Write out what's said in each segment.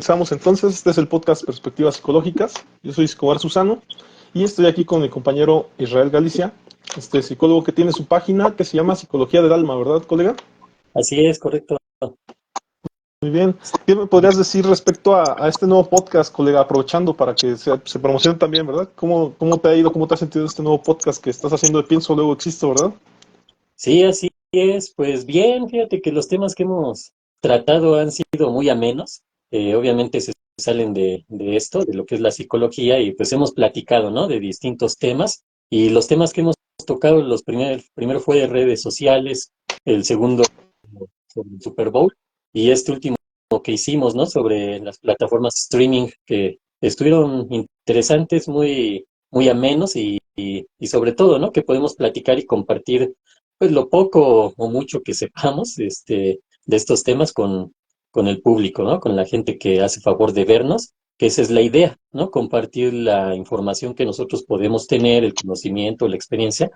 comenzamos entonces. Este es el podcast Perspectivas Psicológicas. Yo soy Escobar Susano y estoy aquí con mi compañero Israel Galicia, este psicólogo que tiene su página que se llama Psicología del Alma, ¿verdad, colega? Así es, correcto. Muy bien. ¿Qué me podrías decir respecto a este nuevo podcast, colega? Aprovechando para que se promocione también, ¿verdad? ¿Cómo te ha ido? ¿Cómo te has sentido este nuevo podcast que estás haciendo de Pienso Luego Existo, ¿verdad? Sí, así es. Pues bien, fíjate que los temas que hemos tratado han sido muy amenos. Obviamente se salen de esto, de lo que es la psicología, y pues hemos platicado, ¿no? De distintos temas. Y los temas que hemos tocado, primero fue de redes sociales, el segundo sobre el Super Bowl, y este último que hicimos, ¿no? Sobre las plataformas streaming que estuvieron interesantes, muy amenos y sobre todo, ¿no? Que podemos platicar y compartir pues lo poco o mucho que sepamos de estos temas con el público, ¿no? Con la gente que hace favor de vernos, que esa es la idea, ¿no? Compartir la información que nosotros podemos tener, el conocimiento, la experiencia,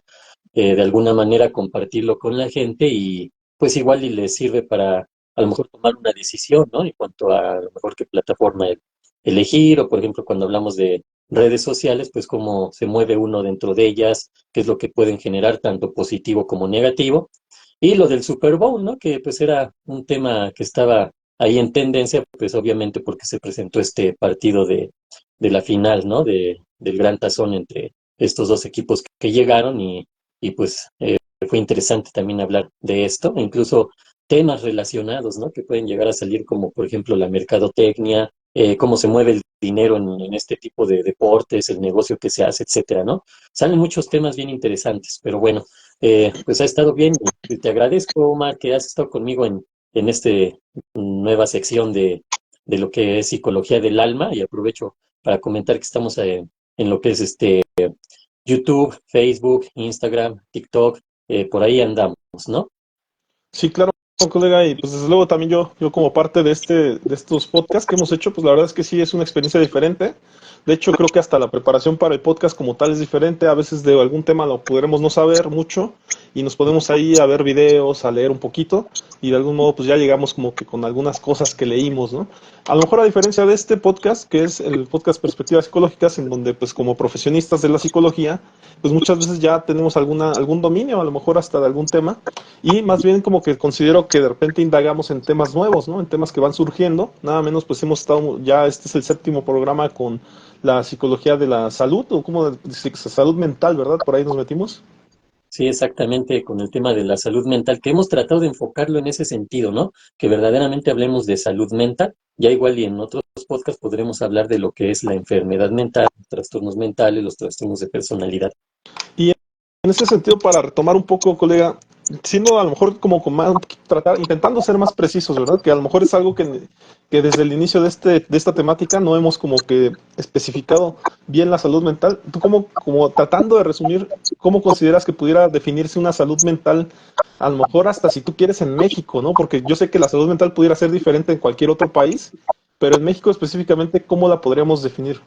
de alguna manera compartirlo con la gente y pues igual y les sirve para a lo mejor tomar una decisión, ¿no? En cuanto a lo mejor qué plataforma elegir, o por ejemplo cuando hablamos de redes sociales, pues cómo se mueve uno dentro de ellas, qué es lo que pueden generar tanto positivo como negativo. Y lo del Super Bowl, ¿no? Que pues era un tema que estaba ahí en tendencia, pues obviamente porque se presentó este partido de la final, ¿no? Del Gran Tazón entre estos dos equipos que llegaron y pues fue interesante también hablar de esto, e incluso temas relacionados, ¿no? Que pueden llegar a salir como por ejemplo la mercadotecnia, cómo se mueve el dinero en este tipo de deportes, el negocio que se hace, etcétera, ¿no? Salen muchos temas bien interesantes, pero bueno, pues ha estado bien y te agradezco, Omar, que has estado conmigo en esta nueva sección de lo que es psicología del alma, y aprovecho para comentar que estamos en lo que es YouTube, Facebook, Instagram, TikTok, por ahí andamos, ¿no? Sí, claro, colega, y pues desde luego también yo como parte de estos podcasts que hemos hecho, pues la verdad es que sí es una experiencia diferente. De hecho, creo que hasta la preparación para el podcast como tal es diferente. A veces de algún tema lo podremos no saber mucho y nos podemos ahí a ver videos, a leer un poquito y de algún modo pues ya llegamos como que con algunas cosas que leímos, ¿no? A lo mejor a diferencia de este podcast, que es el podcast Perspectivas Psicológicas, en donde pues como profesionistas de la psicología, pues muchas veces ya tenemos algún dominio, a lo mejor hasta de algún tema, y más bien como que considero que de repente indagamos en temas nuevos, ¿no? En temas que van surgiendo. Nada menos pues hemos estado, ya este es el séptimo programa con la psicología de la salud, o como salud mental, ¿verdad? Por ahí nos metimos. Sí, exactamente, con el tema de la salud mental, que hemos tratado de enfocarlo en ese sentido, ¿no? Que verdaderamente hablemos de salud mental. Ya igual y en otros podcasts podremos hablar de lo que es la enfermedad mental, los trastornos mentales, los trastornos de personalidad. Y en ese sentido, para retomar un poco, colega, siendo a lo mejor como con más, intentando ser más precisos, ¿verdad? Que a lo mejor es algo que desde el inicio de esta temática no hemos como que especificado bien la salud mental. Tú como tratando de resumir, ¿cómo consideras que pudiera definirse una salud mental? A lo mejor hasta si tú quieres en México, ¿no? Porque yo sé que la salud mental pudiera ser diferente en cualquier otro país, pero en México específicamente, ¿cómo la podríamos definir?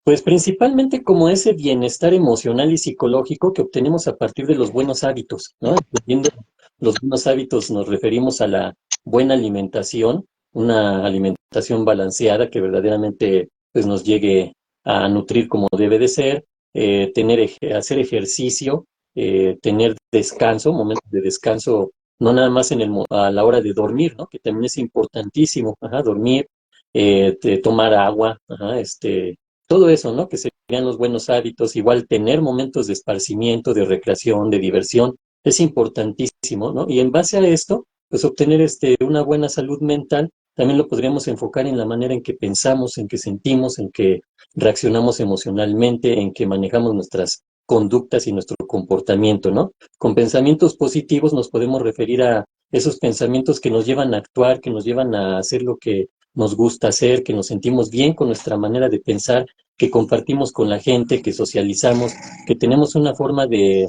Pues principalmente como ese bienestar emocional y psicológico que obtenemos a partir de los buenos hábitos, ¿no? Entendiendo los buenos hábitos nos referimos a la buena alimentación, una alimentación balanceada que verdaderamente pues nos llegue a nutrir como debe de ser, hacer ejercicio, tener descanso, momentos de descanso, no nada más a la hora de dormir, ¿no? Que también es importantísimo, ajá, dormir, tomar agua, ajá, todo eso, ¿no? Que serían los buenos hábitos, igual tener momentos de esparcimiento, de recreación, de diversión, es importantísimo, ¿no? Y en base a esto, pues obtener una buena salud mental, también lo podríamos enfocar en la manera en que pensamos, en que sentimos, en que reaccionamos emocionalmente, en que manejamos nuestras conductas y nuestro comportamiento, ¿no? Con pensamientos positivos nos podemos referir a esos pensamientos que nos llevan a actuar, que nos llevan a hacer lo que nos gusta hacer, que nos sentimos bien con nuestra manera de pensar, que compartimos con la gente, que socializamos, que tenemos una forma de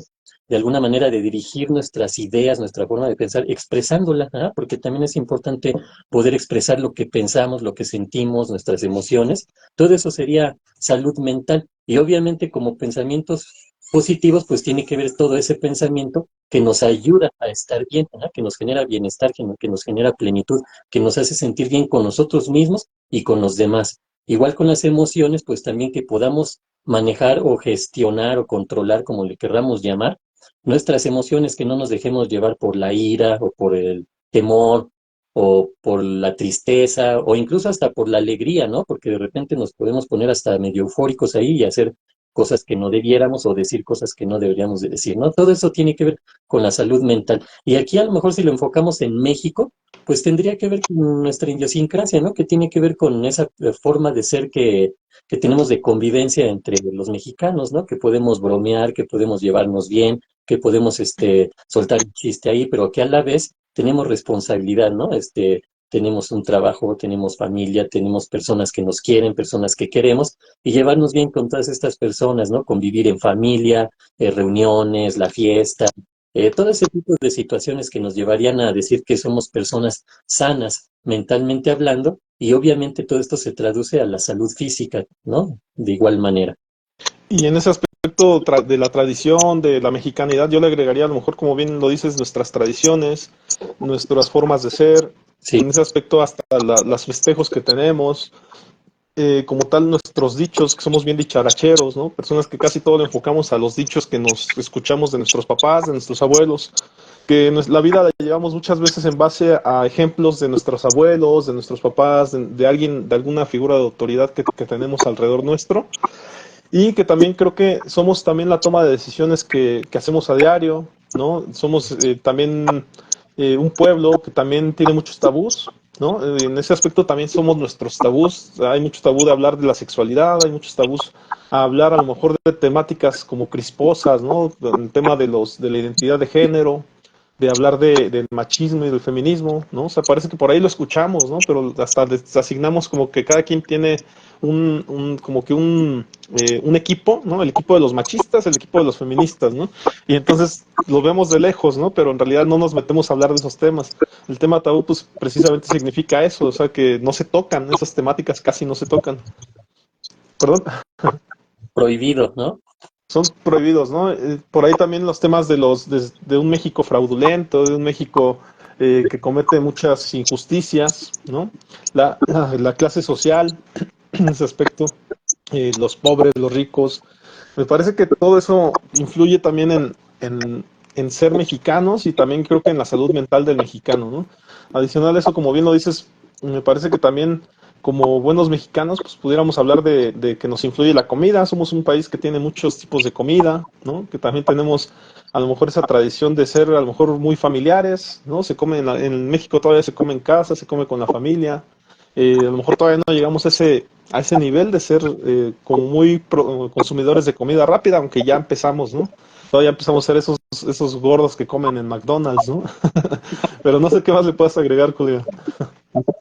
alguna manera de dirigir nuestras ideas, nuestra forma de pensar, expresándola, ¿ah? Porque también es importante poder expresar lo que pensamos, lo que sentimos, nuestras emociones. Todo eso sería salud mental. Y obviamente como pensamientos positivos, pues tiene que ver todo ese pensamiento que nos ayuda a estar bien, ¿no? Que nos genera bienestar, que nos genera plenitud, que nos hace sentir bien con nosotros mismos y con los demás. Igual con las emociones, pues también que podamos manejar o gestionar o controlar, como le querramos llamar, nuestras emociones, que no nos dejemos llevar por la ira o por el temor o por la tristeza o incluso hasta por la alegría, ¿no? Porque de repente nos podemos poner hasta medio eufóricos ahí y hacer cosas que no debiéramos o decir cosas que no deberíamos de decir, ¿no? Todo eso tiene que ver con la salud mental. Y aquí a lo mejor si lo enfocamos en México, pues tendría que ver con nuestra idiosincrasia, ¿no? Que tiene que ver con esa forma de ser que tenemos de convivencia entre los mexicanos, ¿no? Que podemos bromear, que podemos llevarnos bien, que podemos soltar un chiste ahí, pero que a la vez tenemos responsabilidad, ¿no? Tenemos un trabajo, tenemos familia, tenemos personas que nos quieren, personas que queremos, y llevarnos bien con todas estas personas, ¿no? Convivir en familia, reuniones, la fiesta, todo ese tipo de situaciones que nos llevarían a decir que somos personas sanas mentalmente hablando, y obviamente todo esto se traduce a la salud física, ¿no? De igual manera. Y en ese aspecto de la tradición, de la mexicanidad, yo le agregaría a lo mejor, como bien lo dices, nuestras tradiciones, nuestras formas de ser, Sí, en ese aspecto hasta las festejos que tenemos, como tal nuestros dichos, que somos bien dicharacheros, ¿no? Personas que casi todo le enfocamos a los dichos que nos escuchamos de nuestros papás, de nuestros abuelos, que la vida la llevamos muchas veces en base a ejemplos de nuestros abuelos, de nuestros papás, de alguien, de alguna figura de autoridad que tenemos alrededor nuestro, y que también creo que somos también la toma de decisiones que hacemos a diario, ¿no? Somos también un pueblo que también tiene muchos tabús, ¿no? En ese aspecto también somos nuestros tabús. Hay mucho tabú de hablar de la sexualidad, hay muchos tabús a hablar a lo mejor de temáticas como crisposas, ¿no? El tema de la identidad de género, de hablar del machismo y del feminismo, ¿no? O sea, parece que por ahí lo escuchamos, ¿no? Pero hasta les asignamos como que cada quien tiene como que un equipo, ¿no? El equipo de los machistas, el equipo de los feministas, ¿no? Y entonces lo vemos de lejos, ¿no? Pero en realidad no nos metemos a hablar de esos temas. El tema tabú, pues precisamente significa eso, o sea, que no se tocan, esas temáticas casi no se tocan. Perdón, prohibido, ¿no? son prohibidos, ¿no? Por ahí también los temas de un México fraudulento, de un México que comete muchas injusticias, ¿no? La clase social, en ese aspecto, los pobres, los ricos. Me parece que todo eso influye también en ser mexicanos y también creo que en la salud mental del mexicano, ¿no? Adicional a eso, como bien lo dices, me parece que también como buenos mexicanos, pues pudiéramos hablar de que nos influye la comida. Somos un país que tiene muchos tipos de comida, ¿no? Que también tenemos a lo mejor esa tradición de ser a lo mejor muy familiares, ¿no? Se come en México todavía se come en casa, se come con la familia. A lo mejor todavía no llegamos a ese nivel de ser como muy consumidores de comida rápida, aunque ya empezamos, ¿no? Todavía empezamos a ser esos gordos que comen en McDonald's, ¿no? Pero no sé qué más le puedas agregar, Julia.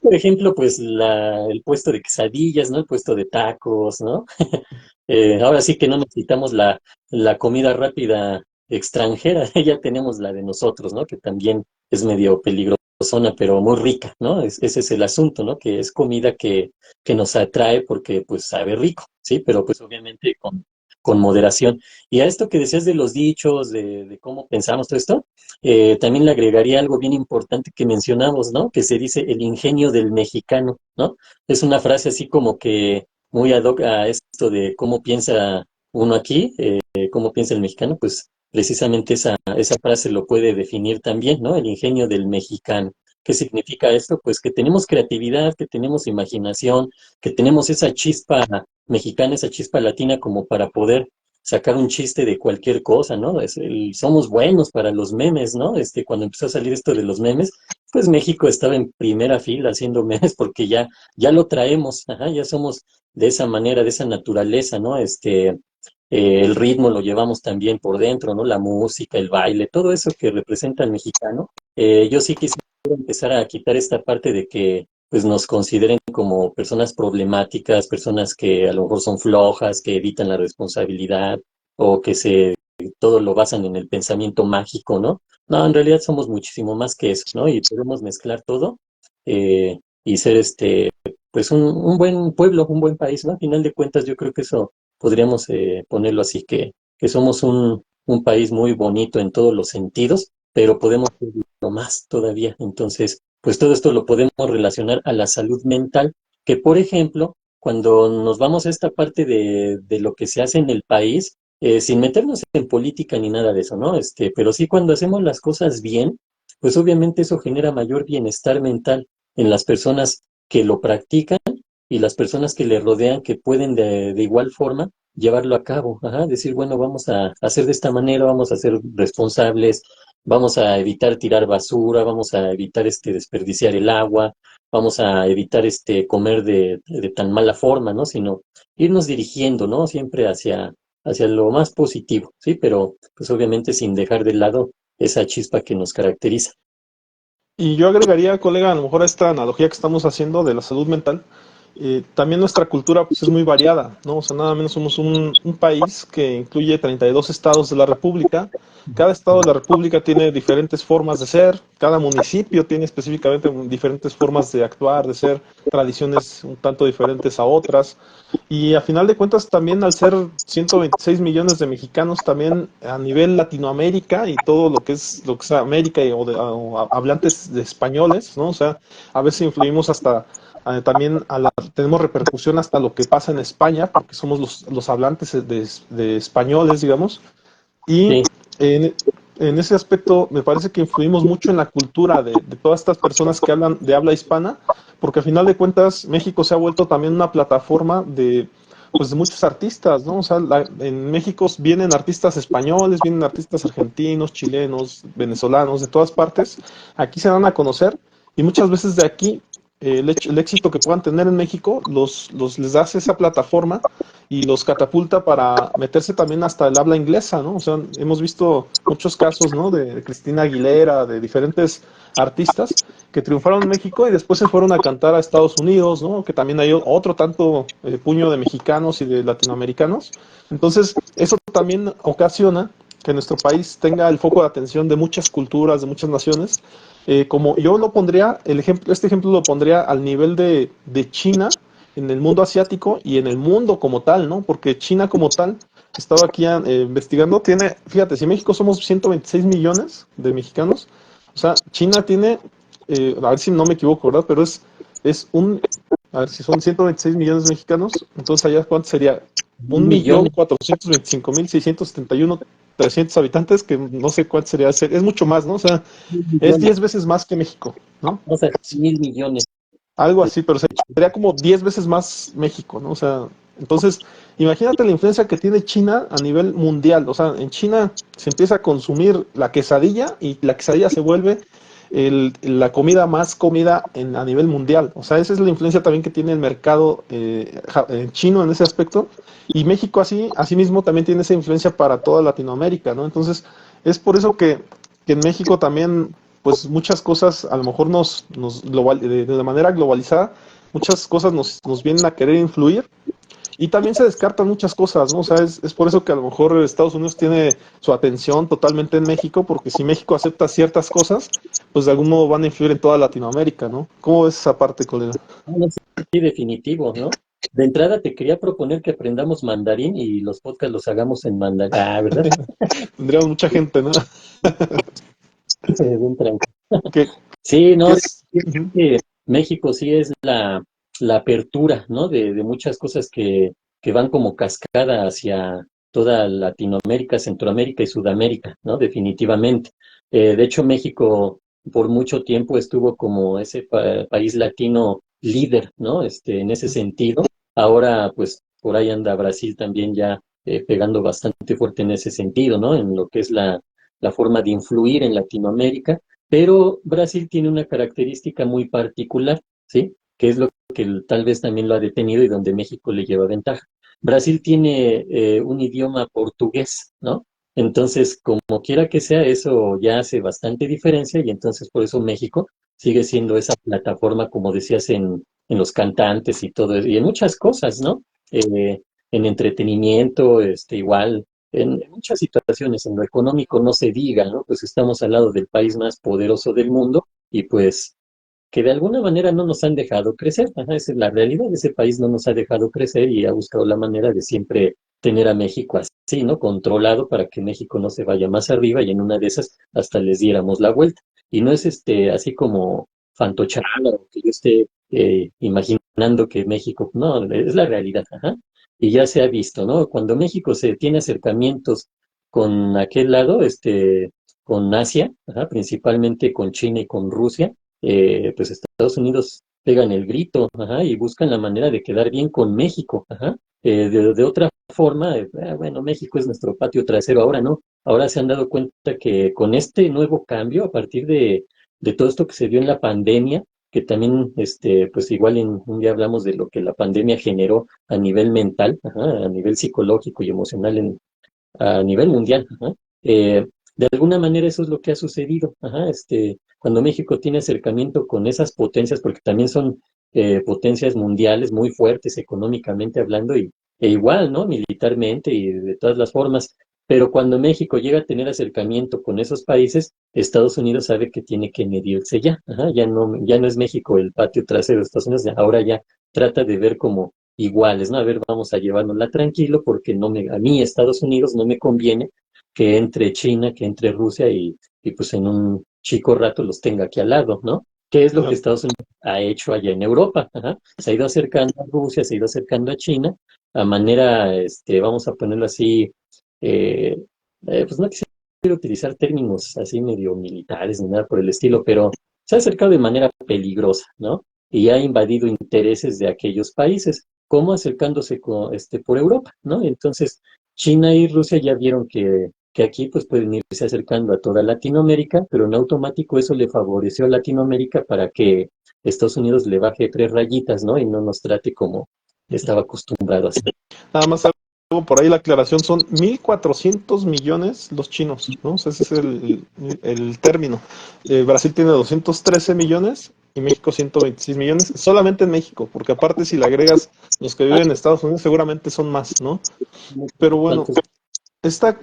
Por ejemplo, pues el puesto de quesadillas, ¿no? El puesto de tacos, ¿no? Ahora sí que no necesitamos la comida rápida extranjera, ya tenemos la de nosotros, ¿no? Que también es medio peligrosona, pero muy rica, ¿no? Ese es el asunto, ¿no? Que es comida que nos atrae porque pues sabe rico, ¿sí? Pero pues obviamente con moderación. Y a esto que decías de los dichos, de cómo pensamos todo esto, también le agregaría algo bien importante que mencionamos, ¿no? Que se dice el ingenio del mexicano, ¿no? Es una frase así como que muy ad hoc a esto de cómo piensa uno aquí, cómo piensa el mexicano, pues precisamente esa frase lo puede definir también, ¿no? El ingenio del mexicano. ¿Qué significa esto? Pues que tenemos creatividad, que tenemos imaginación, que tenemos esa chispa mexicana, esa chispa latina como para poder sacar un chiste de cualquier cosa, ¿no? Somos buenos para los memes, ¿no? Cuando empezó a salir esto de los memes, pues México estaba en primera fila haciendo memes porque ya lo traemos, ajá, ya somos de esa manera, de esa naturaleza, ¿no? El ritmo lo llevamos también por dentro, ¿no? La música, el baile, todo eso que representa al mexicano. Yo sí quisiera empezar a quitar esta parte de que pues nos consideren como personas problemáticas, personas que a lo mejor son flojas, que evitan la responsabilidad o que todo lo basan en el pensamiento mágico, ¿no? No, en realidad somos muchísimo más que eso, ¿no? Y podemos mezclar todo y ser pues un buen pueblo, un buen país, ¿no? A final de cuentas, yo creo que eso podríamos ponerlo así, que somos un país muy bonito en todos los sentidos, pero podemos pedirlo más todavía. Entonces, pues todo esto lo podemos relacionar a la salud mental, que por ejemplo, cuando nos vamos a esta parte de lo que se hace en el país, sin meternos en política ni nada de eso, ¿no? Pero sí cuando hacemos las cosas bien, pues obviamente eso genera mayor bienestar mental en las personas que lo practican y las personas que le rodean que pueden de igual forma llevarlo a cabo. Ajá, decir, bueno, vamos a hacer de esta manera, vamos a ser responsables, vamos a evitar tirar basura, vamos a evitar desperdiciar el agua, vamos a evitar comer de tan mala forma, ¿no? Sino irnos dirigiendo, ¿no? Siempre hacia lo más positivo, ¿sí? Pero pues obviamente sin dejar de lado esa chispa que nos caracteriza. Y yo agregaría, colega, a lo mejor a esta analogía que estamos haciendo de la salud mental, también nuestra cultura pues, es muy variada, ¿no? O sea, nada menos somos un país que incluye 32 estados de la República. Cada estado de la República tiene diferentes formas de ser, cada municipio tiene específicamente diferentes formas de actuar, de ser, tradiciones un tanto diferentes a otras. Y a final de cuentas también al ser 126 millones de mexicanos también a nivel Latinoamérica y todo lo que es América o hablantes de españoles, ¿no? O sea, a veces influimos hasta también tenemos repercusión hasta lo que pasa en España porque somos los hablantes de españoles, digamos. Y Sí, en, en ese aspecto me parece que influimos mucho en la cultura de todas estas personas que hablan de habla hispana, porque al final de cuentas México se ha vuelto también una plataforma pues, de muchos artistas, ¿no? O sea, en México vienen artistas españoles, vienen artistas argentinos, chilenos, venezolanos, de todas partes. Aquí se dan a conocer y muchas veces de aquí el éxito que puedan tener en México les da esa plataforma y los catapulta para meterse también hasta el habla inglesa, ¿no? O sea, hemos visto muchos casos, ¿no? De Cristina Aguilera, de diferentes artistas que triunfaron en México y después se fueron a cantar a Estados Unidos, ¿no? Que también hay otro tanto puño de mexicanos y de latinoamericanos. Entonces, eso también ocasiona que nuestro país tenga el foco de atención de muchas culturas, de muchas naciones. Como yo lo pondría, este ejemplo lo pondría al nivel de China en el mundo asiático y en el mundo como tal, ¿no? Porque China como tal, estaba aquí investigando, tiene, fíjate, si México somos 126 millones de mexicanos, o sea, China tiene, a ver si no me equivoco, ¿verdad? Pero a ver si son 126 millones de mexicanos, entonces allá cuánto sería, un millón. 1.425.671 300 habitantes, que no sé cuánto sería, es mucho más, ¿no? O sea, Mil es millones, 10 veces más que México, ¿no? vamos a decir 1.000 millones. Algo así, pero sería como 10 veces más México, ¿no? O sea, entonces, imagínate la influencia que tiene China a nivel mundial. O sea, en China se empieza a consumir la quesadilla y la quesadilla se vuelve la comida más comida a nivel mundial. O sea, esa es la influencia también que tiene el mercado chino en ese aspecto. Y México asimismo también tiene esa influencia para toda Latinoamérica, ¿no? Entonces, es por eso que en México también pues muchas cosas a lo mejor de manera globalizada, muchas cosas nos vienen a querer influir y también se descartan muchas cosas, ¿no? O sea, es por eso que a lo mejor Estados Unidos tiene su atención totalmente en México, porque si México acepta ciertas cosas, pues de algún modo van a influir en toda Latinoamérica, ¿no? ¿Cómo ves esa parte, colega? No, sí, definitivo, ¿no? De entrada te quería proponer que aprendamos mandarín y los podcasts los hagamos en mandarín. Ah, ¿verdad? Tendríamos mucha gente, ¿no? Bien tranquilo. Que, Sí, que no, es... Ujú. México sí es la apertura, ¿no? De muchas cosas que van como cascada hacia toda Latinoamérica, Centroamérica y Sudamérica, ¿no? Definitivamente. De hecho, México por mucho tiempo estuvo como ese país latino líder, ¿no? En ese sentido. Ahora, pues, por ahí anda Brasil también ya pegando bastante fuerte en ese sentido, ¿no? En lo que es la forma de influir en Latinoamérica, pero Brasil tiene una característica muy particular, ¿sí? Que es lo que tal vez también lo ha detenido y donde México le lleva ventaja. Brasil tiene un idioma portugués, ¿no? Entonces, como quiera que sea, eso ya hace bastante diferencia y entonces por eso México sigue siendo esa plataforma, como decías, en los cantantes y todo, y en muchas cosas, ¿no? En entretenimiento, igual en muchas situaciones, en lo económico no se diga, ¿no? Pues estamos al lado del país más poderoso del mundo y pues que de alguna manera no nos han dejado crecer. Ajá, esa es la realidad, ese país no nos ha dejado crecer y ha buscado la manera de siempre tener a México así, ¿no? Controlado para que México no se vaya más arriba y en una de esas hasta les diéramos la vuelta. Y no es así como fantochada o que yo esté imaginando que México, no, es la realidad, ajá. Y ya se ha visto, ¿no? Cuando México se tiene acercamientos con aquel lado, con Asia, ajá, principalmente con China y con Rusia, pues Estados Unidos pegan el grito, ajá, y buscan la manera de quedar bien con México, ajá. De otra forma, bueno, México es nuestro patio trasero, ahora no, ahora se han dado cuenta que con este nuevo cambio, a partir de todo esto que se dio en la pandemia, que también, pues igual en un día hablamos de lo que la pandemia generó a nivel mental, ajá, a nivel psicológico y emocional a nivel mundial, ajá. De alguna manera eso es lo que ha sucedido, ajá, cuando México tiene acercamiento con esas potencias, porque también son potencias mundiales muy fuertes económicamente hablando e igual, ¿no? Militarmente y de todas las formas, pero cuando México llega a tener acercamiento con esos países, Estados Unidos sabe que tiene que medirse ya, ajá, ya no es México el patio trasero de Estados Unidos, ahora ya trata de ver como iguales, ¿no? A ver, vamos a llevárnosla tranquilo porque a mí Estados Unidos no me conviene que entre China, que entre Rusia y pues en un chico rato los tenga aquí al lado, ¿no? ¿Qué es lo que Claro. Estados Unidos ha hecho allá en Europa? Ajá. Se ha ido acercando a Rusia, se ha ido acercando a China, a manera, vamos a ponerlo así, eh, pues no quisiera utilizar términos así medio militares ni nada por el estilo, pero se ha acercado de manera peligrosa, ¿no? Y ha invadido intereses de aquellos países como acercándose por Europa, ¿no? Entonces, China y Rusia ya vieron que aquí pues pueden irse acercando a toda Latinoamérica, pero en automático eso le favoreció a Latinoamérica para que Estados Unidos le baje 3 rayitas, ¿no? Y no nos trate como estaba acostumbrado a hacer. Nada más algo por ahí, la aclaración, son 1.400 millones los chinos, ¿no? O sea, ese es el término. Brasil tiene 213 millones y México 126 millones, solamente en México, porque aparte si le agregas los que viven en Estados Unidos seguramente son más, ¿no? Pero bueno, ¿Cuántos? esta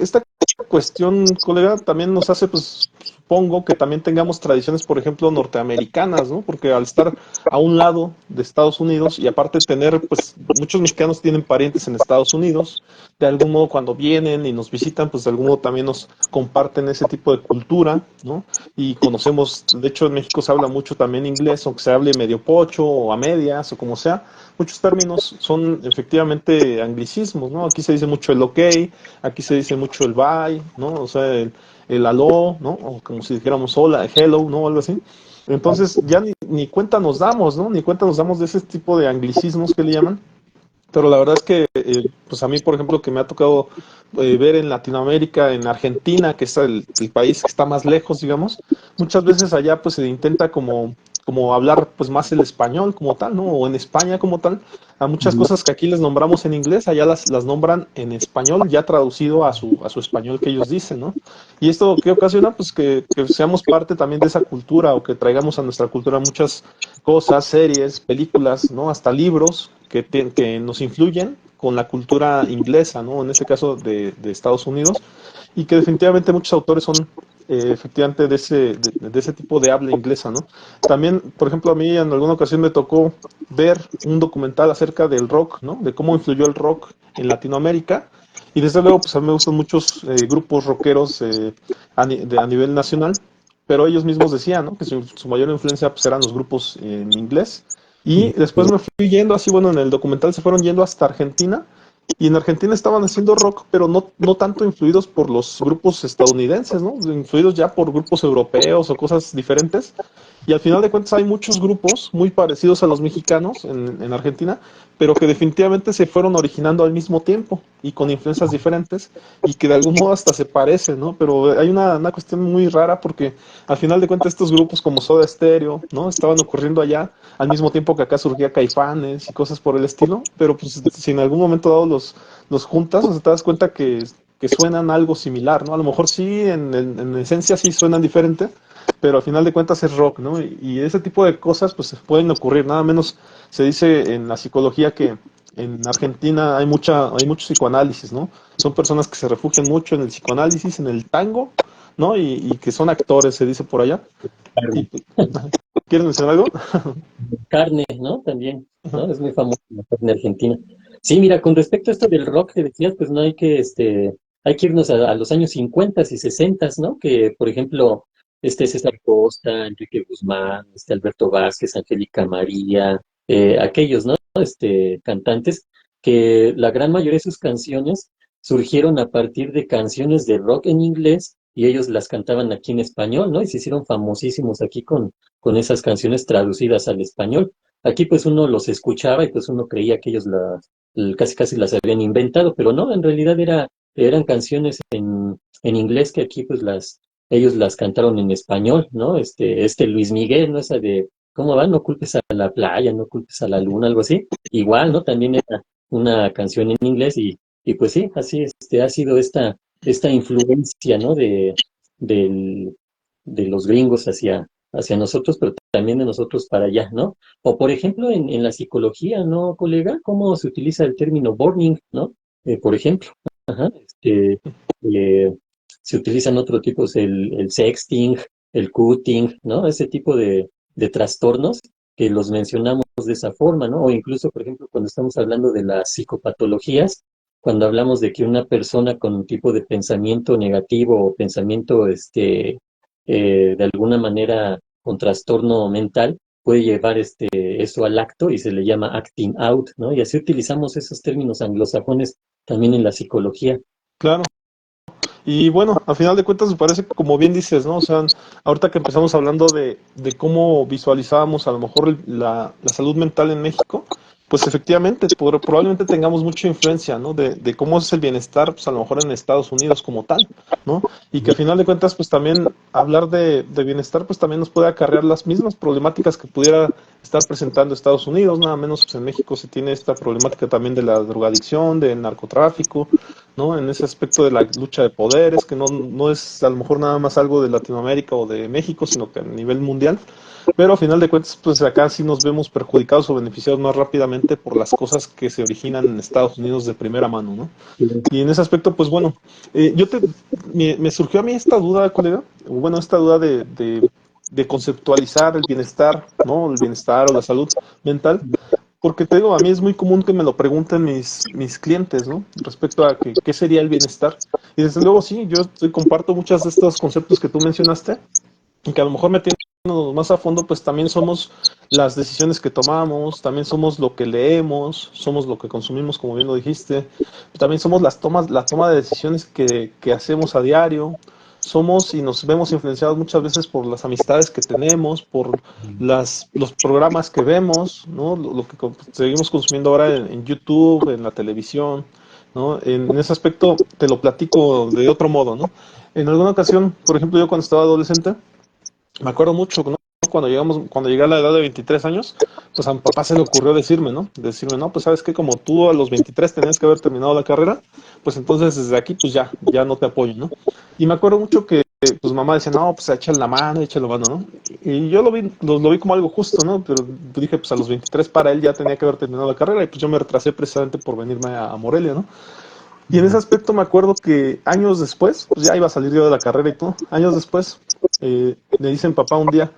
cuestión, colega, también nos hace, pues, supongo que también tengamos tradiciones, por ejemplo, norteamericanas, ¿no? Porque al estar a un lado de Estados Unidos y aparte tener, pues, muchos mexicanos tienen parientes en Estados Unidos, de algún modo cuando vienen y nos visitan, pues de algún modo también nos comparten ese tipo de cultura, ¿no? Y conocemos, de hecho en México se habla mucho también inglés, aunque se hable medio pocho o a medias o como sea, muchos términos son efectivamente anglicismos, ¿no? Aquí se dice mucho el ok, aquí se dice mucho el bye, ¿no? O sea, el aló, ¿no? O como si dijéramos hola, hello, ¿no? Algo así. Entonces ya ni cuenta nos damos, ¿no? Ni cuenta nos damos de ese tipo de anglicismos que le llaman. Pero la verdad es que, pues a mí, por ejemplo, que me ha tocado ver en Latinoamérica, en Argentina, que es el país que está más lejos, digamos, muchas veces allá pues se intenta como hablar pues más el español como tal, ¿no? O en España como tal. A muchas cosas que aquí les nombramos en inglés, allá las nombran en español, ya traducido a su español que ellos dicen, ¿no? Y esto qué ocasiona, pues que seamos parte también de esa cultura o que traigamos a nuestra cultura muchas cosas, series, películas, ¿no? Hasta libros que nos influyen con la cultura inglesa, ¿no? En este caso de Estados Unidos, y que definitivamente muchos autores son efectivamente de ese tipo de habla inglesa, ¿no? También, por ejemplo, a mí en alguna ocasión me tocó ver un documental acerca del rock, ¿no? De cómo influyó el rock en Latinoamérica. Y desde luego, pues a mí me gustan muchos grupos rockeros a nivel nacional, pero ellos mismos decían, ¿no? Que su mayor influencia pues, eran los grupos en inglés. Y después me fui yendo, así bueno, en el documental se fueron yendo hasta Argentina. Y en Argentina estaban haciendo rock, pero no tanto influidos por los grupos estadounidenses, ¿no? Influidos ya por grupos europeos o cosas diferentes. Y al final de cuentas hay muchos grupos muy parecidos a los mexicanos en Argentina, pero que definitivamente se fueron originando al mismo tiempo y con influencias diferentes y que de algún modo hasta se parecen, ¿no? Pero hay una cuestión muy rara porque al final de cuentas estos grupos como Soda Stereo, ¿no? Estaban ocurriendo allá al mismo tiempo que acá surgía Caifanes y cosas por el estilo, pero pues si en algún momento dado los juntas, o sea, te das cuenta que suenan algo similar, ¿no? A lo mejor sí, en esencia sí suenan diferente, pero al final de cuentas es rock, ¿no? Y ese tipo de cosas pues pueden ocurrir, nada menos se dice en la psicología que en Argentina hay mucho psicoanálisis, ¿no? Son personas que se refugian mucho en el psicoanálisis, en el tango, ¿no? Y que son actores, se dice por allá. Y, Carne, pues, ¿quieres mencionar algo? carne, ¿no? También, ¿no? Es muy famosa la carne argentina. Sí, mira, con respecto a esto del rock que decías, pues no hay que, hay que irnos a los años 50 y 60, ¿no? Que, por ejemplo, César Costa, Enrique Guzmán, Alberto Vázquez, Angélica María, aquellos, ¿no? Cantantes, que la gran mayoría de sus canciones surgieron a partir de canciones de rock en inglés y ellos las cantaban aquí en español, ¿no? Y se hicieron famosísimos aquí con esas canciones traducidas al español. Aquí pues uno los escuchaba y pues uno creía que ellos casi casi las habían inventado, pero no, en realidad eran canciones en inglés que aquí pues ellos las cantaron en español, ¿no? Luis Miguel, ¿no? Esa de, ¿cómo va? No culpes a la playa, no culpes a la luna, algo así. Igual, ¿no? También era una canción en inglés y pues sí, así ha sido esta influencia, ¿no? Del, de los gringos hacia nosotros, pero también de nosotros para allá, ¿no? O por ejemplo, en la psicología, ¿no, colega? ¿Cómo se utiliza el término burning, ¿no? Por ejemplo, ajá, eh, se utilizan otros tipos, el sexting, el cutting, ¿no? Ese tipo de trastornos que los mencionamos de esa forma, ¿no? O incluso, por ejemplo, cuando estamos hablando de las psicopatologías, cuando hablamos de que una persona con un tipo de pensamiento negativo o pensamiento, de alguna manera con trastorno mental, puede llevar eso al acto y se le llama acting out, ¿no? Y así utilizamos esos términos anglosajones también en la psicología. Claro. Y bueno, al final de cuentas me parece que como bien dices, ¿no? O sea, ahorita que empezamos hablando de cómo visualizábamos a lo mejor la salud mental en México, pues efectivamente, probablemente tengamos mucha influencia, ¿no? De cómo es el bienestar, pues a lo mejor en Estados Unidos como tal, ¿no? Y que al final de cuentas, pues también hablar de bienestar, pues también nos puede acarrear las mismas problemáticas que pudiera estar presentando Estados Unidos, nada menos pues en México se tiene esta problemática también de la drogadicción, del narcotráfico, ¿no? En ese aspecto de la lucha de poderes, que no es a lo mejor nada más algo de Latinoamérica o de México, sino que a nivel mundial. Pero a final de cuentas, pues acá sí nos vemos perjudicados o beneficiados más rápidamente por las cosas que se originan en Estados Unidos de primera mano, ¿no? Y en ese aspecto, pues bueno, me surgió a mí esta duda, colega, o bueno, esta duda de conceptualizar el bienestar, ¿no? El bienestar o la salud mental, porque te digo, a mí es muy común que me lo pregunten mis clientes, ¿no? Respecto a qué sería el bienestar. Y desde luego sí, comparto muchos de estos conceptos que tú mencionaste, y que a lo mejor metiéndonos más a fondo, pues también somos las decisiones que tomamos, también somos lo que leemos, somos lo que consumimos, como bien lo dijiste, también somos la toma de decisiones que hacemos a diario, somos y nos vemos influenciados muchas veces por las amistades que tenemos, por los programas que vemos, ¿no? Lo que seguimos consumiendo ahora en YouTube, en la televisión, ¿no? En ese aspecto te lo platico de otro modo, ¿no? En alguna ocasión, por ejemplo, yo cuando estaba adolescente, me acuerdo mucho, ¿no? Cuando llegué a la edad de 23 años, pues a mi papá se le ocurrió decirme, ¿no? Decirme, no, pues sabes que como tú a los 23 tenías que haber terminado la carrera, pues entonces desde aquí pues ya no te apoyo, ¿no? Y me acuerdo mucho que pues mamá decía, no, pues echa la mano, ¿no? Y yo lo vi como algo justo, ¿no? Pero dije, pues a los 23 para él ya tenía que haber terminado la carrera y pues yo me retrasé precisamente por venirme a Morelia, ¿no? Y en ese aspecto me acuerdo que años después, pues ya iba a salir yo de la carrera y todo, años después, le dicen papá un día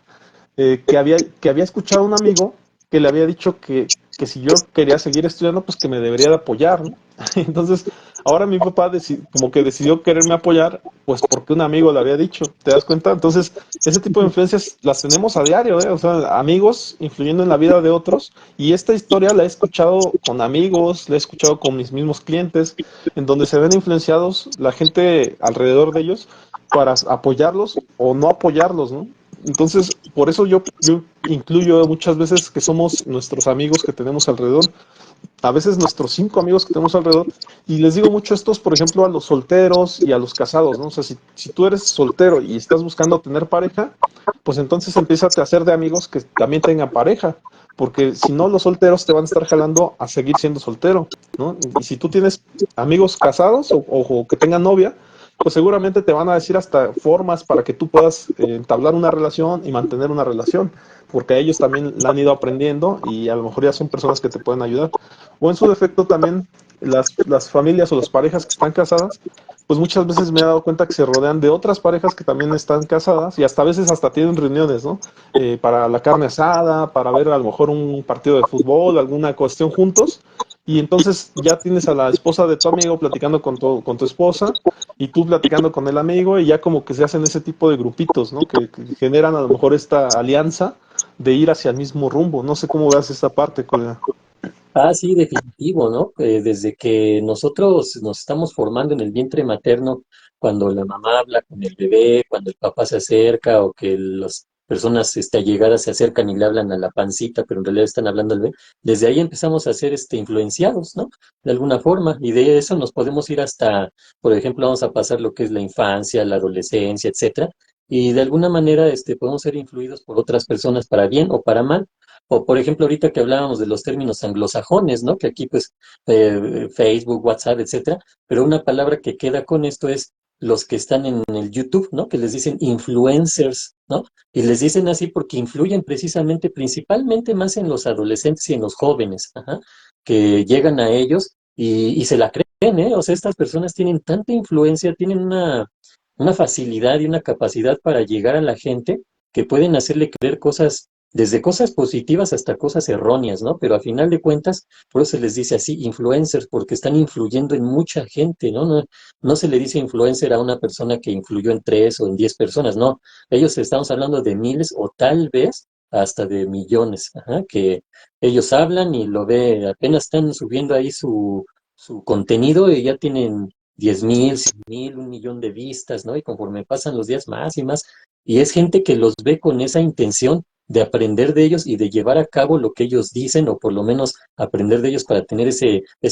que había escuchado a un amigo que le había dicho que si yo quería seguir estudiando, pues que me debería de apoyar, ¿no? Entonces, ahora mi papá como que decidió quererme apoyar, pues porque un amigo le había dicho, ¿te das cuenta? Entonces, ese tipo de influencias las tenemos a diario, ¿eh? O sea, amigos influyendo en la vida de otros, y esta historia la he escuchado con amigos, la he escuchado con mis mismos clientes, en donde se ven influenciados la gente alrededor de ellos para apoyarlos o no apoyarlos, ¿no? Entonces, por eso yo incluyo muchas veces que somos nuestros amigos que tenemos alrededor, a veces nuestros 5 amigos que tenemos alrededor, y les digo mucho estos, por ejemplo, a los solteros y a los casados, ¿no? O sea, si tú eres soltero y estás buscando tener pareja, pues entonces empieza a hacer de amigos que también tengan pareja, porque si no, los solteros te van a estar jalando a seguir siendo soltero, ¿no? Y si tú tienes amigos casados o que tengan novia, pues seguramente te van a decir hasta formas para que tú puedas entablar una relación y mantener una relación, porque ellos también la han ido aprendiendo y a lo mejor ya son personas que te pueden ayudar. O en su defecto también las familias o las parejas que están casadas, pues muchas veces me he dado cuenta que se rodean de otras parejas que también están casadas y hasta a veces hasta tienen reuniones, ¿no? Para la carne asada, para ver a lo mejor un partido de fútbol, alguna cuestión juntos. y entonces ya tienes a la esposa de tu amigo platicando con tu esposa y tú platicando con el amigo y ya como que se hacen ese tipo de grupitos, ¿no? Que generan a lo mejor esta alianza de ir hacia el mismo rumbo. No sé cómo veas esta parte, colega. Ah, sí, definitivo, ¿no? Desde que nosotros nos estamos formando en el vientre materno, cuando la mamá habla con el bebé, cuando el papá se acerca o que las personas allegadas se acercan y le hablan a la pancita, pero en realidad están hablando al bebé, desde ahí empezamos a ser influenciados, ¿no? De alguna forma, y de eso nos podemos ir hasta, por ejemplo, vamos a pasar lo que es la infancia, la adolescencia, etcétera, y de alguna manera podemos ser influidos por otras personas para bien o para mal. O por ejemplo, ahorita que hablábamos de los términos anglosajones, ¿no? Que aquí pues Facebook, WhatsApp, etcétera, pero una palabra que queda con esto es los que están en el YouTube, ¿no? Que les dicen influencers, ¿no? Y les dicen así porque influyen precisamente, principalmente más en los adolescentes y en los jóvenes, ajá, que llegan a ellos y se la creen, ¿eh? O sea, estas personas tienen tanta influencia, tienen una facilidad y una capacidad para llegar a la gente que pueden hacerle creer cosas desde cosas positivas hasta cosas erróneas, ¿no? Pero a final de cuentas, por eso se les dice así, influencers, porque están influyendo en mucha gente, ¿no? No se le dice influencer a una persona que influyó en 3 o en 10 personas, no. Ellos estamos hablando de miles o tal vez hasta de millones, ajá, que ellos hablan y lo ve, apenas están subiendo ahí su contenido y ya tienen 10,000, 100,000, 1 millón de vistas, ¿no? Y conforme pasan los días más y más, y es gente que los ve con esa intención de aprender de ellos y de llevar a cabo lo que ellos dicen, o por lo menos aprender de ellos para tener esa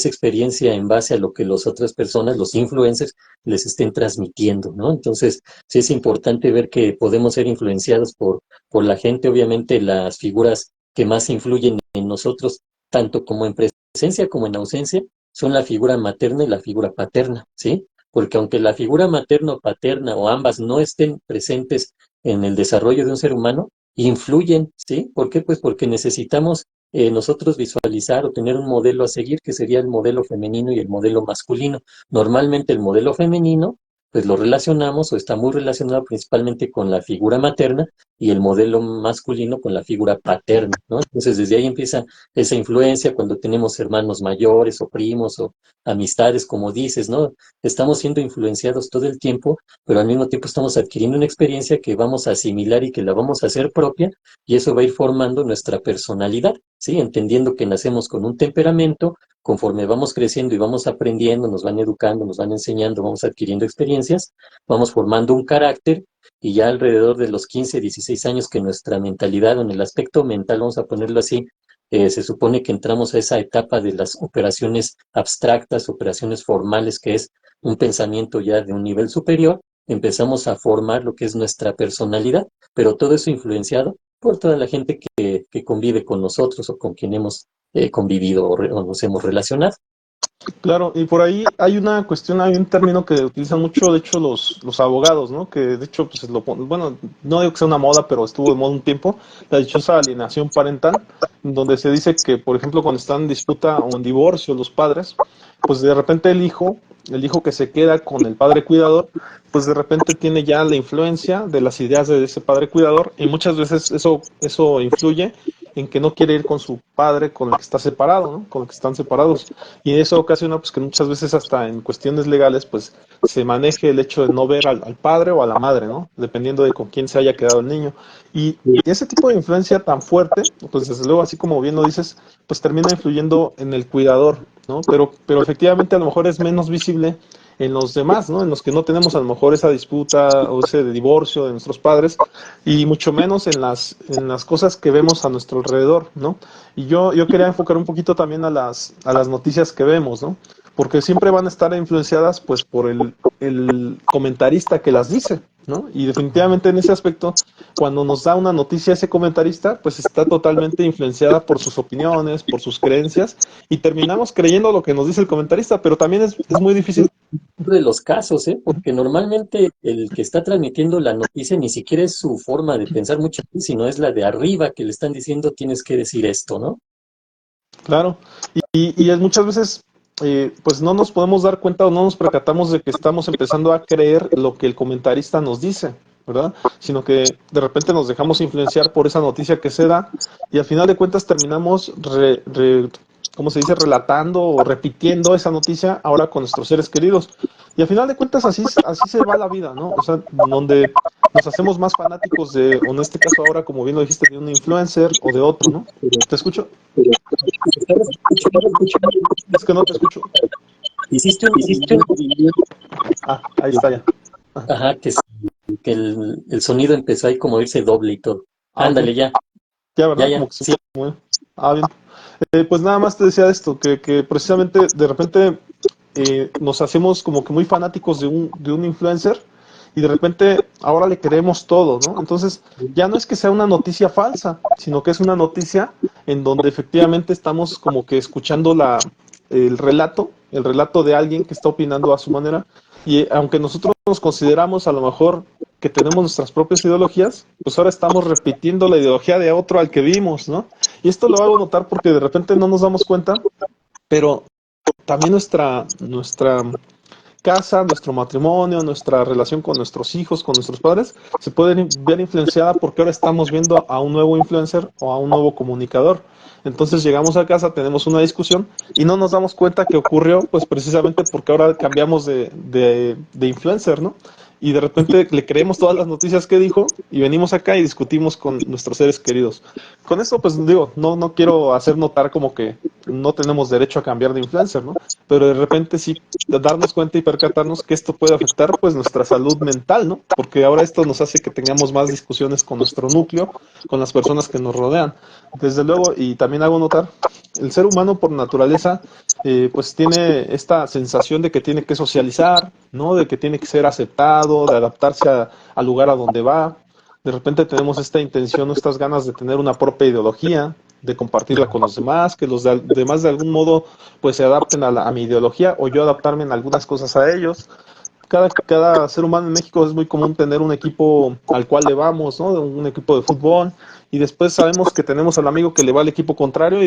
experiencia en base a lo que las otras personas, los influencers, les estén transmitiendo, ¿no? Entonces, sí es importante ver que podemos ser influenciados por la gente, obviamente las figuras que más influyen en nosotros, tanto como en presencia como en ausencia, son la figura materna y la figura paterna, ¿sí? Porque aunque la figura materna o paterna o ambas no estén presentes en el desarrollo de un ser humano, influyen, ¿sí? ¿Por qué? Pues porque necesitamos nosotros visualizar o tener un modelo a seguir, que sería el modelo femenino y el modelo masculino. Normalmente el modelo femenino, pues lo relacionamos o está muy relacionado principalmente con la figura materna y el modelo masculino con la figura paterna, ¿no? Entonces desde ahí empieza esa influencia cuando tenemos hermanos mayores o primos o amistades, como dices, ¿no? Estamos siendo influenciados todo el tiempo, pero al mismo tiempo estamos adquiriendo una experiencia que vamos a asimilar y que la vamos a hacer propia, y eso va a ir formando nuestra personalidad, ¿sí? Entendiendo que nacemos con un temperamento, conforme vamos creciendo y vamos aprendiendo, nos van educando, nos van enseñando, vamos adquiriendo experiencias, vamos formando un carácter, y ya alrededor de los 15, 16 años que nuestra mentalidad, o en el aspecto mental, vamos a ponerlo así, se supone que entramos a esa etapa de las operaciones abstractas, operaciones formales, que es un pensamiento ya de un nivel superior, empezamos a formar lo que es nuestra personalidad, pero todo eso influenciado por toda la gente que convive con nosotros o con quien hemos convivido o nos hemos relacionado. Claro, y por ahí hay una cuestión, hay un término que utilizan mucho, de hecho, los abogados, ¿no? Que de hecho, pues bueno, no digo que sea una moda, pero estuvo de moda un tiempo, la dichosa alienación parental, donde se dice que, por ejemplo, cuando están en disputa o en divorcio los padres, pues de repente el hijo que se queda con el padre cuidador, pues de repente tiene ya la influencia de las ideas de ese padre cuidador, y muchas veces eso influye en que no quiere ir con su padre con el que está separado, ¿no? Con el que están separados. Y eso ocasiona pues que muchas veces hasta en cuestiones legales pues se maneje el hecho de no ver al padre o a la madre, ¿no? Dependiendo de con quién se haya quedado el niño. Y ese tipo de influencia tan fuerte, pues desde luego, así como bien lo dices, pues termina influyendo en el cuidador, ¿no? Pero efectivamente a lo mejor es menos visible en los demás, ¿no? En los que no tenemos a lo mejor esa disputa o ese divorcio de nuestros padres, y mucho menos en las cosas que vemos a nuestro alrededor, ¿no? Y yo quería enfocar un poquito también a las noticias que vemos, ¿no? Porque siempre van a estar influenciadas pues por el comentarista que las dice, ¿no? Y definitivamente en ese aspecto, cuando nos da una noticia ese comentarista, pues está totalmente influenciada por sus opiniones, por sus creencias, y terminamos creyendo lo que nos dice el comentarista, pero también es muy difícil. De los casos, ¿eh? Porque normalmente el que está transmitiendo la noticia ni siquiera es su forma de pensar muchas veces, sino es la de arriba que le están diciendo tienes que decir esto, ¿no? Claro, y es muchas veces pues no nos podemos dar cuenta o no nos percatamos de que estamos empezando a creer lo que el comentarista nos dice, ¿verdad? Sino que de repente nos dejamos influenciar por esa noticia que se da, y al final de cuentas terminamos ¿cómo se dice?, relatando o repitiendo esa noticia ahora con nuestros seres queridos. Y al final de cuentas así se va la vida, ¿no? O sea, donde nos hacemos más fanáticos de, o en este caso ahora, como bien lo dijiste, de un influencer o de otro, ¿no? Pero, ¿Te escucho? pero, ¿estás escuchando? Es que no te escucho. Hiciste un movimiento, Ah, ahí está ya. ajá, que el sonido empezó ahí como a irse doble y todo. Ah, ok. Ándale, ya, Ya, ya, ¿verdad? Como ya, que se sí. mueve. Ah, bien. Pues nada más te decía esto, que precisamente de repente nos hacemos como que muy fanáticos de un influencer y de repente ahora le creemos todo, ¿no? Entonces ya no es que sea una noticia falsa, sino que es una noticia en donde efectivamente estamos como que escuchando el relato de alguien que está opinando a su manera y aunque nosotros nos consideramos a lo mejor que tenemos nuestras propias ideologías, pues ahora estamos repitiendo la ideología de otro al que vimos, ¿no? Y esto lo hago notar porque de repente no nos damos cuenta, pero también nuestra casa, nuestro matrimonio, nuestra relación con nuestros hijos, con nuestros padres, se puede ver influenciada porque ahora estamos viendo a un nuevo influencer o a un nuevo comunicador. Entonces llegamos a casa, tenemos una discusión y no nos damos cuenta que ocurrió, pues precisamente porque ahora cambiamos de influencer, ¿no? Y de repente le creemos todas las noticias que dijo y venimos acá y discutimos con nuestros seres queridos. Con esto, pues digo, no quiero hacer notar como que no tenemos derecho a cambiar de influencer, ¿no? Pero de repente sí darnos cuenta y percatarnos que esto puede afectar pues nuestra salud mental, ¿no? Porque ahora esto nos hace que tengamos más discusiones con nuestro núcleo, con las personas que nos rodean. Desde luego, y también hago notar, el ser humano por naturaleza pues tiene esta sensación de que tiene que socializar, ¿no? De que tiene que ser aceptado, de adaptarse al lugar a donde va. De repente tenemos esta intención, estas ganas de tener una propia ideología, de compartirla con los demás, que los demás de algún modo pues se adapten a mi ideología o yo adaptarme en algunas cosas a ellos. Cada ser humano en México es muy común tener un equipo al cual le vamos, ¿no? Un equipo de fútbol, y después sabemos que tenemos al amigo que le va al equipo contrario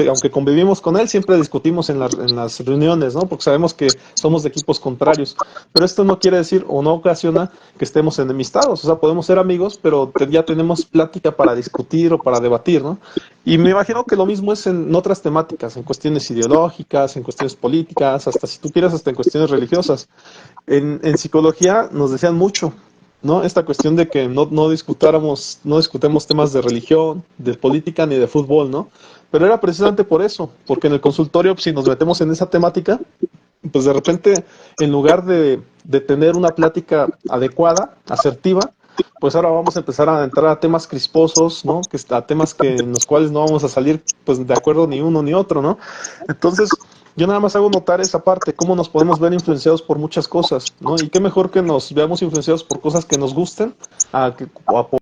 aunque convivimos con él, siempre discutimos en las reuniones, ¿no? Porque sabemos que somos de equipos contrarios. Pero esto no quiere decir o no ocasiona que estemos enemistados, o sea, podemos ser amigos, pero ya tenemos plática para discutir o para debatir, ¿no? Y me imagino que lo mismo es en otras temáticas, en cuestiones ideológicas, en cuestiones políticas, hasta si tú quieres, hasta en cuestiones religiosas. En psicología nos decían mucho, ¿no? Esta cuestión de que no discutamos temas de religión, de política ni de fútbol, ¿no? Pero era precisamente por eso, porque en el consultorio, si nos metemos en esa temática, pues de repente, en lugar de tener una plática adecuada, asertiva, pues ahora vamos a empezar a entrar a temas crisposos, ¿no? A temas en los cuales no vamos a salir pues de acuerdo ni uno ni otro, ¿no? Entonces, yo nada más hago notar esa parte, cómo nos podemos ver influenciados por muchas cosas, ¿no? Y qué mejor que nos veamos influenciados por cosas que nos gusten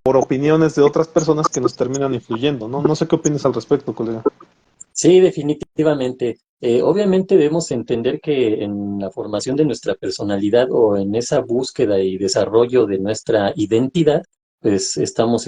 por opiniones de otras personas que nos terminan influyendo, ¿no? No sé qué opinas al respecto, colega. Sí, definitivamente. Obviamente debemos entender que en la formación de nuestra personalidad o en esa búsqueda y desarrollo de nuestra identidad, pues estamos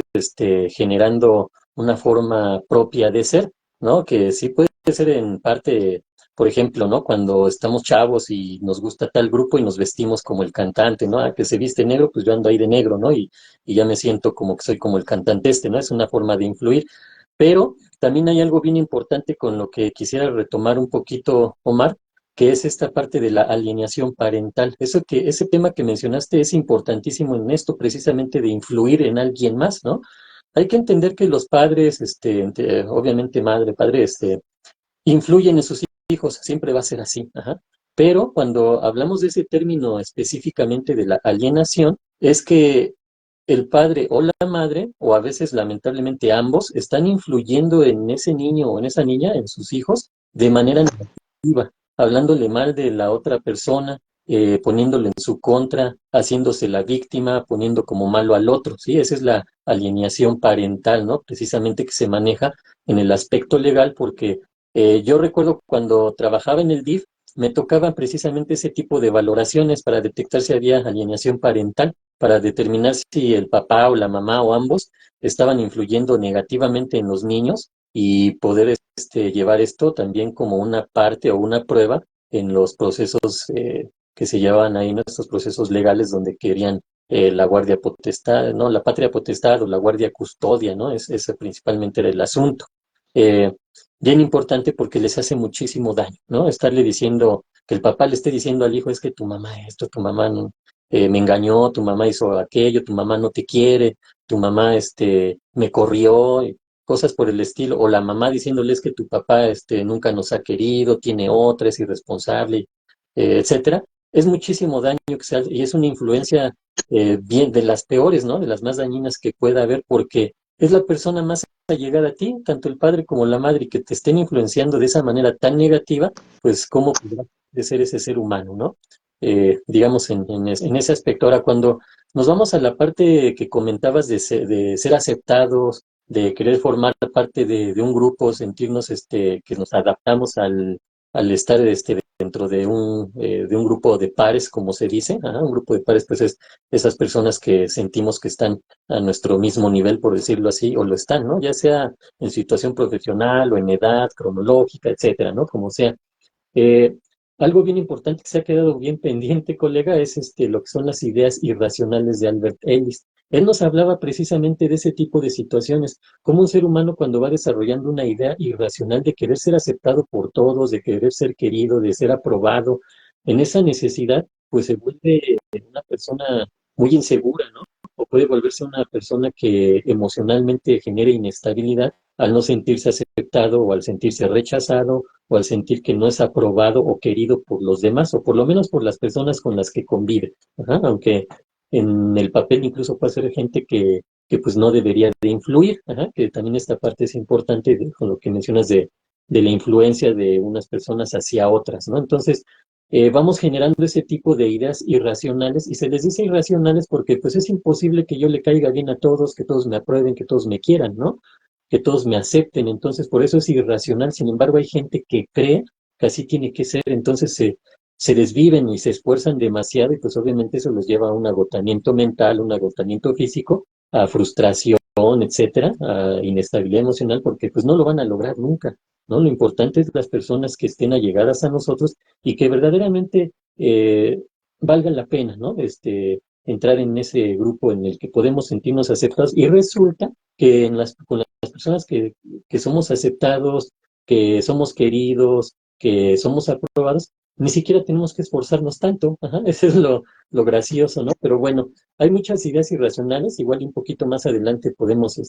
generando una forma propia de ser, ¿no? Que sí puede ser en parte, por ejemplo, ¿no? Cuando estamos chavos y nos gusta tal grupo y nos vestimos como el cantante, ¿no? Ah, que se viste negro, pues yo ando ahí de negro, ¿no? Y ya me siento como que soy como el cantante ¿no? Es una forma de influir. Pero también hay algo bien importante con lo que quisiera retomar un poquito, Omar, que es esta parte de la alienación parental. Ese tema que mencionaste es importantísimo en esto, precisamente de influir en alguien más, ¿no? Hay que entender que los padres, obviamente madre, padre, influyen en sus hijos, siempre va a ser así, ajá. Pero cuando hablamos de ese término específicamente de la alienación, es que el padre o la madre, o a veces lamentablemente ambos, están influyendo en ese niño o en esa niña, en sus hijos, de manera negativa, hablándole mal de la otra persona, poniéndolo en su contra, haciéndose la víctima, poniendo como malo al otro, ¿sí? Esa es la alienación parental, ¿no? Precisamente que se maneja en el aspecto legal, porque yo recuerdo cuando trabajaba en el DIF, me tocaban precisamente ese tipo de valoraciones para detectar si había alienación parental, para determinar si el papá o la mamá o ambos estaban influyendo negativamente en los niños y poder llevar esto también como una parte o una prueba en los procesos que se llevaban ahí, nuestros procesos legales donde querían la guardia potestad, ¿no? La patria potestad o la guardia custodia, ¿no? Ese principalmente era el asunto. Eh, bien importante porque les hace muchísimo daño, ¿no? Estarle diciendo, que el papá le esté diciendo al hijo, es que tu mamá esto, tu mamá no, me engañó, tu mamá hizo aquello, tu mamá no te quiere, tu mamá me corrió, y cosas por el estilo, o la mamá diciéndole es que tu papá nunca nos ha querido, tiene otra, es irresponsable, etcétera. Es muchísimo daño que se hace, y es una influencia bien de las peores, ¿no? De las más dañinas que pueda haber, porque es la persona más llegar a ti, tanto el padre como la madre, y que te estén influenciando de esa manera tan negativa, pues cómo podrá ser ese ser humano, ¿no? Digamos, en ese aspecto. Ahora, cuando nos vamos a la parte que comentabas de ser aceptados, de querer formar parte de un grupo, sentirnos que nos adaptamos al estar dentro de un grupo de pares, como se dice, ajá, un grupo de pares, pues es esas personas que sentimos que están a nuestro mismo nivel, por decirlo así, o lo están, ¿no? Ya sea en situación profesional o en edad cronológica, etcétera, ¿no? Como sea. Eh, Algo bien importante que se ha quedado bien pendiente, colega, es lo que son las ideas irracionales de Albert Ellis. Él nos hablaba precisamente de ese tipo de situaciones, como un ser humano cuando va desarrollando una idea irracional de querer ser aceptado por todos, de querer ser querido, de ser aprobado, en esa necesidad, pues se vuelve una persona muy insegura, ¿no? O puede volverse una persona que emocionalmente genere inestabilidad al no sentirse aceptado o al sentirse rechazado o al sentir que no es aprobado o querido por los demás, o por lo menos por las personas con las que convive. Ajá, aunque en el papel incluso puede ser gente que pues no debería de influir, ajá, que también esta parte es importante con lo que mencionas de la influencia de unas personas hacia otras, ¿no? Entonces, vamos generando ese tipo de ideas irracionales y se les dice irracionales porque pues es imposible que yo le caiga bien a todos, que todos me aprueben, que todos me quieran, ¿no? Que todos me acepten, entonces por eso es irracional. Sin embargo, hay gente que cree que así tiene que ser, entonces se desviven y se esfuerzan demasiado y pues obviamente eso los lleva a un agotamiento mental, un agotamiento físico, a frustración, etcétera, a inestabilidad emocional, porque pues no lo van a lograr nunca, ¿no? Lo importante es las personas que estén allegadas a nosotros y que verdaderamente valgan la pena, ¿no? Entrar en ese grupo en el que podemos sentirnos aceptados y resulta que con las personas que somos aceptados, que somos queridos, que somos aprobados, ni siquiera tenemos que esforzarnos tanto. Ajá, eso es lo gracioso, ¿no? Pero bueno, hay muchas ideas irracionales, igual y un poquito más adelante podemos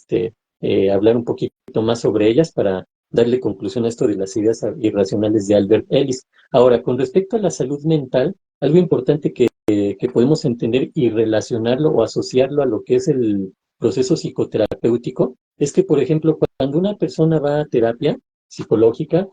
hablar un poquito más sobre ellas para darle conclusión a esto de las ideas irracionales de Albert Ellis. Ahora, con respecto a la salud mental, algo importante que podemos entender y relacionarlo o asociarlo a lo que es el proceso psicoterapéutico es que, por ejemplo, cuando una persona va a terapia psicológica,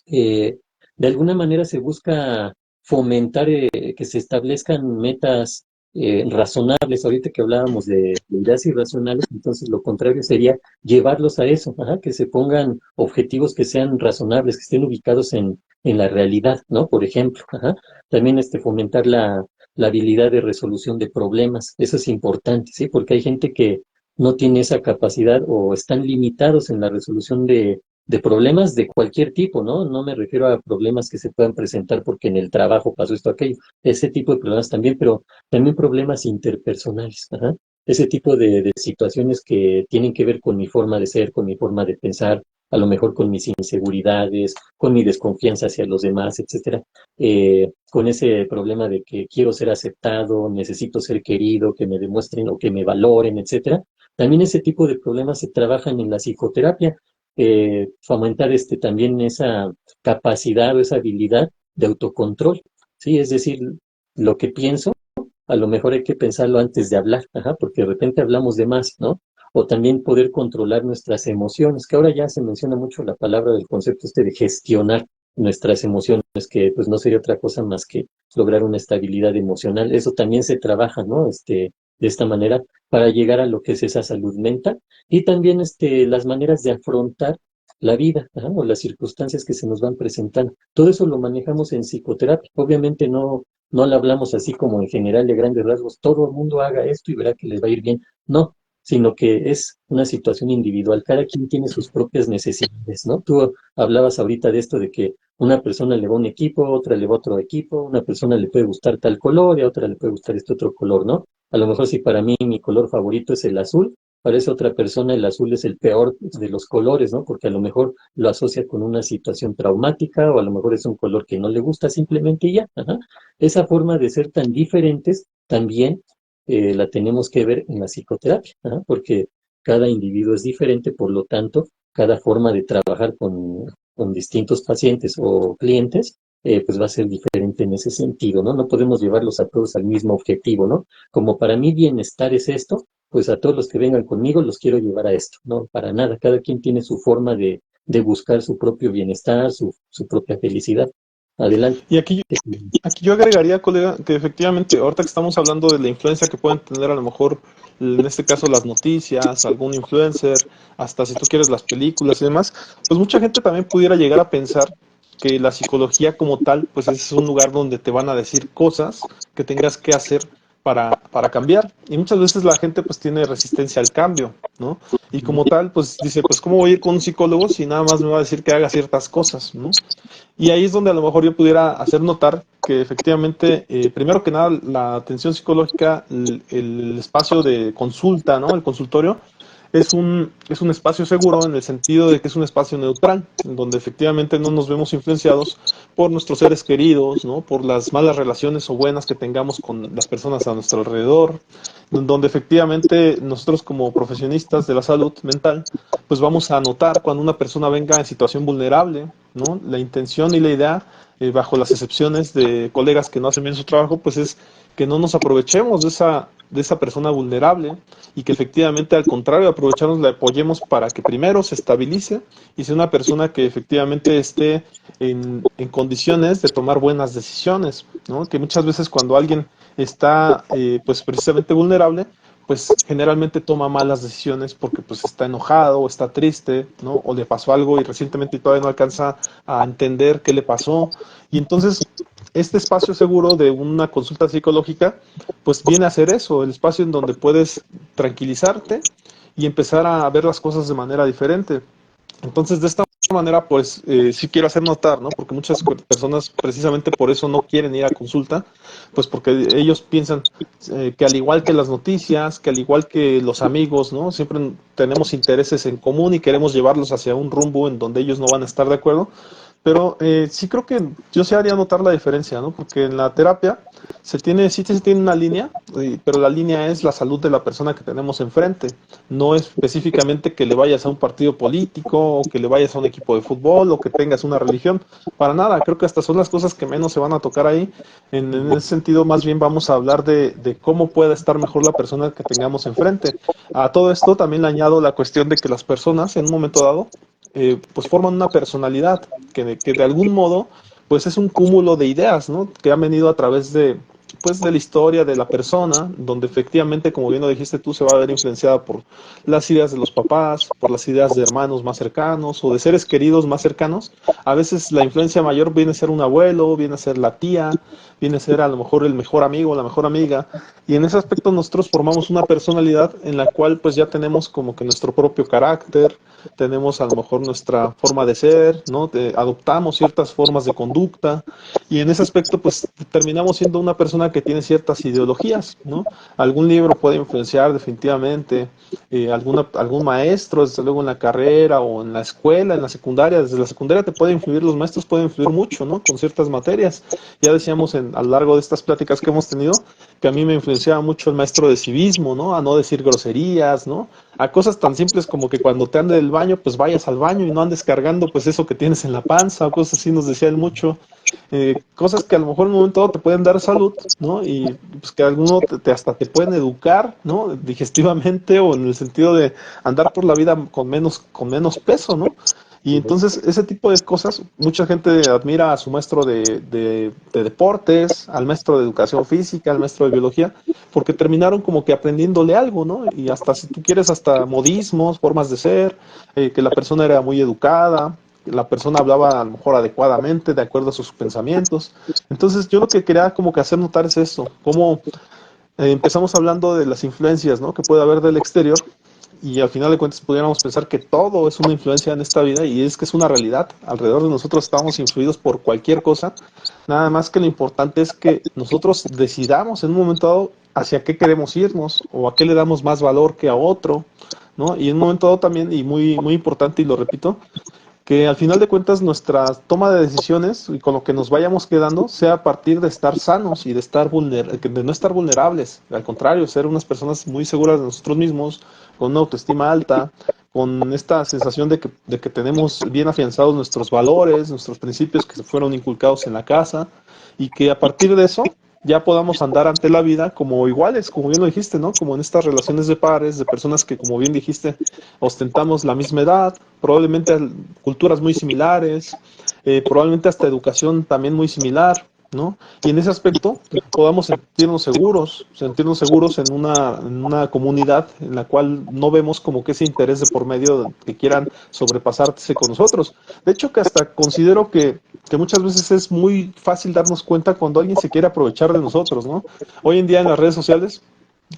eh, de alguna manera se busca fomentar que se establezcan metas razonables. Ahorita que hablábamos de ideas irracionales, entonces lo contrario sería llevarlos a eso, ajá, que se pongan objetivos que sean razonables, que estén ubicados en la realidad, ¿no? Por ejemplo, ajá. También fomentar la habilidad de resolución de problemas. Eso es importante, ¿sí? Porque hay gente que no tiene esa capacidad o están limitados en la resolución de problemas de cualquier tipo, ¿no? No me refiero a problemas que se puedan presentar porque en el trabajo pasó esto, aquello, ese tipo de problemas también, pero también problemas interpersonales, ajá. Ese tipo de situaciones que tienen que ver con mi forma de ser, con mi forma de pensar, a lo mejor con mis inseguridades, con mi desconfianza hacia los demás, etcétera, con ese problema de que quiero ser aceptado, necesito ser querido, que me demuestren o que me valoren, etcétera. También ese tipo de problemas se trabajan en la psicoterapia, fomentar también esa capacidad o esa habilidad de autocontrol, ¿sí? Es decir, lo que pienso, a lo mejor hay que pensarlo antes de hablar, ajá, porque de repente hablamos de más, ¿no? O también poder controlar nuestras emociones, que ahora ya se menciona mucho la palabra del concepto de gestionar nuestras emociones, que pues no sería otra cosa más que lograr una estabilidad emocional. Eso también se trabaja, ¿no? De esta manera para llegar a lo que es esa salud mental y también las maneras de afrontar la vida, ajá, o las circunstancias que se nos van presentando. Todo eso lo manejamos en psicoterapia. Obviamente no le hablamos así como en general de grandes rasgos, todo el mundo haga esto y verá que les va a ir bien. No, sino que es una situación individual. Cada quien tiene sus propias necesidades, ¿no? Tú hablabas ahorita de esto de que una persona le va a un equipo, otra le va a otro equipo, una persona le puede gustar tal color y a otra le puede gustar este otro color, ¿no? A lo mejor si para mí mi color favorito es el azul, para esa otra persona el azul es el peor de los colores, ¿no? Porque a lo mejor lo asocia con una situación traumática o a lo mejor es un color que no le gusta simplemente y ya. Ajá. Esa forma de ser tan diferentes también la tenemos que ver en la psicoterapia, ajá, porque cada individuo es diferente, por lo tanto, cada forma de trabajar con distintos pacientes o clientes, pues va a ser diferente en ese sentido, ¿no? No podemos llevarlos a todos al mismo objetivo, ¿no? Como para mí bienestar es esto, pues a todos los que vengan conmigo los quiero llevar a esto, no, para nada, cada quien tiene su forma de buscar su propio bienestar, su propia felicidad. Adelante. Y aquí yo agregaría, colega, que efectivamente, ahorita que estamos hablando de la influencia que pueden tener a lo mejor, en este caso, las noticias, algún influencer, hasta si tú quieres las películas y demás, pues mucha gente también pudiera llegar a pensar que la psicología como tal, pues es un lugar donde te van a decir cosas que tengas que hacer para cambiar. Y muchas veces la gente pues tiene resistencia al cambio, ¿no? Y como tal, pues dice, pues ¿cómo voy a ir con un psicólogo si nada más me va a decir que haga ciertas cosas, ¿no? Y ahí es donde a lo mejor yo pudiera hacer notar que efectivamente, primero que nada, la atención psicológica, el espacio de consulta, ¿no? El consultorio, es un espacio seguro en el sentido de que es un espacio neutral, en donde efectivamente no nos vemos influenciados por nuestros seres queridos, ¿no? Por las malas relaciones o buenas que tengamos con las personas a nuestro alrededor, donde efectivamente nosotros como profesionistas de la salud mental, pues vamos a notar cuando una persona venga en situación vulnerable, ¿no? La intención y la idea, bajo las excepciones de colegas que no hacen bien su trabajo, pues es que no nos aprovechemos de esa persona vulnerable y que efectivamente al contrario aprovecharnos la apoyemos para que primero se estabilice y sea una persona que efectivamente esté en condiciones de tomar buenas decisiones, ¿no? Que muchas veces cuando alguien está pues precisamente vulnerable, pues generalmente toma malas decisiones porque pues está enojado o está triste, ¿no? O le pasó algo y recientemente todavía no alcanza a entender qué le pasó. Y entonces este espacio seguro de una consulta psicológica pues viene a ser eso, el espacio en donde puedes tranquilizarte y empezar a ver las cosas de manera diferente. Entonces, de esta manera, pues sí quiero hacer notar, ¿no? Porque muchas personas precisamente por eso no quieren ir a consulta, pues porque ellos piensan que al igual que las noticias, que al igual que los amigos, ¿no? Siempre tenemos intereses en común y queremos llevarlos hacia un rumbo en donde ellos no van a estar de acuerdo. Pero sí creo que yo sí haría notar la diferencia, ¿no? Porque en la terapia sí se tiene una línea, pero la línea es la salud de la persona que tenemos enfrente. No es específicamente que le vayas a un partido político o que le vayas a un equipo de fútbol o que tengas una religión. Para nada, creo que hasta son las cosas que menos se van a tocar ahí. En ese sentido, más bien vamos a hablar de cómo puede estar mejor la persona que tengamos enfrente. A todo esto también le añado la cuestión de que las personas en un momento dado pues forman una personalidad que de algún modo pues es un cúmulo de ideas, ¿no? Que han venido a través pues de la historia de la persona, donde efectivamente, como bien lo dijiste tú, se va a ver influenciada por las ideas de los papás, por las ideas de hermanos más cercanos o de seres queridos más cercanos. A veces la influencia mayor viene a ser un abuelo, viene a ser la tía, viene a ser a lo mejor el mejor amigo, la mejor amiga, y en ese aspecto nosotros formamos una personalidad en la cual pues ya tenemos como que nuestro propio carácter, tenemos a lo mejor nuestra forma de ser, ¿no? Adoptamos ciertas formas de conducta y en ese aspecto pues terminamos siendo una persona que tiene ciertas ideologías, ¿no? Algún libro puede influenciar definitivamente, algún maestro, desde luego en la carrera o en la escuela, en la secundaria, desde la secundaria te puede influir, los maestros pueden influir mucho, ¿no? Con ciertas materias. Ya decíamos a lo largo de estas pláticas que hemos tenido que a mí me influenciaba mucho el maestro de civismo, ¿no? A no decir groserías, ¿no? A cosas tan simples como que cuando te andes del baño, pues vayas al baño y no andes cargando pues eso que tienes en la panza, o cosas así nos decía él mucho. Cosas que a lo mejor en un momento dado te pueden dar salud, ¿no? Y pues que algunos hasta te pueden educar, ¿no? Digestivamente o en el sentido de andar por la vida con menos peso, ¿no? Y entonces ese tipo de cosas, mucha gente admira a su maestro de deportes, al maestro de educación física, al maestro de biología, porque terminaron como que aprendiéndole algo, ¿no? Y hasta si tú quieres, hasta modismos, formas de ser, que la persona era muy educada, la persona hablaba a lo mejor adecuadamente, de acuerdo a sus pensamientos. Entonces yo lo que quería como que hacer notar es eso, cómo empezamos hablando de las influencias, ¿no? Que puede haber del exterior y al final de cuentas pudiéramos pensar que todo es una influencia en esta vida y es que es una realidad. Alrededor de nosotros estamos influidos por cualquier cosa. Nada más que lo importante es que nosotros decidamos en un momento dado hacia qué queremos irnos o a qué le damos más valor que a otro, ¿no? Y en un momento dado también, y muy, muy importante, y lo repito, que al final de cuentas nuestra toma de decisiones y con lo que nos vayamos quedando sea a partir de estar sanos y de, de no estar vulnerables. Al contrario, ser unas personas muy seguras de nosotros mismos, con una autoestima alta, con esta sensación de que tenemos bien afianzados nuestros valores, nuestros principios que se fueron inculcados en la casa y que a partir de eso ya podamos andar ante la vida como iguales, como bien lo dijiste, ¿no? Como en estas relaciones de pares, de personas que, como bien dijiste, ostentamos la misma edad, probablemente culturas muy similares, probablemente hasta educación también muy similar, ¿no? Y en ese aspecto podamos sentirnos seguros en una comunidad en la cual no vemos como que ese interés de por medio que quieran sobrepasarse con nosotros. De hecho, que hasta considero que muchas veces es muy fácil darnos cuenta cuando alguien se quiere aprovechar de nosotros, ¿no? Hoy en día en las redes sociales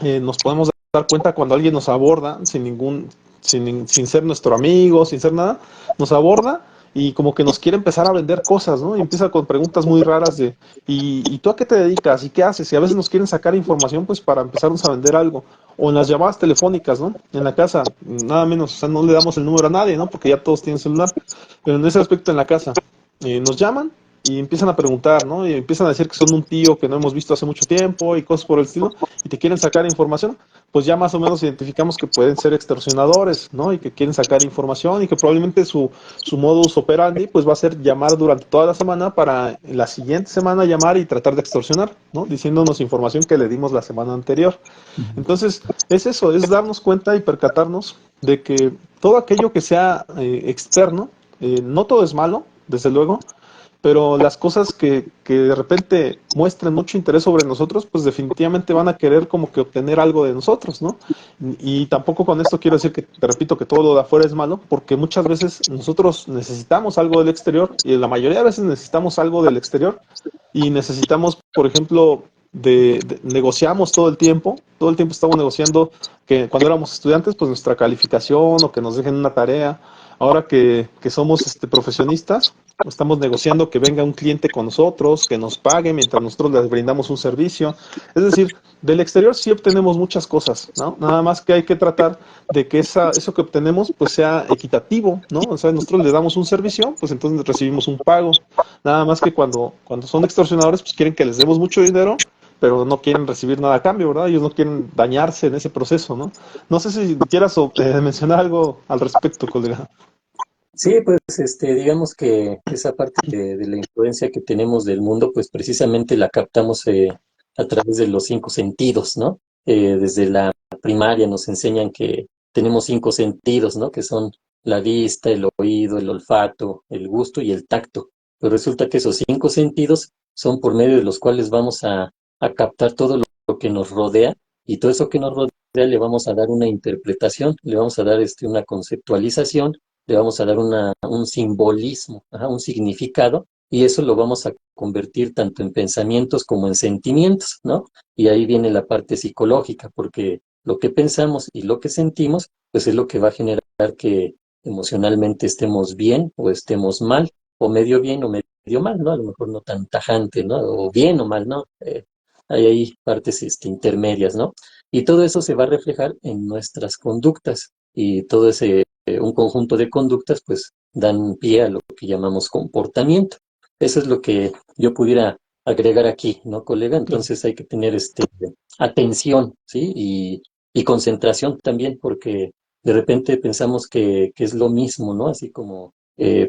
nos podemos dar cuenta cuando alguien nos aborda sin ser nuestro amigo, sin ser nada, nos aborda y como que nos quiere empezar a vender cosas, ¿no? Y empieza con preguntas muy raras de, ¿y tú a qué te dedicas? ¿Y qué haces? Y a veces nos quieren sacar información pues para empezarnos a vender algo. O en las llamadas telefónicas, ¿no? En la casa, nada menos, o sea, no le damos el número a nadie, ¿no? Porque ya todos tienen celular. Pero en ese aspecto en la casa, nos llaman y empiezan a preguntar, ¿no? Y empiezan a decir que son un tío que no hemos visto hace mucho tiempo y cosas por el estilo, y te quieren sacar información, pues ya más o menos identificamos que pueden ser extorsionadores, ¿no? Y que quieren sacar información y que probablemente su modus operandi pues va a ser llamar durante toda la semana para la siguiente semana llamar y tratar de extorsionar, ¿no? Diciéndonos información que le dimos la semana anterior. Entonces, es eso, es darnos cuenta y percatarnos de que todo aquello que sea externo, no todo es malo, desde luego, pero las cosas que de repente muestren mucho interés sobre nosotros, pues definitivamente van a querer como que obtener algo de nosotros, ¿no? Y tampoco con esto quiero decir que, te repito, que todo lo de afuera es malo, porque muchas veces nosotros necesitamos algo del exterior y la mayoría de veces necesitamos algo del exterior y necesitamos, por ejemplo, negociamos todo el tiempo estamos negociando que cuando éramos estudiantes, pues nuestra calificación o que nos dejen una tarea. Ahora que somos profesionistas, estamos negociando que venga un cliente con nosotros, que nos pague mientras nosotros les brindamos un servicio. Es decir, del exterior sí obtenemos muchas cosas, ¿no? Nada más que hay que tratar de que eso que obtenemos pues sea equitativo, ¿no? O sea, nosotros le damos un servicio, pues entonces recibimos un pago. Nada más que cuando son extorsionadores, pues quieren que les demos mucho dinero, pero no quieren recibir nada a cambio, ¿verdad? Ellos no quieren dañarse en ese proceso, ¿no? No sé si quieras mencionar algo al respecto, colega. Sí, pues digamos que esa parte de la influencia que tenemos del mundo, pues precisamente la captamos a través de los cinco sentidos, ¿no? Desde la primaria nos enseñan que tenemos cinco sentidos, ¿no? Que son la vista, el oído, el olfato, el gusto y el tacto. Pero resulta que esos cinco sentidos son por medio de los cuales vamos a captar todo lo que nos rodea y todo eso que nos rodea le vamos a dar una interpretación, le vamos a dar una conceptualización, le vamos a dar un simbolismo, ajá, un significado, y eso lo vamos a convertir tanto en pensamientos como en sentimientos, ¿no? Y ahí viene la parte psicológica, porque lo que pensamos y lo que sentimos, pues es lo que va a generar que emocionalmente estemos bien o estemos mal, o medio bien o medio mal, ¿no? A lo mejor no tan tajante, ¿no? O bien o mal, ¿no? Hay ahí partes intermedias, ¿no? Y todo eso se va a reflejar en nuestras conductas y todo ese un conjunto de conductas, pues dan pie a lo que llamamos comportamiento. Eso es lo que yo pudiera agregar aquí, ¿no, colega? Claro. Entonces hay que tener atención, ¿sí? Y concentración también, porque de repente pensamos que es lo mismo, ¿no? Así como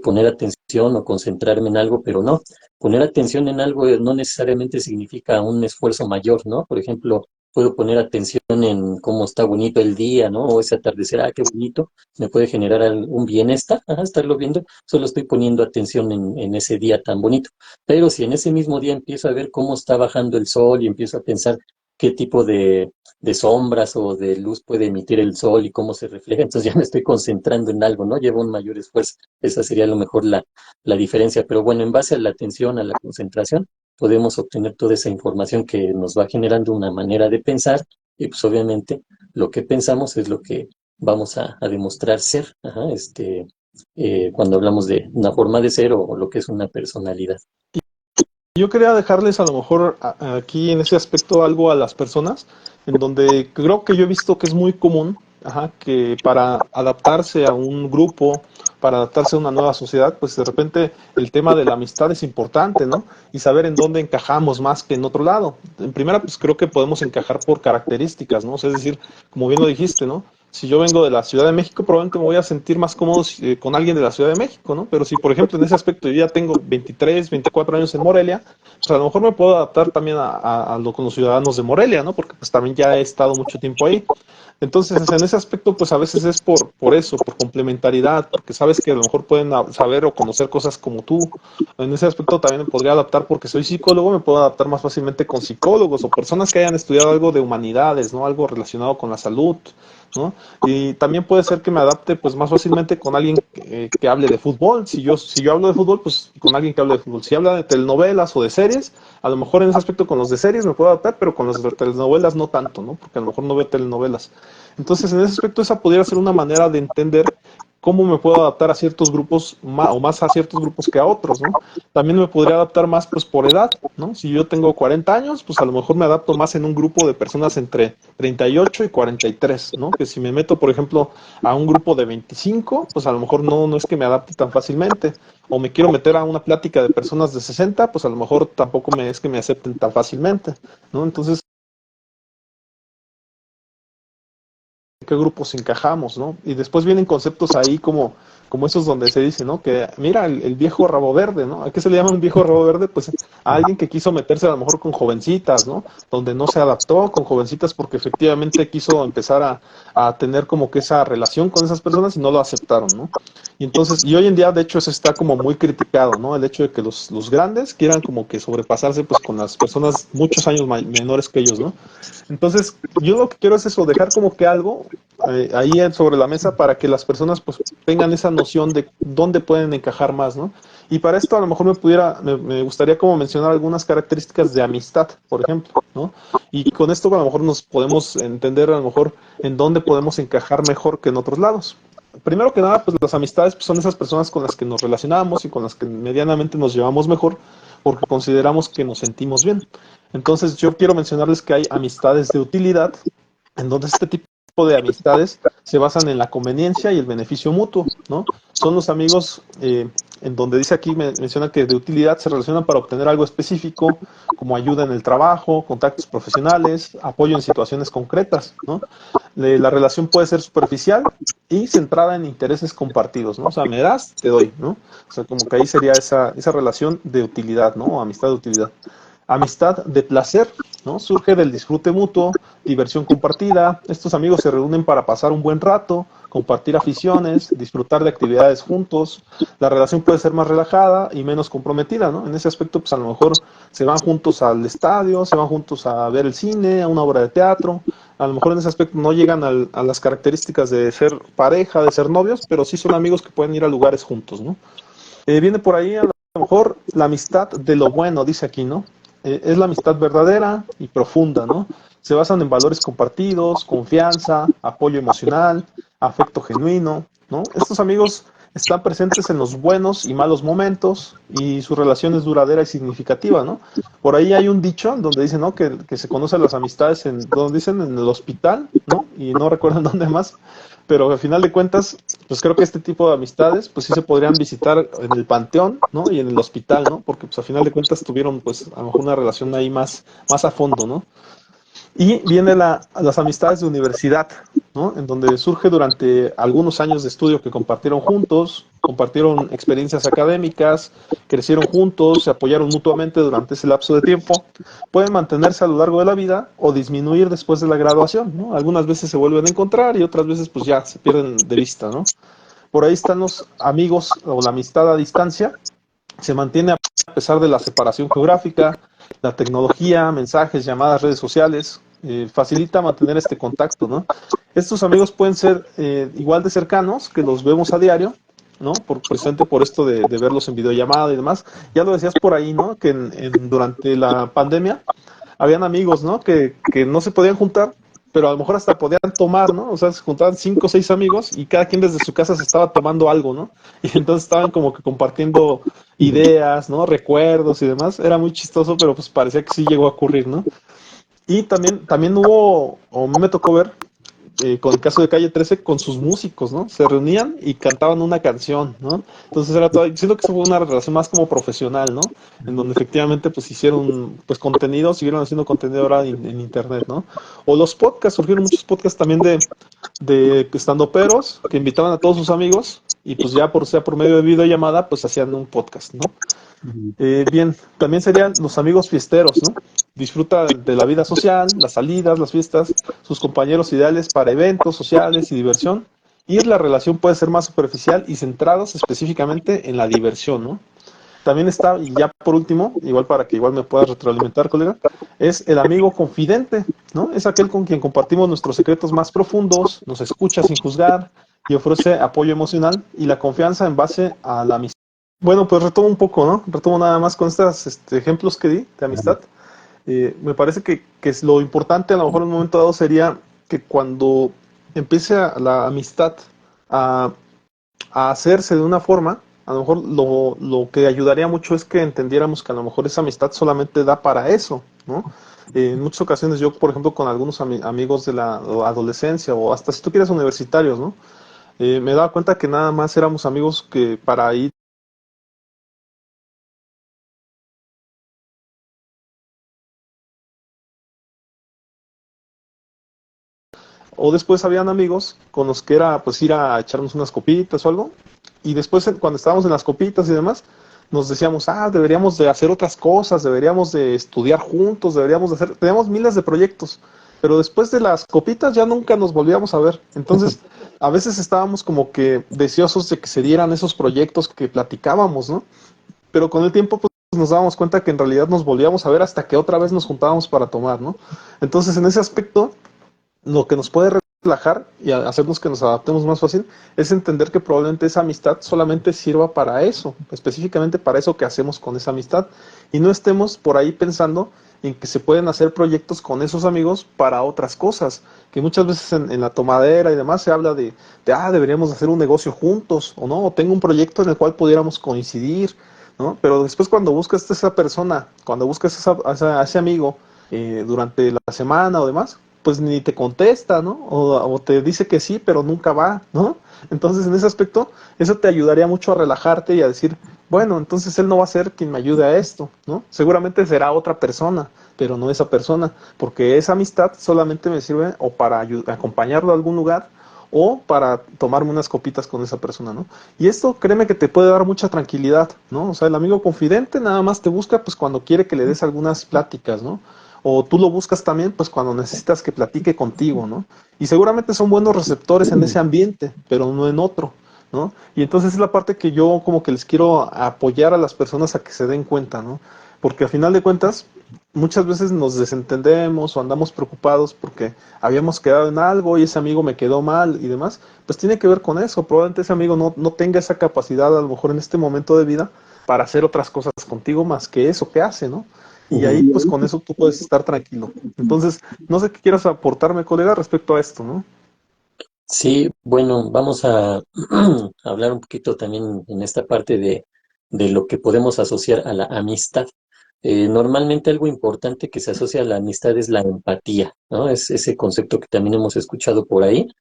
poner atención o concentrarme en algo, pero no. Poner atención en algo no necesariamente significa un esfuerzo mayor, ¿no? Por ejemplo, puedo poner atención en cómo está bonito el día, ¿no? O ese atardecer, ah, qué bonito, me puede generar un bienestar, ajá, estarlo viendo, solo estoy poniendo atención en ese día tan bonito. Pero si en ese mismo día empiezo a ver cómo está bajando el sol y empiezo a pensar qué tipo de sombras o de luz puede emitir el sol y cómo se refleja, entonces ya me estoy concentrando en algo, ¿no? Lleva un mayor esfuerzo. Esa sería a lo mejor la diferencia. Pero bueno, en base a la atención, a la concentración, podemos obtener toda esa información que nos va generando una manera de pensar y pues obviamente lo que pensamos es lo que vamos a demostrar ser, ajá, cuando hablamos de una forma de ser o lo que es una personalidad. Yo quería dejarles a lo mejor aquí en ese aspecto algo a las personas, en donde creo que yo he visto que es muy común, ajá, que para adaptarse a un grupo, para adaptarse a una nueva sociedad, pues de repente el tema de la amistad es importante, ¿no? Y saber en dónde encajamos más que en otro lado. En primera, pues creo que podemos encajar por características, ¿no? O sea, es decir, como bien lo dijiste, ¿no? Si yo vengo de la Ciudad de México, probablemente me voy a sentir más cómodo con alguien de la Ciudad de México, ¿no? Pero si, por ejemplo, en ese aspecto yo ya tengo 23, 24 años en Morelia, pues a lo mejor me puedo adaptar también a lo con los ciudadanos de Morelia, ¿no? Porque pues también ya he estado mucho tiempo ahí. Entonces, o sea, en ese aspecto, pues a veces es por eso, por complementariedad, porque sabes que a lo mejor pueden saber o conocer cosas como tú. En ese aspecto también me podría adaptar porque soy psicólogo, me puedo adaptar más fácilmente con psicólogos o personas que hayan estudiado algo de humanidades, ¿no? Algo relacionado con la salud, ¿no? Y también puede ser que me adapte pues más fácilmente con alguien que hable de fútbol. Si yo hablo de fútbol, pues con alguien que hable de fútbol. Si habla de telenovelas o de series, a lo mejor en ese aspecto con los de series me puedo adaptar, pero con los de telenovelas no tanto, ¿no? Porque a lo mejor no veo telenovelas. Entonces, en ese aspecto, esa pudiera ser una manera de entender cómo me puedo adaptar a ciertos grupos o más a ciertos grupos que a otros, ¿no? También me podría adaptar más pues por edad, ¿no? Si yo tengo 40 años, pues a lo mejor me adapto más en un grupo de personas entre 38 y 43, ¿no? Que si me meto, por ejemplo, a un grupo de 25, pues a lo mejor no es que me adapte tan fácilmente. O me quiero meter a una plática de personas de 60, pues a lo mejor tampoco es que me acepten tan fácilmente, ¿no? Entonces, qué grupos encajamos, ¿no? Y después vienen conceptos ahí como esos donde se dice, ¿no? Que mira, el viejo rabo verde, ¿no? ¿A qué se le llama un viejo rabo verde? Pues a alguien que quiso meterse a lo mejor con jovencitas, ¿no? Donde no se adaptó con jovencitas porque efectivamente quiso empezar a tener como que esa relación con esas personas y no lo aceptaron, ¿no? Y entonces, y hoy en día, de hecho, eso está como muy criticado, ¿no? El hecho de que los grandes quieran como que sobrepasarse pues con las personas muchos años menores que ellos, ¿no? Entonces, yo lo que quiero es eso, dejar como que algo ahí sobre la mesa para que las personas pues tengan esa noción de dónde pueden encajar más, ¿no? Y para esto a lo mejor me gustaría como mencionar algunas características de amistad, por ejemplo, ¿no? Y con esto a lo mejor nos podemos entender a lo mejor en dónde podemos encajar mejor que en otros lados. Primero que nada, pues las amistades pues, son esas personas con las que nos relacionamos y con las que medianamente nos llevamos mejor porque consideramos que nos sentimos bien. Entonces yo quiero mencionarles que hay amistades de utilidad, en donde este tipo de amistades se basan en la conveniencia y el beneficio mutuo, ¿no? Son los amigos en donde dice aquí, menciona que de utilidad se relacionan para obtener algo específico, como ayuda en el trabajo, contactos profesionales, apoyo en situaciones concretas, ¿no? La relación puede ser superficial y centrada en intereses compartidos, ¿no? O sea, me das, te doy, ¿no? O sea, como que ahí sería esa relación de utilidad, ¿no? O amistad de utilidad. Amistad de placer, ¿no? Surge del disfrute mutuo, diversión compartida. Estos amigos se reúnen para pasar un buen rato, compartir aficiones, disfrutar de actividades juntos. La relación puede ser más relajada y menos comprometida, ¿no? En ese aspecto, pues a lo mejor se van juntos al estadio, se van juntos a ver el cine, a una obra de teatro. A lo mejor en ese aspecto no llegan a las características de ser pareja, de ser novios, pero sí son amigos que pueden ir a lugares juntos, ¿no? Viene por ahí a lo mejor la amistad de lo bueno, dice aquí, ¿no? Es la amistad verdadera y profunda, ¿no? Se basan en valores compartidos, confianza, apoyo emocional, afecto genuino, ¿no? Estos amigos están presentes en los buenos y malos momentos y su relación es duradera y significativa, ¿no? Por ahí hay un dicho donde dicen, ¿no? Que se conocen las amistades donde dicen en el hospital, ¿no? Y no recuerdo en dónde más, pero al final de cuentas, pues creo que este tipo de amistades, pues sí se podrían visitar en el panteón, ¿no? Y en el hospital, ¿no? Porque pues al final de cuentas tuvieron, pues a lo mejor una relación ahí más a fondo, ¿no? Y viene las amistades de universidad, ¿no? En donde surge durante algunos años de estudio que compartieron juntos, compartieron experiencias académicas, crecieron juntos, se apoyaron mutuamente durante ese lapso de tiempo. Pueden mantenerse a lo largo de la vida o disminuir después de la graduación, ¿no? Algunas veces se vuelven a encontrar y otras veces pues ya se pierden de vista, ¿no? Por ahí están los amigos o la amistad a distancia, se mantiene a pesar de la separación geográfica, la tecnología, mensajes, llamadas, redes sociales, facilita mantener este contacto, ¿no? Estos amigos pueden ser igual de cercanos, que los vemos a diario, ¿no? Precisamente por esto de verlos en videollamada y demás. Ya lo decías por ahí, ¿no? Que durante la pandemia habían amigos, ¿no? Que no se podían juntar pero a lo mejor hasta podían tomar, ¿no? O sea, se juntaban 5 o 6 amigos y cada quien desde su casa se estaba tomando algo, ¿no? Y entonces estaban como que compartiendo ideas, ¿no? Recuerdos y demás. Era muy chistoso, pero pues parecía que sí llegó a ocurrir, ¿no? Y también hubo, o me tocó ver, con el caso de Calle 13, con sus músicos, ¿no? Se reunían y cantaban una canción, ¿no? Entonces era todo, siento que eso fue una relación más como profesional, ¿no? En donde efectivamente pues hicieron pues contenido, siguieron haciendo contenido ahora en internet, ¿no? O los podcasts, surgieron muchos podcasts también de estandoperos que invitaban a todos sus amigos y pues ya por sea por medio de videollamada pues hacían un podcast, ¿no? Bien, también serían los amigos fiesteros, ¿no? Disfruta de la vida social, las salidas, las fiestas, sus compañeros ideales para eventos sociales y diversión. Y la relación puede ser más superficial y centrados específicamente en la diversión, ¿no? También está, y ya por último, igual para que igual me puedas retroalimentar, colega, es el amigo confidente, ¿no? Es aquel con quien compartimos nuestros secretos más profundos, nos escucha sin juzgar y ofrece apoyo emocional y la confianza en base a la amistad. Bueno, pues retomo un poco, ¿no? Retomo nada más con estos ejemplos que di de amistad. Me parece que es lo importante a lo mejor en un momento dado sería que cuando empiece la amistad a, a hacerse de una forma, a lo mejor lo que ayudaría mucho es que entendiéramos que a lo mejor esa amistad solamente da para eso, ¿no? En muchas ocasiones yo, por ejemplo, con algunos amigos de la adolescencia o hasta si tú quieres universitarios, ¿no? Me daba cuenta que nada más éramos amigos que para ir o después habían amigos con los que era pues ir a echarnos unas copitas o algo. Y después cuando estábamos en las copitas y demás, nos decíamos, deberíamos de hacer otras cosas, deberíamos de estudiar juntos, deberíamos de hacer, teníamos miles de proyectos. Pero después de las copitas ya nunca nos volvíamos a ver. Entonces, a veces estábamos como que deseosos de que se dieran esos proyectos que platicábamos, ¿no? Pero con el tiempo pues nos dábamos cuenta que en realidad nos volvíamos a ver hasta que otra vez nos juntábamos para tomar, ¿no? Entonces, en ese aspecto, lo que nos puede relajar y hacernos que nos adaptemos más fácil es entender que probablemente esa amistad solamente sirva para eso, específicamente para eso que hacemos con esa amistad y no estemos por ahí pensando en que se pueden hacer proyectos con esos amigos para otras cosas, que muchas veces en la tomadera y demás se habla deberíamos hacer un negocio juntos o no, o tengo un proyecto en el cual pudiéramos coincidir, ¿no? Pero después cuando buscas a esa persona, cuando buscas a ese amigo durante la semana o demás, pues ni te contesta, ¿no? O te dice que sí, pero nunca va, ¿no? Entonces, en ese aspecto, eso te ayudaría mucho a relajarte y a decir, bueno, entonces él no va a ser quien me ayude a esto, ¿no? Seguramente será otra persona, pero no esa persona, porque esa amistad solamente me sirve o para acompañarlo a algún lugar o para tomarme unas copitas con esa persona, ¿no? Y esto, créeme que te puede dar mucha tranquilidad, ¿no? O sea, el amigo confidente nada más te busca pues cuando quiere que le des algunas pláticas, ¿no? O tú lo buscas también pues cuando necesitas que platique contigo, ¿no? Y seguramente son buenos receptores en ese ambiente, pero no en otro, ¿no? Y entonces es la parte que yo como que les quiero apoyar a las personas a que se den cuenta, ¿no? Porque a final de cuentas, muchas veces nos desentendemos o andamos preocupados porque habíamos quedado en algo y ese amigo me quedó mal y demás, pues tiene que ver con eso. Probablemente ese amigo no tenga esa capacidad a lo mejor en este momento de vida para hacer otras cosas contigo más que eso que hace, ¿no? Y ahí pues con eso tú puedes estar tranquilo. Entonces, no sé qué quieras aportarme, colega, respecto a esto, ¿no? Sí, bueno, vamos a hablar un poquito también en esta parte de lo que podemos asociar a la amistad. Normalmente algo importante que se asocia a la amistad es la empatía, ¿no? Es ese concepto que también hemos escuchado por ahí.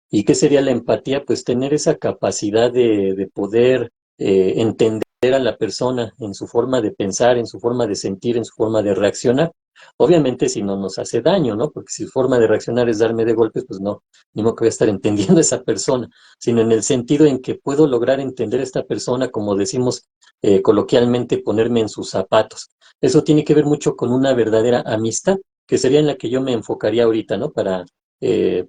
¿Y qué sería la empatía? Pues tener esa capacidad de poder entender a la persona en su forma de pensar, en su forma de sentir, en su forma de reaccionar. Obviamente si no nos hace daño, ¿no? Porque si su forma de reaccionar es darme de golpes, pues no, ni modo que voy a estar entendiendo a esa persona, sino en el sentido en que puedo lograr entender a esta persona, como decimos coloquialmente, ponerme en sus zapatos. Eso tiene que ver mucho con una verdadera amistad, que sería en la que yo me enfocaría ahorita, ¿no? Para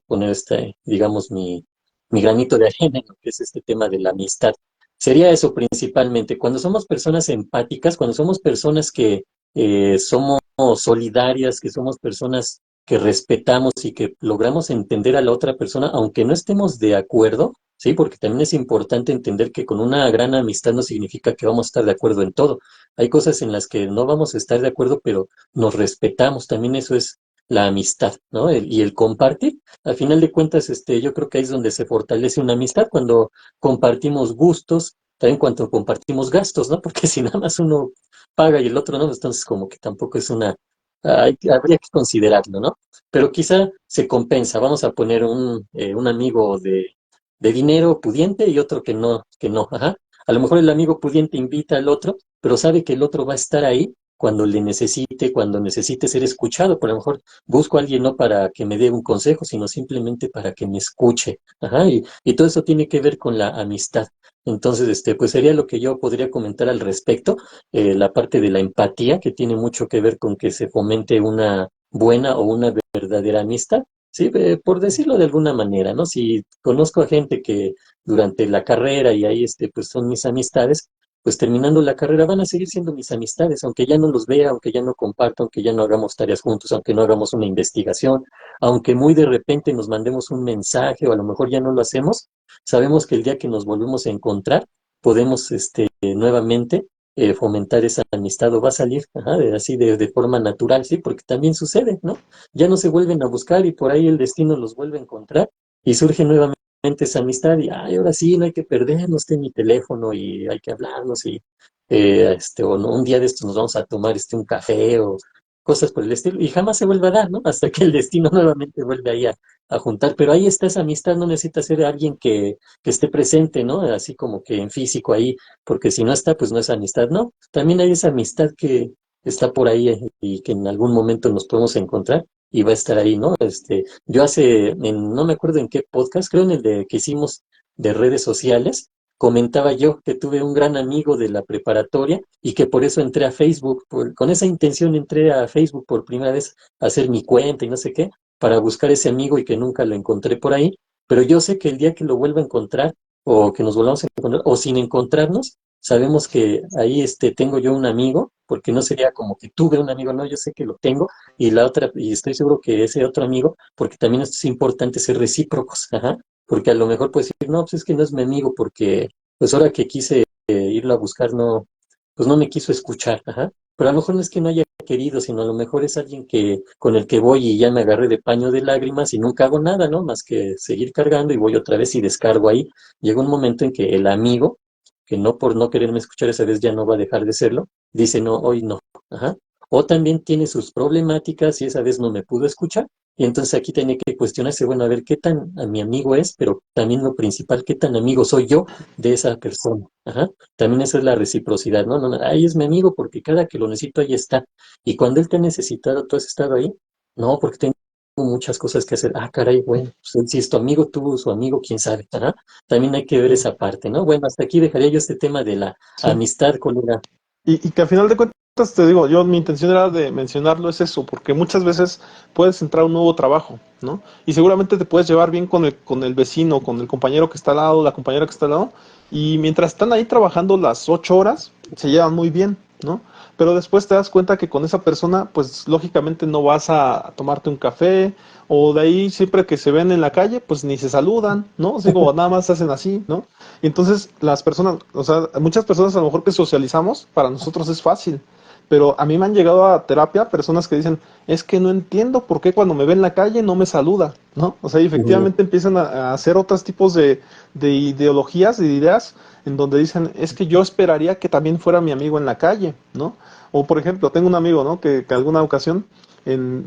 poner digamos, mi granito de arena en lo que es este tema de la amistad. Sería eso principalmente. Cuando somos personas empáticas, cuando somos personas que somos solidarias, que somos personas que respetamos y que logramos entender a la otra persona, aunque no estemos de acuerdo, ¿sí? Porque también es importante entender que con una gran amistad no significa que vamos a estar de acuerdo en todo. Hay cosas en las que no vamos a estar de acuerdo, pero nos respetamos. También eso es la amistad, ¿no? Y el compartir. Al final de cuentas, yo creo que ahí es donde se fortalece una amistad, cuando compartimos gustos, también cuando compartimos gastos, ¿no? Porque si nada más uno paga y el otro no, entonces como que tampoco es una, habría que considerarlo, ¿no? Pero quizá se compensa. Vamos a poner un amigo de dinero pudiente y otro que no, ajá. A lo mejor el amigo pudiente invita al otro, pero sabe que el otro va a estar ahí cuando le necesite, cuando necesite ser escuchado. Por lo mejor busco a alguien no para que me dé un consejo, sino simplemente para que me escuche. Ajá, y todo eso tiene que ver con la amistad. Entonces, pues sería lo que yo podría comentar al respecto, la parte de la empatía, que tiene mucho que ver con que se fomente una buena o una verdadera amistad. Sí, por decirlo de alguna manera, ¿no? Si conozco a gente que durante la carrera y ahí pues son mis amistades, pues terminando la carrera van a seguir siendo mis amistades, aunque ya no los vea, aunque ya no comparta, aunque ya no hagamos tareas juntos, aunque no hagamos una investigación, aunque muy de repente nos mandemos un mensaje o a lo mejor ya no lo hacemos, sabemos que el día que nos volvemos a encontrar, podemos nuevamente fomentar esa amistad o va a salir ajá, así de forma natural, sí, porque también sucede, ¿no? Ya no se vuelven a buscar y por ahí el destino los vuelve a encontrar y surge nuevamente esa amistad y ay, ahora sí, no hay que perdernos, ten mi teléfono y hay que hablarnos y o no, un día de estos nos vamos a tomar un café o cosas por el estilo y jamás se vuelve a dar, ¿no? Hasta que el destino nuevamente vuelve ahí a juntar, pero ahí está esa amistad, no necesita ser alguien que esté presente, ¿no? Así como que en físico ahí, porque si no está, pues no es amistad, ¿no? También hay esa amistad que está por ahí y que en algún momento nos podemos encontrar y va a estar ahí, ¿no? Yo no me acuerdo en qué podcast, creo en el de que hicimos de redes sociales, comentaba yo que tuve un gran amigo de la preparatoria y que por eso entré a Facebook, con esa intención entré a Facebook por primera vez a hacer mi cuenta y no sé qué, para buscar ese amigo y que nunca lo encontré por ahí, pero yo sé que el día que lo vuelva a encontrar o que nos volvamos a encontrar o sin encontrarnos, sabemos que ahí tengo yo un amigo, porque no sería como que tuve un amigo, no, yo sé que lo tengo y la otra, y estoy seguro que ese otro amigo, porque también es importante ser recíprocos, ajá, porque a lo mejor puedes decir, no, pues es que no es mi amigo, porque pues ahora que quise irlo a buscar, no, pues no me quiso escuchar, ajá, pero a lo mejor no es que no haya querido, sino a lo mejor es alguien con el que voy y ya me agarré de paño de lágrimas y nunca hago nada, ¿no? Más que seguir cargando y voy otra vez y descargo ahí. Llega un momento en que el amigo, que no por no quererme escuchar esa vez ya no va a dejar de serlo, dice, no, hoy no, ajá, o también tiene sus problemáticas y esa vez no me pudo escuchar. Y entonces aquí tiene que cuestionarse, bueno, a ver qué tan a mi amigo es, pero también lo principal, qué tan amigo soy yo de esa persona. Ajá. También esa es la reciprocidad, ¿no? No, no, ahí es mi amigo porque cada que lo necesito ahí está. Y cuando él te ha necesitado, ¿tú has estado ahí? No, porque tengo muchas cosas que hacer. Ah, caray, bueno, pues, si es tu amigo, tú, su amigo, quién sabe. Ajá. También hay que ver esa parte, ¿no? Bueno, hasta aquí dejaría yo este tema de la Sí. amistad, colega. Y que al final de cuentas, te digo, yo mi intención era de mencionarlo es eso, porque muchas veces puedes entrar a un nuevo trabajo, ¿no? Y seguramente te puedes llevar bien con el vecino, con el compañero que está al lado, la compañera que está al lado, y mientras están ahí trabajando las 8 horas, se llevan muy bien, ¿no? Pero después te das cuenta que con esa persona, pues lógicamente no vas a tomarte un café, o de ahí siempre que se ven en la calle, pues ni se saludan, ¿no? Digo, nada más hacen así, ¿no? Y entonces las personas, o sea, muchas personas a lo mejor que socializamos, para nosotros es fácil, pero a mí me han llegado a terapia personas que dicen, es que no entiendo por qué cuando me ve en la calle no me saluda, ¿no? O sea, y Ujú. efectivamente empiezan a hacer otros tipos de ideologías y de ideas en donde dicen, es que yo esperaría que también fuera mi amigo en la calle, ¿no? O por ejemplo, tengo un amigo, ¿no? Que alguna ocasión,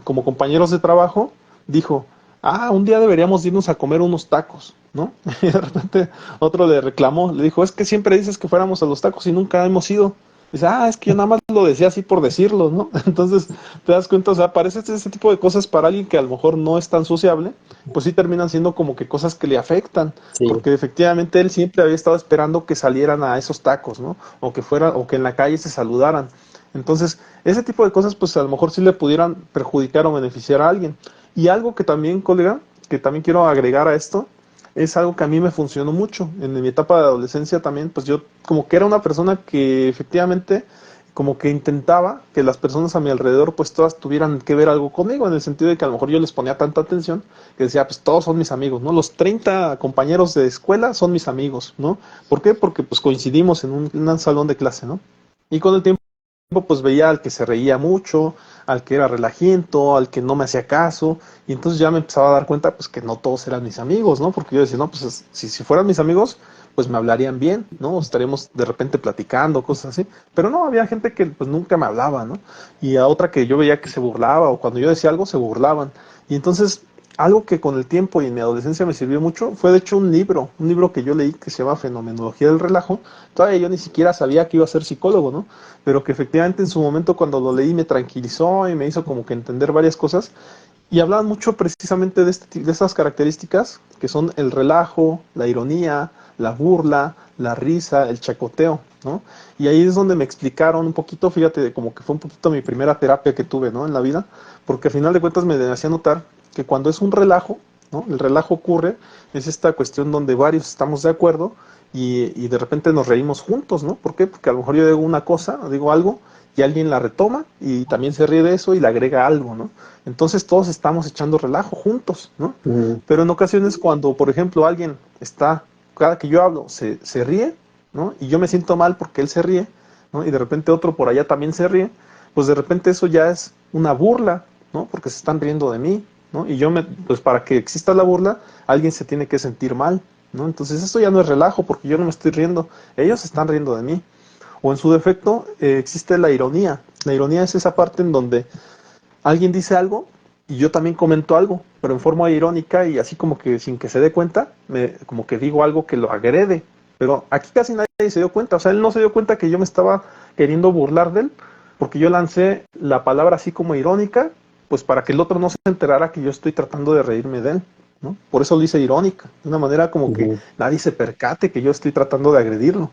como compañeros de trabajo, dijo, ah, un día deberíamos irnos a comer unos tacos, ¿no? Y de repente otro le reclamó, le dijo, es que siempre dices que fuéramos a los tacos y nunca hemos ido. Dice, ah, es que yo nada más lo decía así por decirlo, ¿no? Entonces te das cuenta, o sea, parece ese tipo de cosas para alguien que a lo mejor no es tan sociable, pues sí terminan siendo como que cosas que le afectan, Sí. porque efectivamente él siempre había estado esperando que salieran a esos tacos, ¿no? O que fuera, o que en la calle se saludaran. Entonces, ese tipo de cosas, pues a lo mejor sí le pudieran perjudicar o beneficiar a alguien. Y algo que también, colega, que también quiero agregar a esto, es algo que a mí me funcionó mucho. En mi etapa de adolescencia también, pues yo como que era una persona que efectivamente como que intentaba que las personas a mi alrededor pues todas tuvieran que ver algo conmigo, en el sentido de que a lo mejor yo les ponía tanta atención que decía, pues todos son mis amigos, ¿no? Los 30 compañeros de escuela son mis amigos, ¿no? ¿Por qué? Porque pues coincidimos en un salón de clase, ¿no? Y con el tiempo pues veía al que se reía mucho, al que era relajiento, al que no me hacía caso, y entonces ya me empezaba a dar cuenta pues que no todos eran mis amigos, ¿no? Porque yo decía, no, pues si fueran mis amigos, pues me hablarían bien, ¿no? Estaríamos de repente platicando, cosas así, pero no, había gente que pues nunca me hablaba, ¿no? Y a otra que yo veía que se burlaba, o cuando yo decía algo se burlaban, y entonces algo que con el tiempo y en mi adolescencia me sirvió mucho fue de hecho un libro que yo leí que se llama Fenomenología del Relajo. Todavía yo ni siquiera sabía que iba a ser psicólogo, ¿no? Pero que efectivamente en su momento cuando lo leí me tranquilizó y me hizo como que entender varias cosas. Y hablaban mucho precisamente de estas características que son el relajo, la ironía, la burla, la risa, el chacoteo, ¿no? Y ahí es donde me explicaron un poquito, fíjate, como que fue un poquito mi primera terapia que tuve, ¿no? En la vida, porque al final de cuentas me hacía notar que cuando es un relajo, ¿no? El relajo ocurre, es esta cuestión donde varios estamos de acuerdo y de repente nos reímos juntos, ¿no? ¿Por qué? Porque a lo mejor yo digo una cosa, digo algo, y alguien la retoma y también se ríe de eso y le agrega algo, ¿no? Entonces todos estamos echando relajo juntos, ¿no? Ujú. Pero en ocasiones cuando, por ejemplo, alguien está, cada que yo hablo, se ríe, ¿no? Y yo me siento mal porque él se ríe, ¿no? Y de repente otro por allá también se ríe, pues de repente eso ya es una burla, ¿no? Porque se están riendo de mí, ¿no? Y pues para que exista la burla, alguien se tiene que sentir mal, ¿no? Entonces esto ya no es relajo porque yo no me estoy riendo, ellos se están riendo de mí. O en su defecto existe la ironía. La ironía es esa parte en donde alguien dice algo y yo también comento algo, pero en forma irónica y así como que sin que se dé cuenta, como que digo algo que lo agrede. Pero aquí casi nadie se dio cuenta, o sea, él no se dio cuenta que yo me estaba queriendo burlar de él, porque yo lancé la palabra así como irónica, pues para que el otro no se enterara que yo estoy tratando de reírme de él, ¿no? Por eso lo hice irónica, de una manera como que Ujú. nadie se percate que yo estoy tratando de agredirlo.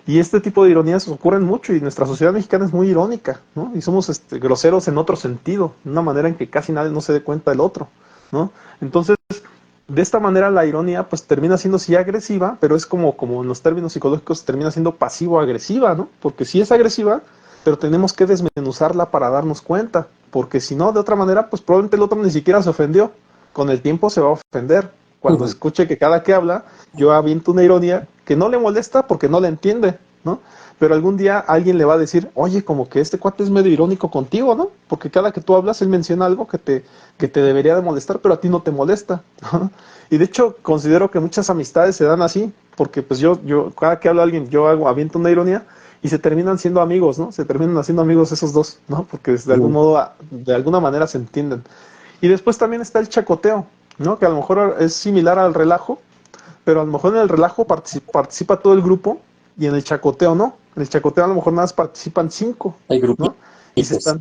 Y este tipo de ironías ocurren mucho y nuestra sociedad mexicana es muy irónica, ¿no? Y somos groseros en otro sentido, de una manera en que casi nadie no se dé cuenta del otro, ¿no? Entonces, de esta manera la ironía pues termina siendo sí agresiva, pero es como en los términos psicológicos termina siendo pasivo-agresiva, ¿no? Porque sí es agresiva, pero tenemos que desmenuzarla para darnos cuenta, porque si no, de otra manera, pues probablemente el otro ni siquiera se ofendió. Con el tiempo se va a ofender. Cuando Ujú. escuche que cada que habla, yo aviento una ironía que no le molesta porque no la entiende, ¿no? Pero algún día alguien le va a decir, oye, como que este cuate es medio irónico contigo, ¿no? Porque cada que tú hablas, él menciona algo que te debería de molestar, pero a ti no te molesta, ¿no? Y de hecho, considero que muchas amistades se dan así, porque pues cada que habla alguien, aviento una ironía y se terminan siendo amigos, ¿no? Se terminan haciendo amigos esos dos, ¿no? Porque de algún Ujú. modo, de alguna manera se entienden. Y después también está el chacoteo, ¿no? Que a lo mejor es similar al relajo, pero a lo mejor en el relajo participa todo el grupo y en el chacoteo no. En el chacoteo a lo mejor nada más participan 5, Hay ¿no? Y grupitos.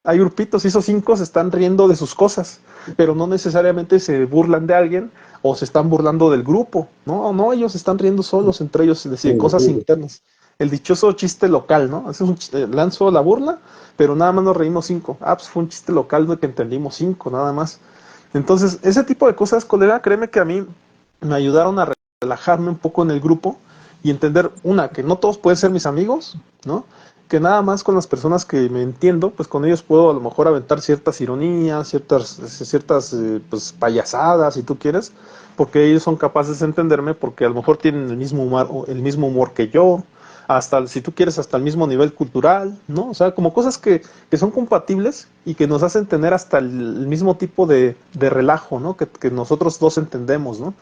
hay grupitos y esos 5 se están riendo de sus cosas, pero no necesariamente se burlan de alguien o se están burlando del grupo, ¿no? No, ellos se están riendo solos entre ellos, es decir, Ujú. cosas internas. El dichoso chiste local, ¿no? Es lanzo la burla, pero nada más nos reímos 5. Ah, pues fue un chiste local de que entendimos 5, nada más. Entonces, ese tipo de cosas, colega, créeme que a mí me ayudaron a relajarme un poco en el grupo y entender, una, que no todos pueden ser mis amigos, ¿no? Que nada más con las personas que me entiendo, pues con ellos puedo a lo mejor aventar ciertas ironías, ciertas pues, payasadas, si tú quieres, porque ellos son capaces de entenderme porque a lo mejor tienen el mismo humor que yo, hasta, si tú quieres, hasta el mismo nivel cultural, ¿no? O sea, como cosas que son compatibles y que nos hacen tener hasta el mismo tipo de relajo, ¿no? Que nosotros dos entendemos, ¿no?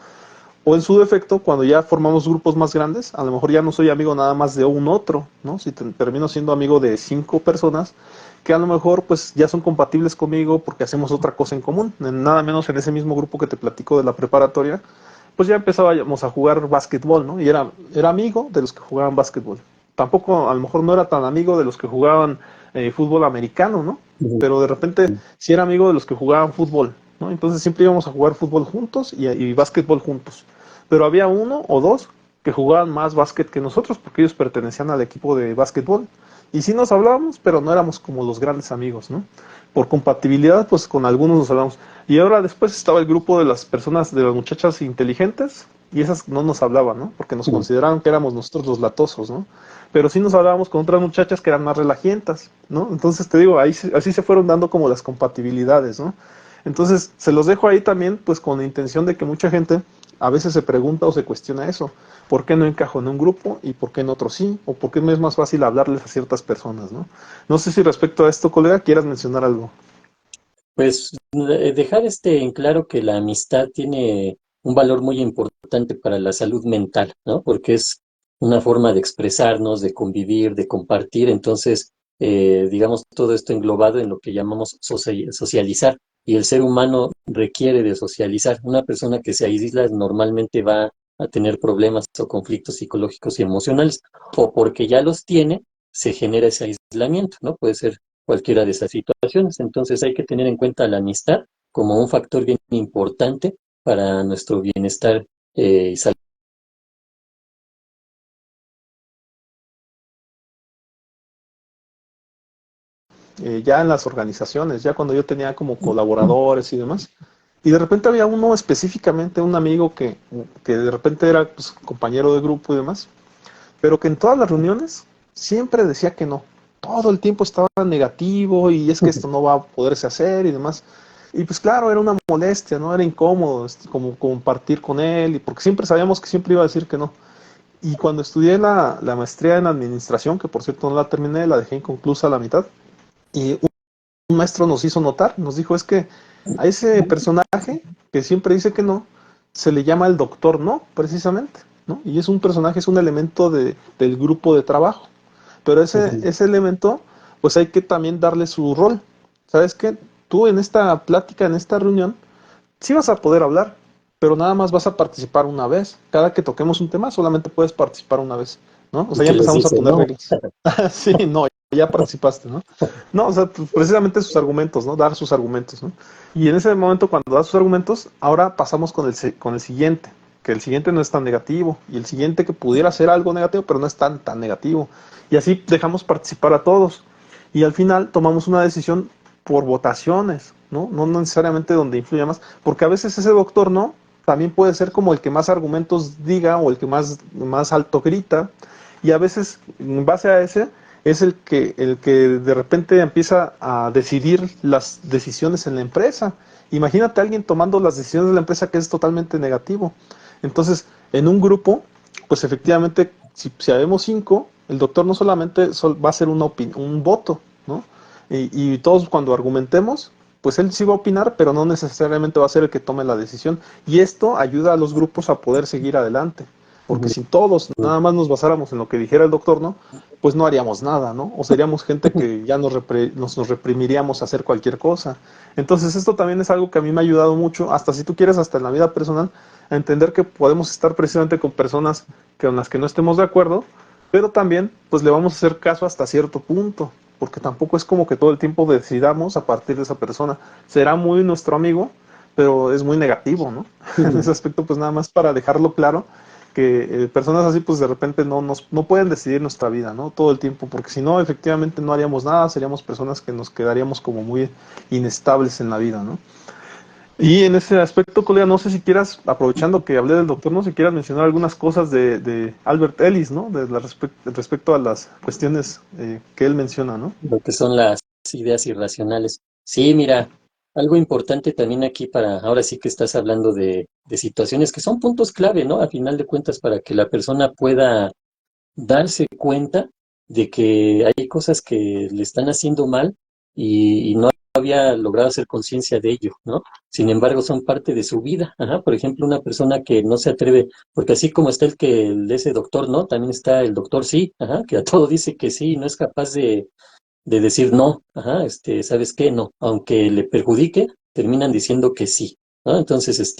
O en su defecto, cuando ya formamos grupos más grandes, a lo mejor ya no soy amigo nada más de un otro, ¿no? Si termino siendo amigo de 5 personas, que a lo mejor pues ya son compatibles conmigo porque hacemos otra cosa en común, nada menos en ese mismo grupo que te platico de la preparatoria, pues ya empezábamos a jugar básquetbol, ¿no? Y era amigo de los que jugaban básquetbol. Tampoco, a lo mejor no era tan amigo de los que jugaban fútbol americano, ¿no? Ujú. Pero de repente sí era amigo de los que jugaban fútbol, ¿no? Entonces siempre íbamos a jugar fútbol juntos y básquetbol juntos. Pero había uno o dos que jugaban más básquet que nosotros porque ellos pertenecían al equipo de básquetbol. Y sí nos hablábamos, pero no éramos como los grandes amigos, ¿no? Por compatibilidad, pues con algunos nos hablamos. Y ahora después estaba el grupo de las personas, de las muchachas inteligentes, y esas no nos hablaban, ¿no? Porque nos Ujú. consideraban que éramos nosotros los latosos, ¿no? Pero sí nos hablábamos con otras muchachas que eran más relajientas, ¿no? Entonces te digo, así se fueron dando como las compatibilidades, ¿no? Entonces se los dejo ahí también, pues con la intención de que mucha gente a veces se pregunta o se cuestiona eso. ¿Por qué no encajo en un grupo y por qué en otro sí? ¿O por qué me es más fácil hablarles a ciertas personas, ¿no? No sé si respecto a esto, colega, quieras mencionar algo. Pues dejar en claro que la amistad tiene un valor muy importante para la salud mental, ¿no? Porque es una forma de expresarnos, de convivir, de compartir. Entonces, digamos, todo esto englobado en lo que llamamos socializar. Y el ser humano requiere de socializar. Una persona que se aísla normalmente va a tener problemas o conflictos psicológicos y emocionales, o porque ya los tiene, se genera ese aislamiento, ¿no? Puede ser cualquiera de esas situaciones. Entonces hay que tener en cuenta la amistad como un factor bien importante para nuestro bienestar y salud. Ya en las organizaciones, ya cuando yo tenía como colaboradores y demás. Y de repente había uno específicamente, un amigo que de repente era pues, compañero de grupo y demás, pero que en todas las reuniones siempre decía que no. Todo el tiempo estaba negativo y es que esto no va a poderse hacer y demás. Y pues claro, era una molestia, ¿no? Era incómodo como compartir con él, y porque siempre sabíamos que siempre iba a decir que no. Y cuando estudié la maestría en administración, que por cierto no la terminé, la dejé inconclusa a la mitad, y un maestro nos hizo notar, nos dijo, es que a ese personaje que siempre dice que no, se le llama el doctor no, precisamente, ¿no? Y es un personaje, es un elemento del grupo de trabajo. Pero ese elemento, pues hay que también darle su rol. ¿Sabes qué? Tú en esta plática, en esta reunión, sí vas a poder hablar, pero nada más vas a participar una vez. Cada que toquemos un tema, solamente puedes participar una vez, ¿no? O Y sea, ya que les empezamos a dice, poner no, reglas. Sí, no, ya participaste, ¿no? No, o sea, pues, precisamente sus argumentos, ¿no? Dar sus argumentos, ¿no? Y en ese momento, cuando da sus argumentos, ahora pasamos con el siguiente, que el siguiente no es tan negativo, y el siguiente que pudiera ser algo negativo, pero no es tan negativo. Y así dejamos participar a todos. Y al final tomamos una decisión por votaciones, ¿no? No necesariamente donde influya más, porque a veces ese doctor no, también puede ser como el que más argumentos diga o el que más alto grita, y a veces en base a ese es el que de repente empieza a decidir las decisiones en la empresa. Imagínate a alguien tomando las decisiones de la empresa que es totalmente negativo. Entonces, en un grupo, pues efectivamente, si habemos 5, el doctor no solamente va a ser un voto, ¿no? Y todos cuando argumentemos, pues él sí va a opinar, pero no necesariamente va a ser el que tome la decisión. Y esto ayuda a los grupos a poder seguir adelante. Porque si todos nada más nos basáramos en lo que dijera el doctor, ¿no? Pues no haríamos nada, ¿no? O seríamos gente que ya nos reprimiríamos a hacer cualquier cosa. Entonces esto también es algo que a mí me ha ayudado mucho, hasta si tú quieres, hasta en la vida personal, a entender que podemos estar precisamente con personas con las que no estemos de acuerdo, pero también pues le vamos a hacer caso hasta cierto punto, porque tampoco es como que todo el tiempo decidamos a partir de esa persona. Será muy nuestro amigo, pero es muy negativo, ¿no? En ese aspecto, pues nada más para dejarlo claro, que personas así pues de repente no pueden decidir nuestra vida, ¿no? Todo el tiempo, porque si no, efectivamente no haríamos nada, seríamos personas que nos quedaríamos como muy inestables en la vida, ¿no? Y en ese aspecto, colega, no sé si quieras, aprovechando que hablé del doctor, no sé si quieras mencionar algunas cosas de Albert Ellis, ¿no? Respecto a las cuestiones que él menciona, ¿no? lo que son las ideas irracionales. Sí, mira, algo importante también aquí para, ahora sí que estás hablando de situaciones que son puntos clave, ¿no? A final de cuentas, para que la persona pueda darse cuenta de que hay cosas que le están haciendo mal y no había logrado hacer conciencia de ello, ¿no? Sin embargo, son parte de su vida. Ajá. Por ejemplo, una persona que no se atreve, porque así como está el de ese doctor, ¿no? También está el doctor sí, ajá, que a todo dice que sí, y no es capaz de decir no, ajá, ¿sabes qué? No, aunque le perjudique, terminan diciendo que sí, ¿no? Entonces,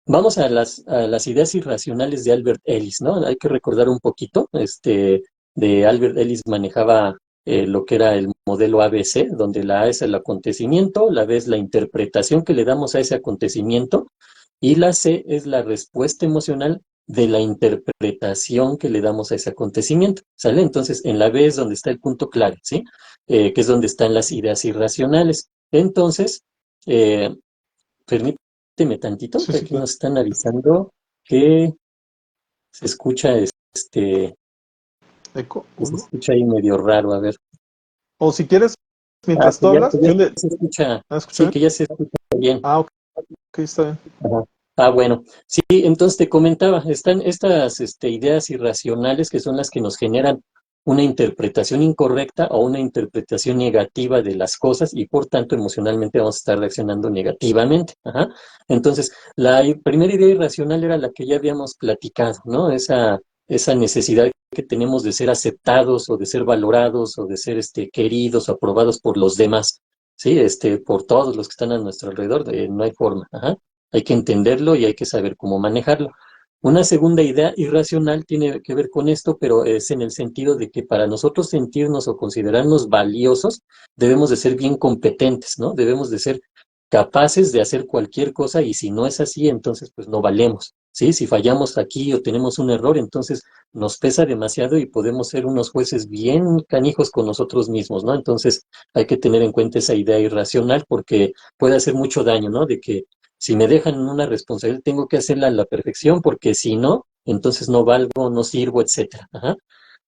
vamos a las ideas irracionales de Albert Ellis, ¿no? Hay que recordar un poquito, de Albert Ellis manejaba lo que era el modelo ABC, donde la A es el acontecimiento, la B es la interpretación que le damos a ese acontecimiento y la C es la respuesta emocional de la interpretación que le damos a ese acontecimiento, ¿sale? Entonces, en la B es donde está el punto clave, ¿sí? Que es donde están las ideas irracionales. Entonces, eh, permíteme tantito, Sí, que sí, aquí claro. nos están avisando que se escucha, Eco, que se ¿o no? escucha ahí medio raro, a ver. O si quieres, Ah, mientras tú hablas, que ya yo le... se escucha, ¿Ah, escucha sí, bien? que ya se escucha bien. Ah, ok, está bien. Ajá. Bueno, sí, entonces te comentaba, están estas ideas irracionales que son las que nos generan una interpretación incorrecta o una interpretación negativa de las cosas y por tanto emocionalmente vamos a estar reaccionando negativamente. Ajá. Entonces, primera idea irracional era la que ya habíamos platicado, ¿no? Esa necesidad que tenemos de ser aceptados o de ser valorados o de ser queridos o aprobados por los demás, ¿sí? Por todos los que están a nuestro alrededor, no hay forma. Ajá. Hay que entenderlo y hay que saber cómo manejarlo. Una segunda idea irracional tiene que ver con esto, pero es en el sentido de que para nosotros sentirnos o considerarnos valiosos, debemos de ser bien competentes, ¿no? Debemos de ser capaces de hacer cualquier cosa y si no es así, entonces pues no valemos, ¿sí? Si fallamos aquí o tenemos un error, entonces nos pesa demasiado y podemos ser unos jueces bien canijos con nosotros mismos, ¿no? Entonces hay que tener en cuenta esa idea irracional porque puede hacer mucho daño, ¿no? De que si me dejan una responsabilidad, tengo que hacerla a la perfección, porque si no, entonces no valgo, no sirvo, etcétera. Ajá.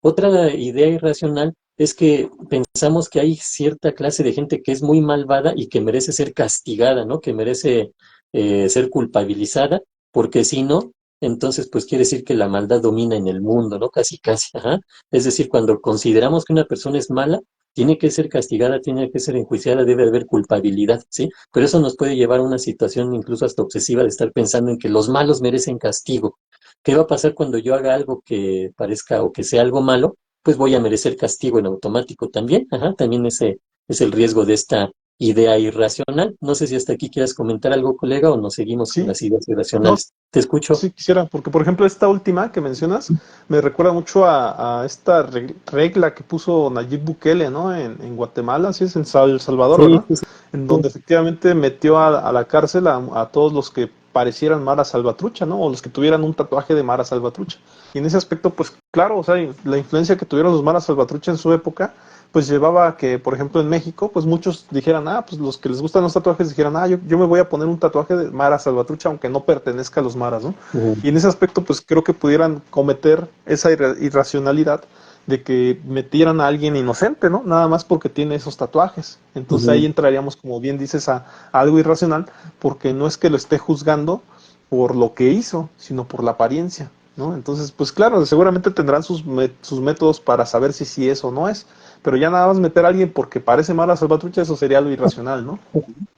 Otra idea irracional es que pensamos que hay cierta clase de gente que es muy malvada y que merece ser castigada, ¿no? Que merece ser culpabilizada, porque si no, entonces pues quiere decir que la maldad domina en el mundo, ¿no? Casi, casi. Ajá. Es decir, cuando consideramos que una persona es mala, tiene que ser castigada, tiene que ser enjuiciada, debe haber culpabilidad, ¿sí? Pero eso nos puede llevar a una situación incluso hasta obsesiva de estar pensando en que los malos merecen castigo. ¿Qué va a pasar cuando yo haga algo que parezca o que sea algo malo? Pues voy a merecer castigo en automático también. Ajá, también ese es el riesgo de esta idea irracional. No sé si hasta aquí quieras comentar algo, colega, o nos seguimos con Sí, las ideas no, irracionales. Te escucho. sí quisiera, porque por ejemplo esta última que mencionas me recuerda mucho a esta regla que puso Nayib Bukele, ¿no? En Guatemala, así es, en El Salvador, Sí, ¿verdad? sí, sí. En donde efectivamente metió a la cárcel a todos los que parecieran Mara Salvatrucha, ¿no? O los que tuvieran un tatuaje de Mara Salvatrucha. Y en ese aspecto, pues claro, o sea, la influencia que tuvieron los Mara Salvatrucha en su época, pues llevaba a que, por ejemplo, en México, pues muchos dijeran, pues los que les gustan los tatuajes dijeran, yo me voy a poner un tatuaje de Mara Salvatrucha, aunque no pertenezca a los Maras, ¿no? Ujú, Y en ese aspecto, pues creo que pudieran cometer esa irracionalidad de que metieran a alguien inocente, ¿no? Nada más porque tiene esos tatuajes. Entonces ahí ujú. entraríamos, como bien dices, a algo irracional, porque no es que lo esté juzgando por lo que hizo, sino por la apariencia, ¿no? Entonces, pues claro, seguramente tendrán sus métodos para saber si sí es o no es, pero ya nada más meter a alguien porque parece mala salvatrucha, eso sería lo irracional, ¿no?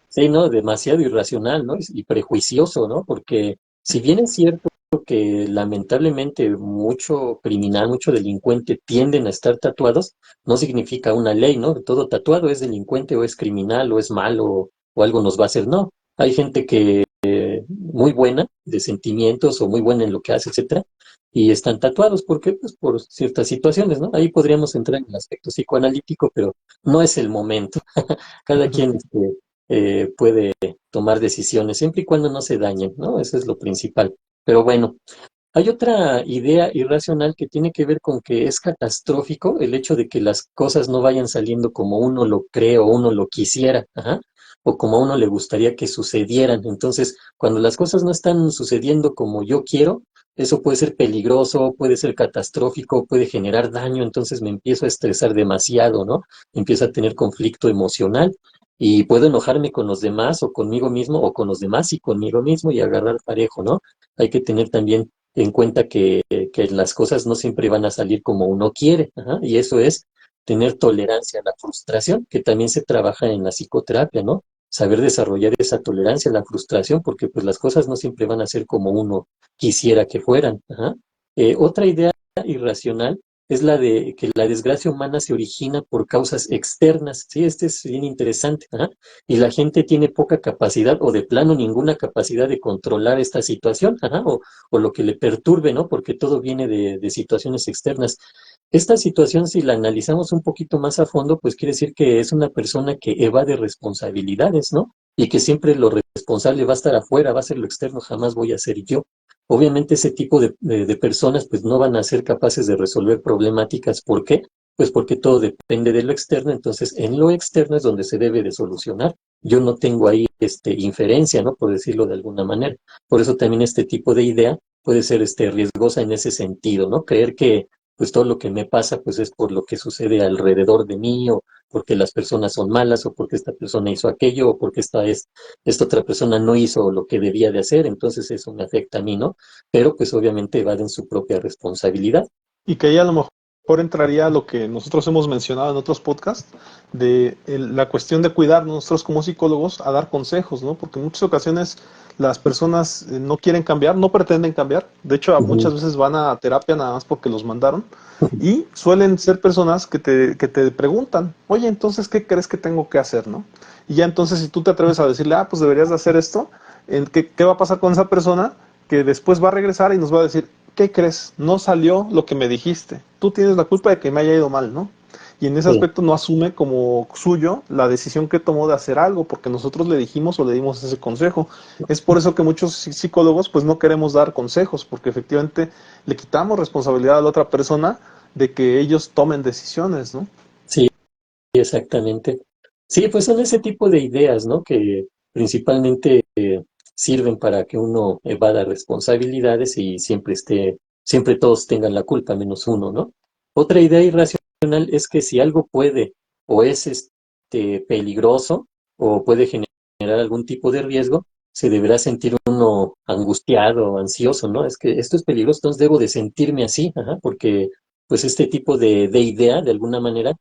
Sí, ¿no? Demasiado irracional, ¿no? Y prejuicioso, ¿no? Porque si bien es cierto que lamentablemente mucho criminal, mucho delincuente tienden a estar tatuados, no significa una ley, ¿no? Todo tatuado es delincuente o es criminal o es malo o algo nos va a hacer, no. Hay gente que muy buena de sentimientos o muy buena en lo que hace, etcétera, y están tatuados, ¿por qué? Pues por ciertas situaciones, ¿no? Ahí podríamos entrar en el aspecto psicoanalítico, pero no es el momento. Cada quien puede tomar decisiones, siempre y cuando no se dañen, ¿no? Eso es lo principal. Pero bueno, hay otra idea irracional que tiene que ver con que es catastrófico el hecho de que las cosas no vayan saliendo como uno lo cree o uno lo quisiera, ajá, o como a uno le gustaría que sucedieran. Entonces, cuando las cosas no están sucediendo como yo quiero, eso puede ser peligroso, puede ser catastrófico, puede generar daño, entonces me empiezo a estresar demasiado, ¿no? Empiezo a tener conflicto emocional y puedo enojarme con los demás o conmigo mismo o con los demás y conmigo mismo y agarrar parejo, ¿no? Hay que tener también en cuenta que las cosas no siempre van a salir como uno quiere, ajá, y eso es tener tolerancia a la frustración, que también se trabaja en la psicoterapia, ¿no? Saber desarrollar esa tolerancia a la frustración, porque pues las cosas no siempre van a ser como uno quisiera que fueran, ajá. Otra idea irracional es la de que la desgracia humana se origina por causas externas, ¿sí? Este es bien interesante, ajá. Y la gente tiene poca capacidad o de plano ninguna capacidad de controlar esta situación, ajá, o lo que le perturbe, ¿no? Porque todo viene de situaciones externas. Esta situación, si la analizamos un poquito más a fondo, pues quiere decir que es una persona que evade responsabilidades, ¿no? Y que siempre lo responsable va a estar afuera, va a ser lo externo, jamás voy a ser yo. Obviamente ese tipo de personas pues no van a ser capaces de resolver problemáticas. ¿Por qué? Pues porque todo depende de lo externo, entonces en lo externo es donde se debe de solucionar. Yo no tengo ahí inferencia, ¿no? Por decirlo de alguna manera. Por eso también este tipo de idea puede ser riesgosa en ese sentido, ¿no? Creer que pues todo lo que me pasa pues es por lo que sucede alrededor de mí o porque las personas son malas o porque esta persona hizo aquello o porque esta otra persona no hizo lo que debía de hacer, entonces eso me afecta a mí, ¿no? Pero pues obviamente evaden su propia responsabilidad. Y que ahí a lo mejor entraría lo que nosotros hemos mencionado en otros podcasts, de la cuestión de cuidarnos nosotros como psicólogos a dar consejos, ¿no? Porque en muchas ocasiones las personas no quieren cambiar, no pretenden cambiar. De hecho, Ujú. muchas veces van a terapia nada más porque los mandaron. Y suelen ser personas que te preguntan, oye, entonces, ¿qué crees que tengo que hacer, no? Y ya entonces, si tú te atreves a decirle, pues deberías de hacer esto, ¿qué va a pasar con esa persona? Que después va a regresar y nos va a decir, ¿qué crees? No salió lo que me dijiste. Tú tienes la culpa de que me haya ido mal, ¿no? Y en ese Sí. aspecto no asume como suyo la decisión que tomó de hacer algo, porque nosotros le dijimos o le dimos ese consejo. Es por eso que muchos psicólogos pues no queremos dar consejos, porque efectivamente le quitamos responsabilidad a la otra persona de que ellos tomen decisiones, ¿no? Sí, exactamente. Sí, pues son ese tipo de ideas, ¿no? Que principalmente sirven para que uno evada responsabilidades y siempre todos tengan la culpa, menos uno, ¿no? Otra idea irracional es que si algo puede o es peligroso o puede generar algún tipo de riesgo, se deberá sentir uno angustiado o ansioso, ¿no? Es que esto es peligroso, entonces debo de sentirme así, ajá, porque pues este tipo de idea, de alguna manera,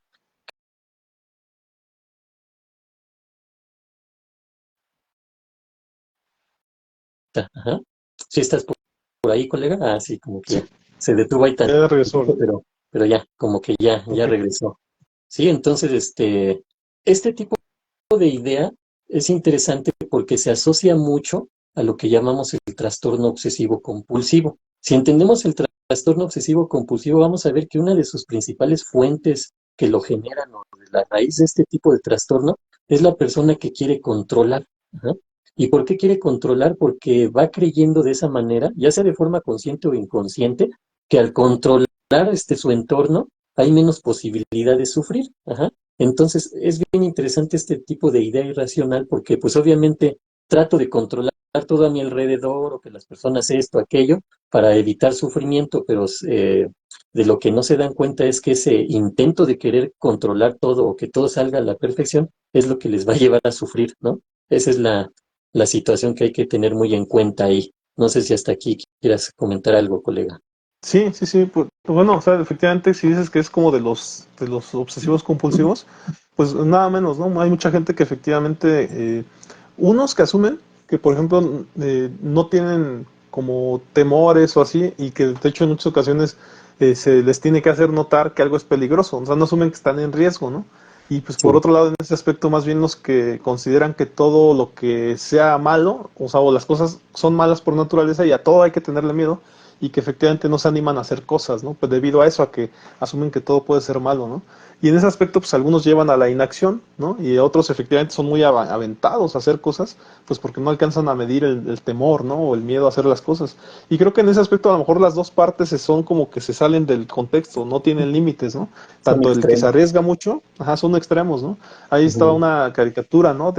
ajá. ¿Sí estás por ahí, colega? Ah, sí, como que Sí, ya se detuvo ahí ya regresó, tantito, ¿verdad? pero ya, como que ya Ok. regresó. Sí, entonces, este tipo de idea es interesante porque se asocia mucho a lo que llamamos el trastorno obsesivo compulsivo. Si entendemos el trastorno obsesivo compulsivo, vamos a ver que una de sus principales fuentes que lo generan o de la raíz de este tipo de trastorno es la persona que quiere controlar. Ajá. ¿Y por qué quiere controlar? Porque va creyendo de esa manera, ya sea de forma consciente o inconsciente, que al controlar su entorno hay menos posibilidad de sufrir. Ajá. Entonces, es bien interesante este tipo de idea irracional porque, pues, obviamente trato de controlar todo a mi alrededor o que las personas esto, aquello, para evitar sufrimiento, pero de lo que no se dan cuenta es que ese intento de querer controlar todo o que todo salga a la perfección es lo que les va a llevar a sufrir, ¿no? Esa es la situación que hay que tener muy en cuenta ahí. No sé si hasta aquí quieras comentar algo, colega. Sí, sí, sí. Pues, bueno, o sea, efectivamente, si dices que es como de los obsesivos compulsivos, pues nada menos, ¿no? Hay mucha gente que efectivamente, unos que asumen que, por ejemplo, no tienen como temores o así, y que de hecho en muchas ocasiones se les tiene que hacer notar que algo es peligroso, o sea, no asumen que están en riesgo, ¿no? Y pues Sí, por otro lado, en ese aspecto, más bien los que consideran que todo lo que sea malo, o sea, o las cosas son malas por naturaleza y a todo hay que tenerle miedo, y que efectivamente no se animan a hacer cosas, ¿no? Pues debido a eso, a que asumen que todo puede ser malo, ¿no? Y en ese aspecto, pues algunos llevan a la inacción, ¿no? Y otros efectivamente son muy aventados a hacer cosas, pues porque no alcanzan a medir el temor, ¿no? O el miedo a hacer las cosas. Y creo que en ese aspecto a lo mejor las dos partes son como que se salen del contexto, no tienen límites, ¿no? son Tanto el que se extremos. arriesga mucho, ajá, son extremos, ¿no? Ahí estaba Ujú. una caricatura, ¿no?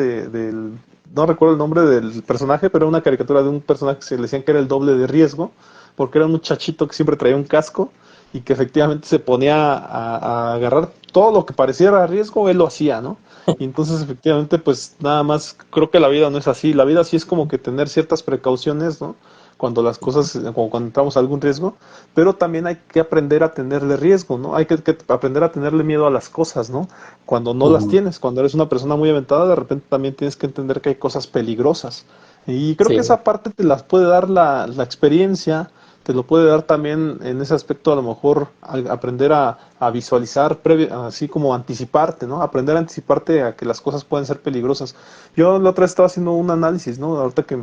No recuerdo el nombre del personaje, pero era una caricatura de un personaje que se le decían que era el doble de riesgo, porque era un muchachito que siempre traía un casco y que efectivamente se ponía a agarrar todo lo que pareciera riesgo, él lo hacía, ¿no? Y entonces efectivamente pues nada más creo que la vida no es así, la vida sí es como que tener ciertas precauciones, ¿no? Cuando las cosas, como cuando entramos a algún riesgo, pero también hay que aprender a tenerle riesgo, ¿no? Hay que aprender a tenerle miedo a las cosas, ¿no? Cuando no las Ujú. tienes, cuando eres una persona muy aventada, de repente también tienes que entender que hay cosas peligrosas. Y creo Sí, que esa parte te las puede dar la experiencia, te lo puede dar también en ese aspecto a lo mejor aprender a visualizar, así como anticiparte, ¿no? Aprender a anticiparte a que las cosas pueden ser peligrosas. Yo la otra vez estaba haciendo un análisis, ¿no? Ahorita que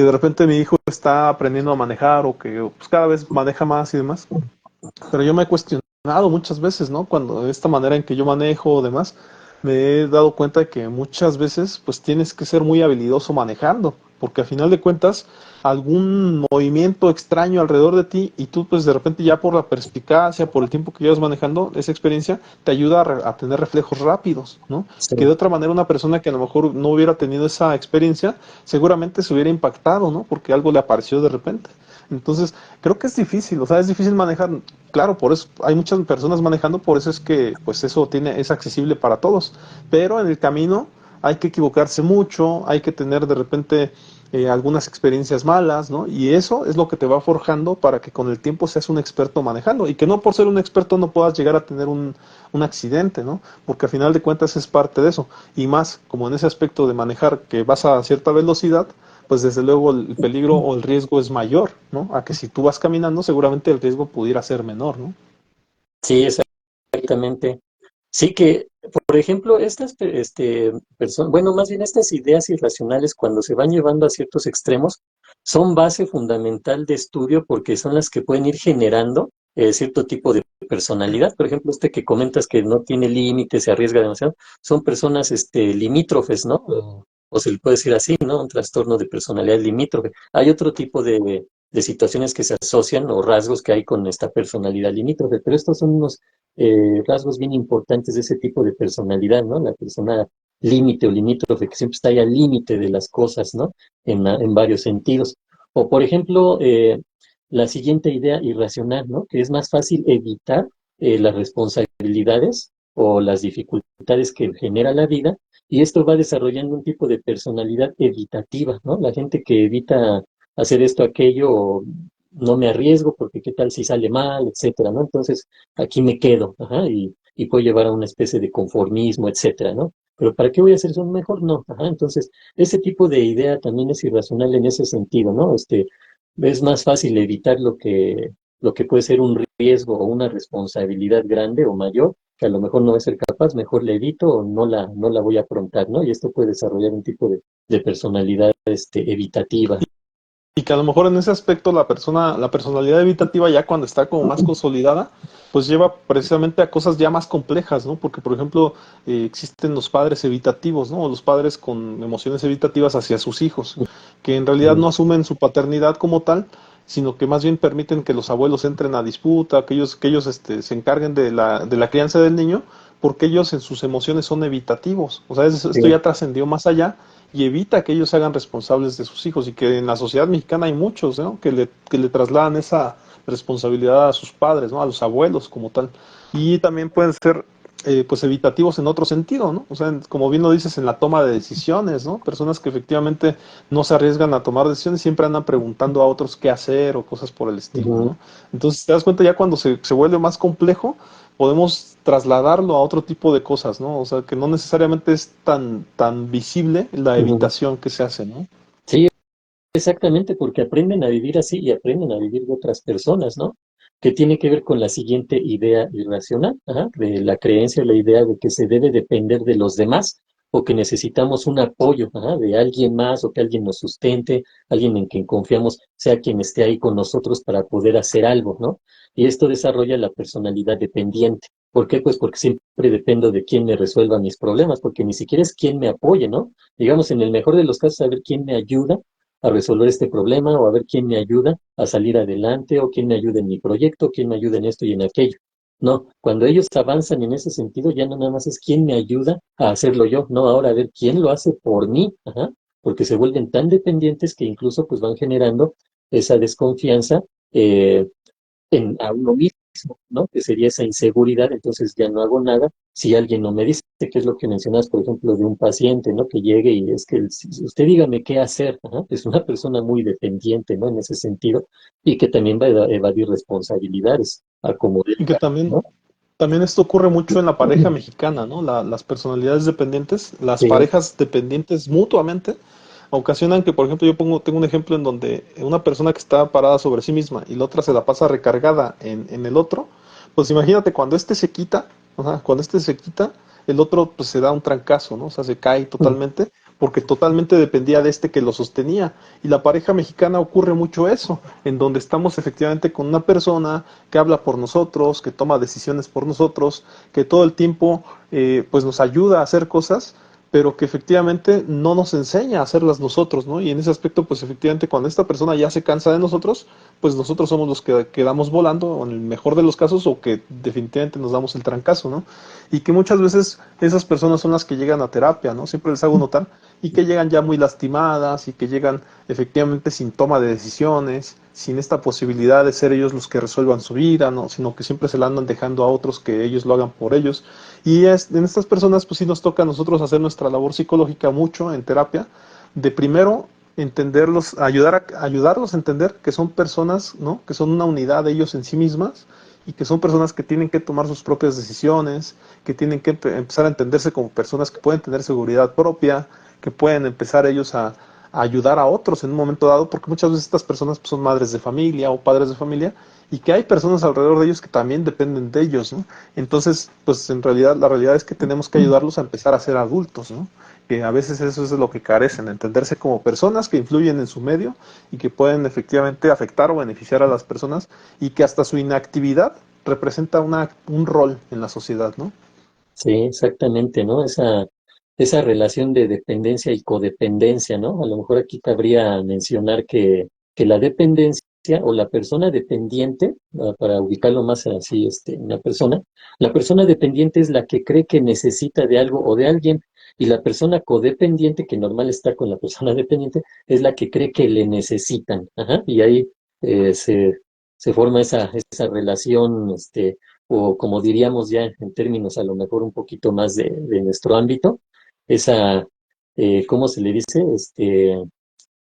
de repente mi hijo está aprendiendo a manejar o que pues, cada vez maneja más y demás, pero yo me he cuestionado muchas veces, ¿no? Cuando de esta manera en que yo manejo o demás, me he dado cuenta de que muchas veces pues tienes que ser muy habilidoso manejando, porque a final de cuentas algún movimiento extraño alrededor de ti y tú pues de repente ya por la perspicacia, por el tiempo que llevas manejando, esa experiencia te ayuda a tener reflejos rápidos, ¿no? sí. Que de otra manera una persona que a lo mejor no hubiera tenido esa experiencia, seguramente se hubiera impactado, ¿no? Porque algo le apareció de repente. Entonces, creo que es difícil, o sea, es difícil manejar. claro, por eso hay muchas personas manejando, por eso es que pues eso es accesible para todos. Pero en el camino hay que equivocarse mucho, hay que tener de repente algunas experiencias malas, ¿no? Y eso es lo que te va forjando para que con el tiempo seas un experto manejando y que no por ser un experto no puedas llegar a tener un accidente, ¿no? Porque al final de cuentas es parte de eso. Y más, como en ese aspecto de manejar que vas a cierta velocidad, pues desde luego el peligro o el riesgo es mayor, ¿no? A que si tú vas caminando, seguramente el riesgo pudiera ser menor, ¿no? Sí, exactamente. Sí que, por ejemplo, estas personas, bueno, más bien estas ideas irracionales cuando se van llevando a ciertos extremos, son base fundamental de estudio porque son las que pueden ir generando cierto tipo de personalidad. Por ejemplo, este que comentas que no tiene límites, se arriesga demasiado, son personas limítrofes, ¿no? O se le puede decir así, ¿no? Un trastorno de personalidad limítrofe. Hay otro tipo de situaciones que se asocian o rasgos que hay con esta personalidad limítrofe, pero estos son unos rasgos bien importantes de ese tipo de personalidad, ¿no? La persona límite o limítrofe, que siempre está ahí al límite de las cosas, ¿no? En varios sentidos. O, por ejemplo, la siguiente idea irracional, ¿no? Que es más fácil evitar las responsabilidades o las dificultades que genera la vida, y esto va desarrollando un tipo de personalidad evitativa, ¿no? La gente que evita hacer esto, aquello, o no me arriesgo porque qué tal si sale mal, etcétera, ¿no? Entonces, aquí me quedo, ajá, y puede llevar a una especie de conformismo, etcétera, ¿no? Pero ¿para qué voy a hacer eso mejor? No, ajá, entonces, ese tipo de idea también es irracional en ese sentido, ¿no? Es más fácil evitar lo que puede ser un riesgo o una responsabilidad grande o mayor, que a lo mejor no voy a ser capaz, mejor le evito o no la voy a afrontar, ¿no? Y esto puede desarrollar un tipo de personalidad, evitativa. Y que a lo mejor en ese aspecto la personalidad evitativa ya cuando está como más consolidada, pues lleva precisamente a cosas ya más complejas, ¿no? Porque, por ejemplo, existen los padres evitativos, ¿no? O los padres con emociones evitativas hacia sus hijos, que en realidad no asumen su paternidad como tal, sino que más bien permiten que los abuelos entren a disputa, que ellos se encarguen de la crianza del niño, porque ellos en sus emociones son evitativos. O sea, esto Sí. ya trascendió más allá y evita que ellos se hagan responsables de sus hijos y que en la sociedad mexicana hay muchos, ¿no? que le trasladan esa responsabilidad a sus padres, ¿no? A los abuelos como tal. Y también pueden ser pues evitativos en otro sentido, ¿no? O sea, como bien lo dices, en la toma de decisiones, ¿no? Personas que efectivamente no se arriesgan a tomar decisiones, siempre andan preguntando a otros qué hacer o cosas por el estilo, Ujú, ¿no? Entonces te das cuenta ya cuando se vuelve más complejo, podemos trasladarlo a otro tipo de cosas, ¿no? O sea, que no necesariamente es tan visible la ujú. evitación que se hace, ¿no? Sí, exactamente, porque aprenden a vivir así y aprenden a vivir de otras personas, ¿no? Que tiene que ver con la siguiente idea irracional, ajá, de la creencia o la idea de que se debe depender de los demás o que necesitamos un apoyo, ajá, de alguien más o que alguien nos sustente, alguien en quien confiamos, sea quien esté ahí con nosotros para poder hacer algo, ¿no? Y esto desarrolla la personalidad dependiente. ¿Por qué? Pues porque siempre dependo de quién me resuelva mis problemas, porque ni siquiera es quién me apoye, ¿no? Digamos, en el mejor de los casos, saber quién me ayuda a resolver este problema o a ver quién me ayuda a salir adelante o quién me ayuda en mi proyecto, quién me ayuda en esto y en aquello. No, cuando ellos avanzan en ese sentido, ya no nada más es quién me ayuda a hacerlo yo, no, ahora a ver quién lo hace por mí, ajá, porque se vuelven tan dependientes que incluso pues van generando esa desconfianza a uno mismo, ¿no? Que sería esa inseguridad, entonces ya no hago nada si alguien no me dice, que es lo que mencionas, por ejemplo, de un paciente, ¿no? Que llegue y es que si usted dígame qué hacer, ajá, es una persona muy dependiente, ¿no? En ese sentido, y que también va a evadir responsabilidades, a como dé Y que lugar, también, ¿no? también esto ocurre mucho en la pareja mexicana, ¿no? Las personalidades dependientes, las Sí, parejas dependientes mutuamente, ocasionan que, por ejemplo, tengo un ejemplo en donde una persona que está parada sobre sí misma y la otra se la pasa recargada en el otro, pues imagínate cuando este se quita, ajá, cuando este se quita, el otro pues se da un trancazo, ¿no? O sea, se cae totalmente, porque totalmente dependía de este que lo sostenía. Y la pareja mexicana ocurre mucho eso, en donde estamos efectivamente con una persona que habla por nosotros, que toma decisiones por nosotros, que todo el tiempo pues nos ayuda a hacer cosas, pero que efectivamente no nos enseña a hacerlas nosotros, ¿no? Y en ese aspecto, pues efectivamente cuando esta persona ya se cansa de nosotros, pues nosotros somos los que quedamos volando, o en el mejor de los casos, o que definitivamente nos damos el trancazo, ¿no? Y que muchas veces esas personas son las que llegan a terapia, ¿no? Siempre les hago notar, y que llegan ya muy lastimadas, y que llegan efectivamente sin toma de decisiones, sin esta posibilidad de ser ellos los que resuelvan su vida, ¿no? Sino que siempre se la andan dejando a otros que ellos lo hagan por ellos. Y en estas personas, pues sí nos toca a nosotros hacer nuestra labor psicológica mucho en terapia, de primero entenderlos, ayudarlos a entender que son personas, ¿no? Que son una unidad de ellos en sí mismas y que son personas que tienen que tomar sus propias decisiones, que tienen que empezar a entenderse como personas que pueden tener seguridad propia, que pueden empezar ellos a ayudar a otros en un momento dado, porque muchas veces estas personas pues, son madres de familia o padres de familia y que hay personas alrededor de ellos que también dependen de ellos, ¿no? Entonces, pues en realidad la realidad es que tenemos que ayudarlos a empezar a ser adultos, ¿no? Que a veces eso es lo que carecen, entenderse como personas que influyen en su medio y que pueden efectivamente afectar o beneficiar a las personas y que hasta su inactividad representa un rol en la sociedad, ¿no? Sí, exactamente, ¿no? Esa relación de dependencia y codependencia, ¿no? A lo mejor aquí cabría mencionar que la dependencia o la persona dependiente, para ubicarlo más así, una persona, la persona dependiente es la que cree que necesita de algo o de alguien, y la persona codependiente, que normal está con la persona dependiente, es la que cree que le necesitan. Ajá, y ahí se forma esa relación, o como diríamos ya en términos a lo mejor un poquito más de nuestro ámbito, esa, ¿cómo se le dice?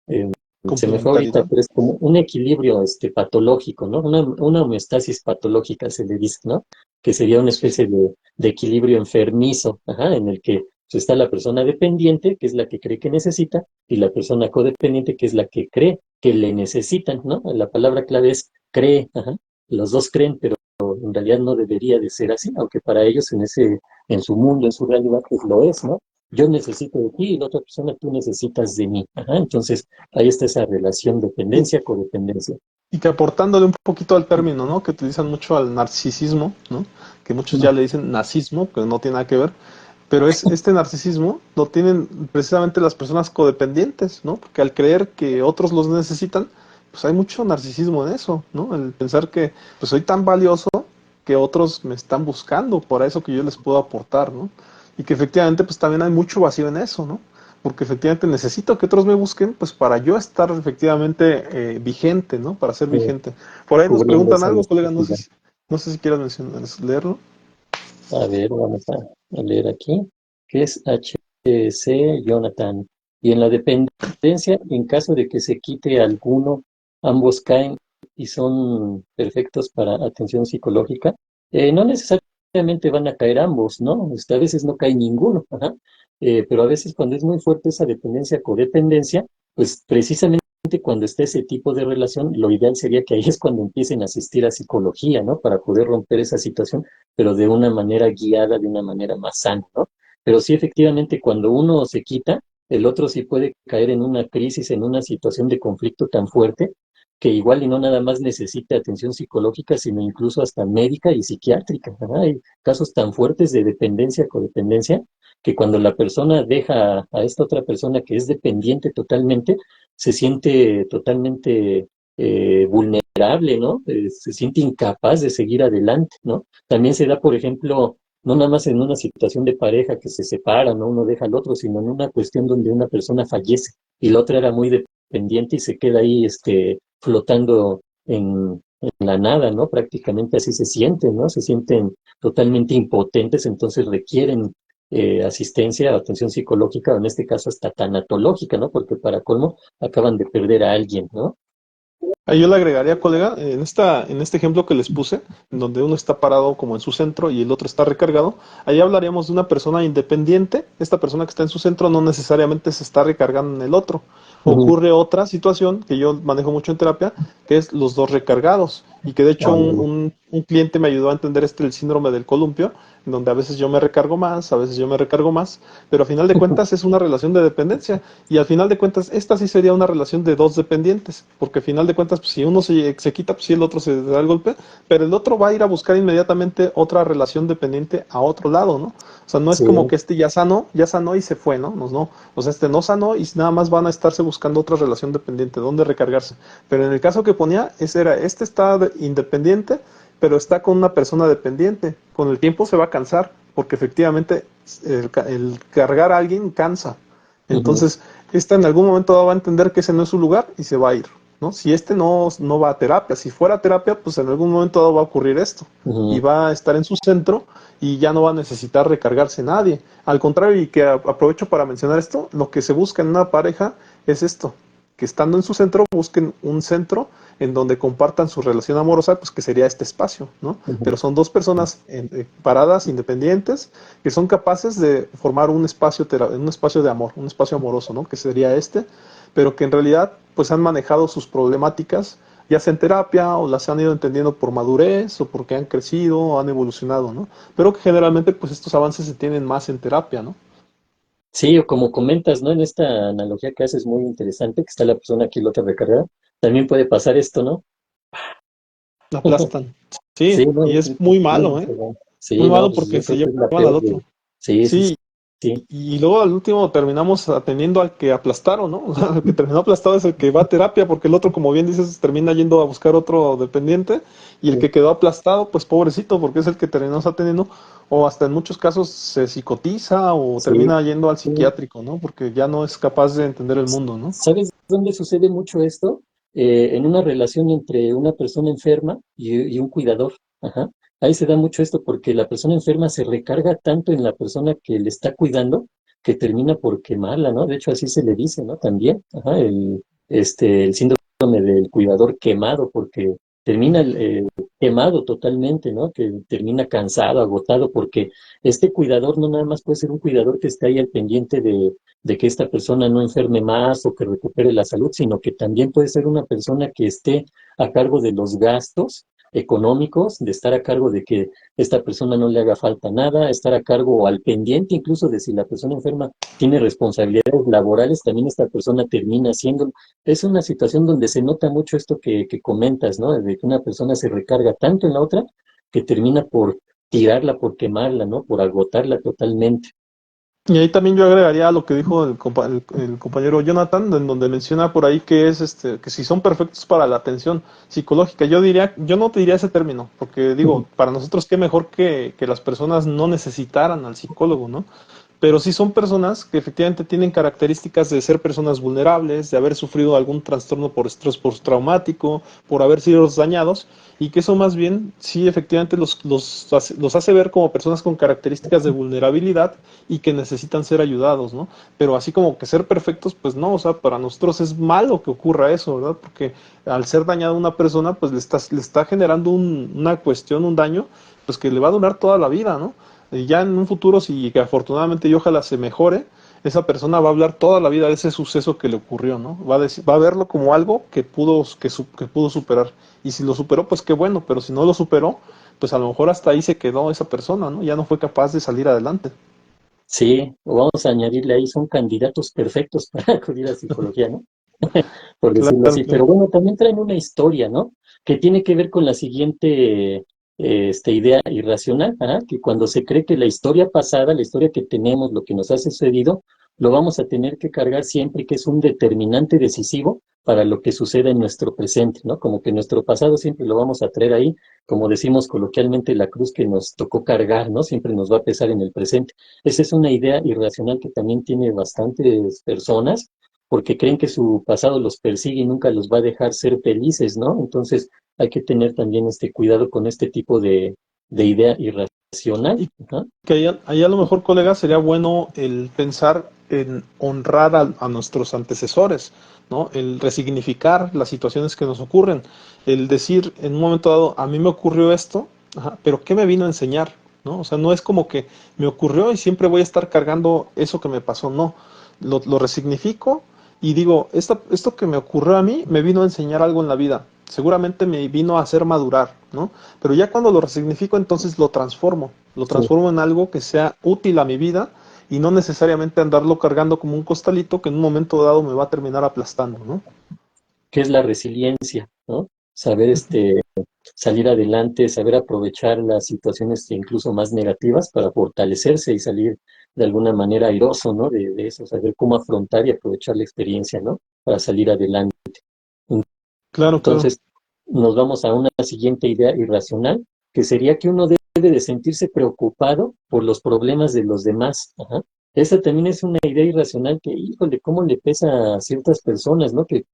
Eh, Se me fue ahorita, Complementariedad. pero es como un equilibrio patológico, ¿no? Una homeostasis patológica se le dice, ¿no? Que sería una Sí, especie de equilibrio enfermizo, ajá, en el que pues, está la persona dependiente, que es la que cree que necesita, y la persona codependiente, que es la que cree que le necesitan, ¿no? La palabra clave es cree, ajá. Los dos creen, pero en realidad no debería de ser así, aunque para ellos en su mundo, en su realidad, pues lo es, ¿no? Yo necesito de ti y la otra persona tú necesitas de mí. Ajá, entonces, ahí está esa relación y, dependencia-codependencia. y que aportándole un poquito al término, ¿no? Que utilizan mucho al narcisismo, ¿no? Que muchos ya le dicen nazismo, que no tiene nada que ver, pero es este narcisismo lo tienen precisamente las personas codependientes, ¿no? Porque al creer que otros los necesitan, pues hay mucho narcisismo en eso, ¿no? El pensar que pues soy tan valioso que otros me están buscando por eso que yo les puedo aportar, ¿no? Y que efectivamente pues también hay mucho vacío en eso, ¿no? Porque efectivamente necesito que otros me busquen, pues para yo estar efectivamente vigente, ¿no? Para ser eh, vigente. Por ahí nos Cubriendo preguntan esa algo, colega, necesidad. no sé si quieras mencionar, leerlo. A ver, vamos a leer aquí, que es HC Jonathan. Y en la dependencia, en caso de que se quite alguno, ambos caen y son perfectos para atención psicológica. No necesariamente van a caer ambos, ¿no? A veces no cae ninguno, ajá. Pero a veces cuando es muy fuerte esa dependencia, codependencia, pues precisamente cuando está ese tipo de relación, lo ideal sería que ahí es cuando empiecen a asistir a psicología, ¿no? Para poder romper esa situación, pero de una manera guiada, de una manera más sana, ¿no? Pero sí, efectivamente, cuando uno se quita, el otro sí puede caer en una crisis, en una situación de conflicto tan fuerte, que igual y no nada más necesita atención psicológica, sino incluso hasta médica y psiquiátrica, ¿verdad? Hay casos tan fuertes de dependencia, codependencia, que cuando la persona deja a esta otra persona que es dependiente totalmente, se siente totalmente vulnerable, ¿no? Se siente incapaz de seguir adelante, ¿no? También se da, por ejemplo, no nada más en una situación de pareja que se separa, ¿no? Uno deja al otro, sino en una cuestión donde una persona fallece y la otra era muy dependiente y se queda ahí, flotando en la nada, ¿no? Prácticamente así se sienten, ¿no? Se sienten totalmente impotentes, entonces requieren asistencia o atención psicológica, o en este caso hasta tanatológica, ¿no? Porque para colmo acaban de perder a alguien, ¿no? Ahí yo le agregaría, colega, en este ejemplo que les puse, en donde uno está parado como en su centro y el otro está recargado, ahí hablaríamos de una persona independiente. Esta persona que está en su centro no necesariamente se está recargando en el otro. Ujú. Ocurre otra situación que yo manejo mucho en terapia, que es los dos recargados, y que de hecho Ándale. un cliente me ayudó a entender el síndrome del columpio, en donde a veces yo me recargo más, a veces yo me recargo más, pero a final de cuentas es una relación de dependencia. Y al final de cuentas, esta sí sería una relación de dos dependientes, porque al final de cuentas, pues, si uno se quita, pues sí, el otro se da el golpe, pero el otro va a ir a buscar inmediatamente otra relación dependiente a otro lado, ¿no? O sea, no es Sí, como que este ya sanó y se fue, ¿no? No. O sea, este no sanó y nada más van a estarse buscando otra relación dependiente, donde recargarse. Pero en el caso que ponía, ese era, este está independiente, pero está con una persona dependiente. Con el tiempo se va a cansar, porque efectivamente el cargar a alguien cansa. ujú. Entonces, esta en algún momento va a entender que ese no es su lugar y se va a ir, ¿no? Si este no va a terapia, si fuera a terapia, pues en algún momento dado va a ocurrir esto y Ujú. va a estar en su centro y ya no va a necesitar recargarse nadie. Al contrario, y que aprovecho para mencionar esto, lo que se busca en una pareja es esto, que estando en su centro busquen un centro en donde compartan su relación amorosa, pues que sería este espacio, ¿no? Ujú. Pero son dos personas paradas, independientes, que son capaces de formar un espacio de amor, un espacio amoroso, ¿no? Que sería este, pero que en realidad pues han manejado sus problemáticas ya sea en terapia o las han ido entendiendo por madurez o porque han crecido o han evolucionado, ¿no? Pero que generalmente pues estos avances se tienen más en terapia, ¿no? Sí, o como comentas, ¿no? En esta analogía que haces muy interesante, que está la persona aquí y la otra recargada, también puede pasar esto, ¿no? La aplastan. Sí, Sí, no, y es muy malo, ¿eh? sí, Muy no, malo pues porque yo se creo que es la llevan al peor de... otro. Sí, sí, Sí, sí, y luego al último terminamos atendiendo al que aplastaron, ¿no? O sea, el que terminó aplastado es el que va a terapia, porque el otro, como bien dices, termina yendo a buscar otro dependiente, y el sí, que quedó aplastado, pues pobrecito, porque es el que terminó atendiendo, o hasta en muchos casos se psicotiza o sí, termina yendo al sí. psiquiátrico, ¿no? Porque ya no es capaz de entender el mundo, ¿no? ¿Sabes dónde sucede mucho esto? En una relación entre una persona enferma y un cuidador. Ajá. Ahí se da mucho esto porque la persona enferma se recarga tanto en la persona que le está cuidando que termina por quemarla, ¿no? De hecho, así se le dice, ¿no? También, ajá, el síndrome del cuidador quemado, porque termina quemado totalmente, ¿no? Que termina cansado, agotado, porque este cuidador no nada más puede ser un cuidador que esté ahí al pendiente de que esta persona no enferme más o que recupere la salud, sino que también puede ser una persona que esté a cargo de los gastos económicos, de estar a cargo de que esta persona no le haga falta nada, estar a cargo o al pendiente incluso de si la persona enferma tiene responsabilidades laborales, también esta persona termina siendo. Es una situación donde se nota mucho esto que comentas, ¿no? De que una persona se recarga tanto en la otra que termina por tirarla, por quemarla, ¿no? Por agotarla totalmente. Y ahí también yo agregaría lo que dijo el compañero Jonathan, en donde menciona por ahí que es que si son perfectos para la atención psicológica. Yo no te diría ese término, porque digo, para nosotros qué mejor que las personas no necesitaran al psicólogo, ¿no? Pero sí son personas que efectivamente tienen características de ser personas vulnerables, de haber sufrido algún trastorno por estrés postraumático, por haber sido dañados, y que eso más bien sí efectivamente los hace ver como personas con características de vulnerabilidad y que necesitan ser ayudados, ¿no? Pero así como que ser perfectos, pues no, o sea, para nosotros es malo que ocurra eso, ¿verdad? Porque al ser dañada una persona, pues le está generando una cuestión, un daño, pues que le va a durar toda la vida, ¿no? Y ya en un futuro, si que afortunadamente y ojalá se mejore, esa persona va a hablar toda la vida de ese suceso que le ocurrió, ¿no? Va a verlo como algo que pudo superar. Y si lo superó, pues qué bueno, pero si no lo superó, pues a lo mejor hasta ahí se quedó esa persona, ¿no? Ya no fue capaz de salir adelante. Sí, o vamos a añadirle ahí, son candidatos perfectos para acudir a psicología, ¿no? Por decirlo Claro, así. claro. Pero bueno, también traen una historia, ¿no? Que tiene que ver con la siguiente idea irracional, ¿ah? Que cuando se cree que la historia pasada, la historia que tenemos, lo que nos ha sucedido, lo vamos a tener que cargar siempre, que es un determinante decisivo para lo que suceda en nuestro presente, ¿no? Como que nuestro pasado siempre lo vamos a traer ahí, como decimos coloquialmente, la cruz que nos tocó cargar, ¿no? Siempre nos va a pesar en el presente. Esa es una idea irracional que también tiene bastantes personas porque creen que su pasado los persigue y nunca los va a dejar ser felices, ¿no? Entonces hay que tener también este cuidado con este tipo de idea irracional. Y Ajá. que ahí a lo mejor, colega, sería bueno el pensar en honrar a nuestros antecesores, ¿no? El resignificar las situaciones que nos ocurren, el decir en un momento dado, a mí me ocurrió esto, ajá, pero ¿qué me vino a enseñar? ¿No? O sea, no es como que me ocurrió y siempre voy a estar cargando eso que me pasó, no. Lo resignifico y digo, esto que me ocurrió a mí me vino a enseñar algo en la vida. Seguramente me vino a hacer madurar, ¿no? Pero ya cuando lo resignifico, entonces lo Sí. transformo en algo que sea útil a mi vida y no necesariamente andarlo cargando como un costalito que en un momento dado me va a terminar aplastando, ¿no? ¿Qué es la resiliencia, ¿no? Saber salir adelante, saber aprovechar las situaciones incluso más negativas para fortalecerse y salir de alguna manera airoso, ¿no? De eso, saber cómo afrontar y aprovechar la experiencia, ¿no? Para salir adelante. Claro, claro. Entonces, nos vamos a una siguiente idea irracional, que sería que uno debe de sentirse preocupado por los problemas de los demás. Ajá. Esa también es una idea irracional que, híjole, cómo le pesa a ciertas personas, ¿no? Que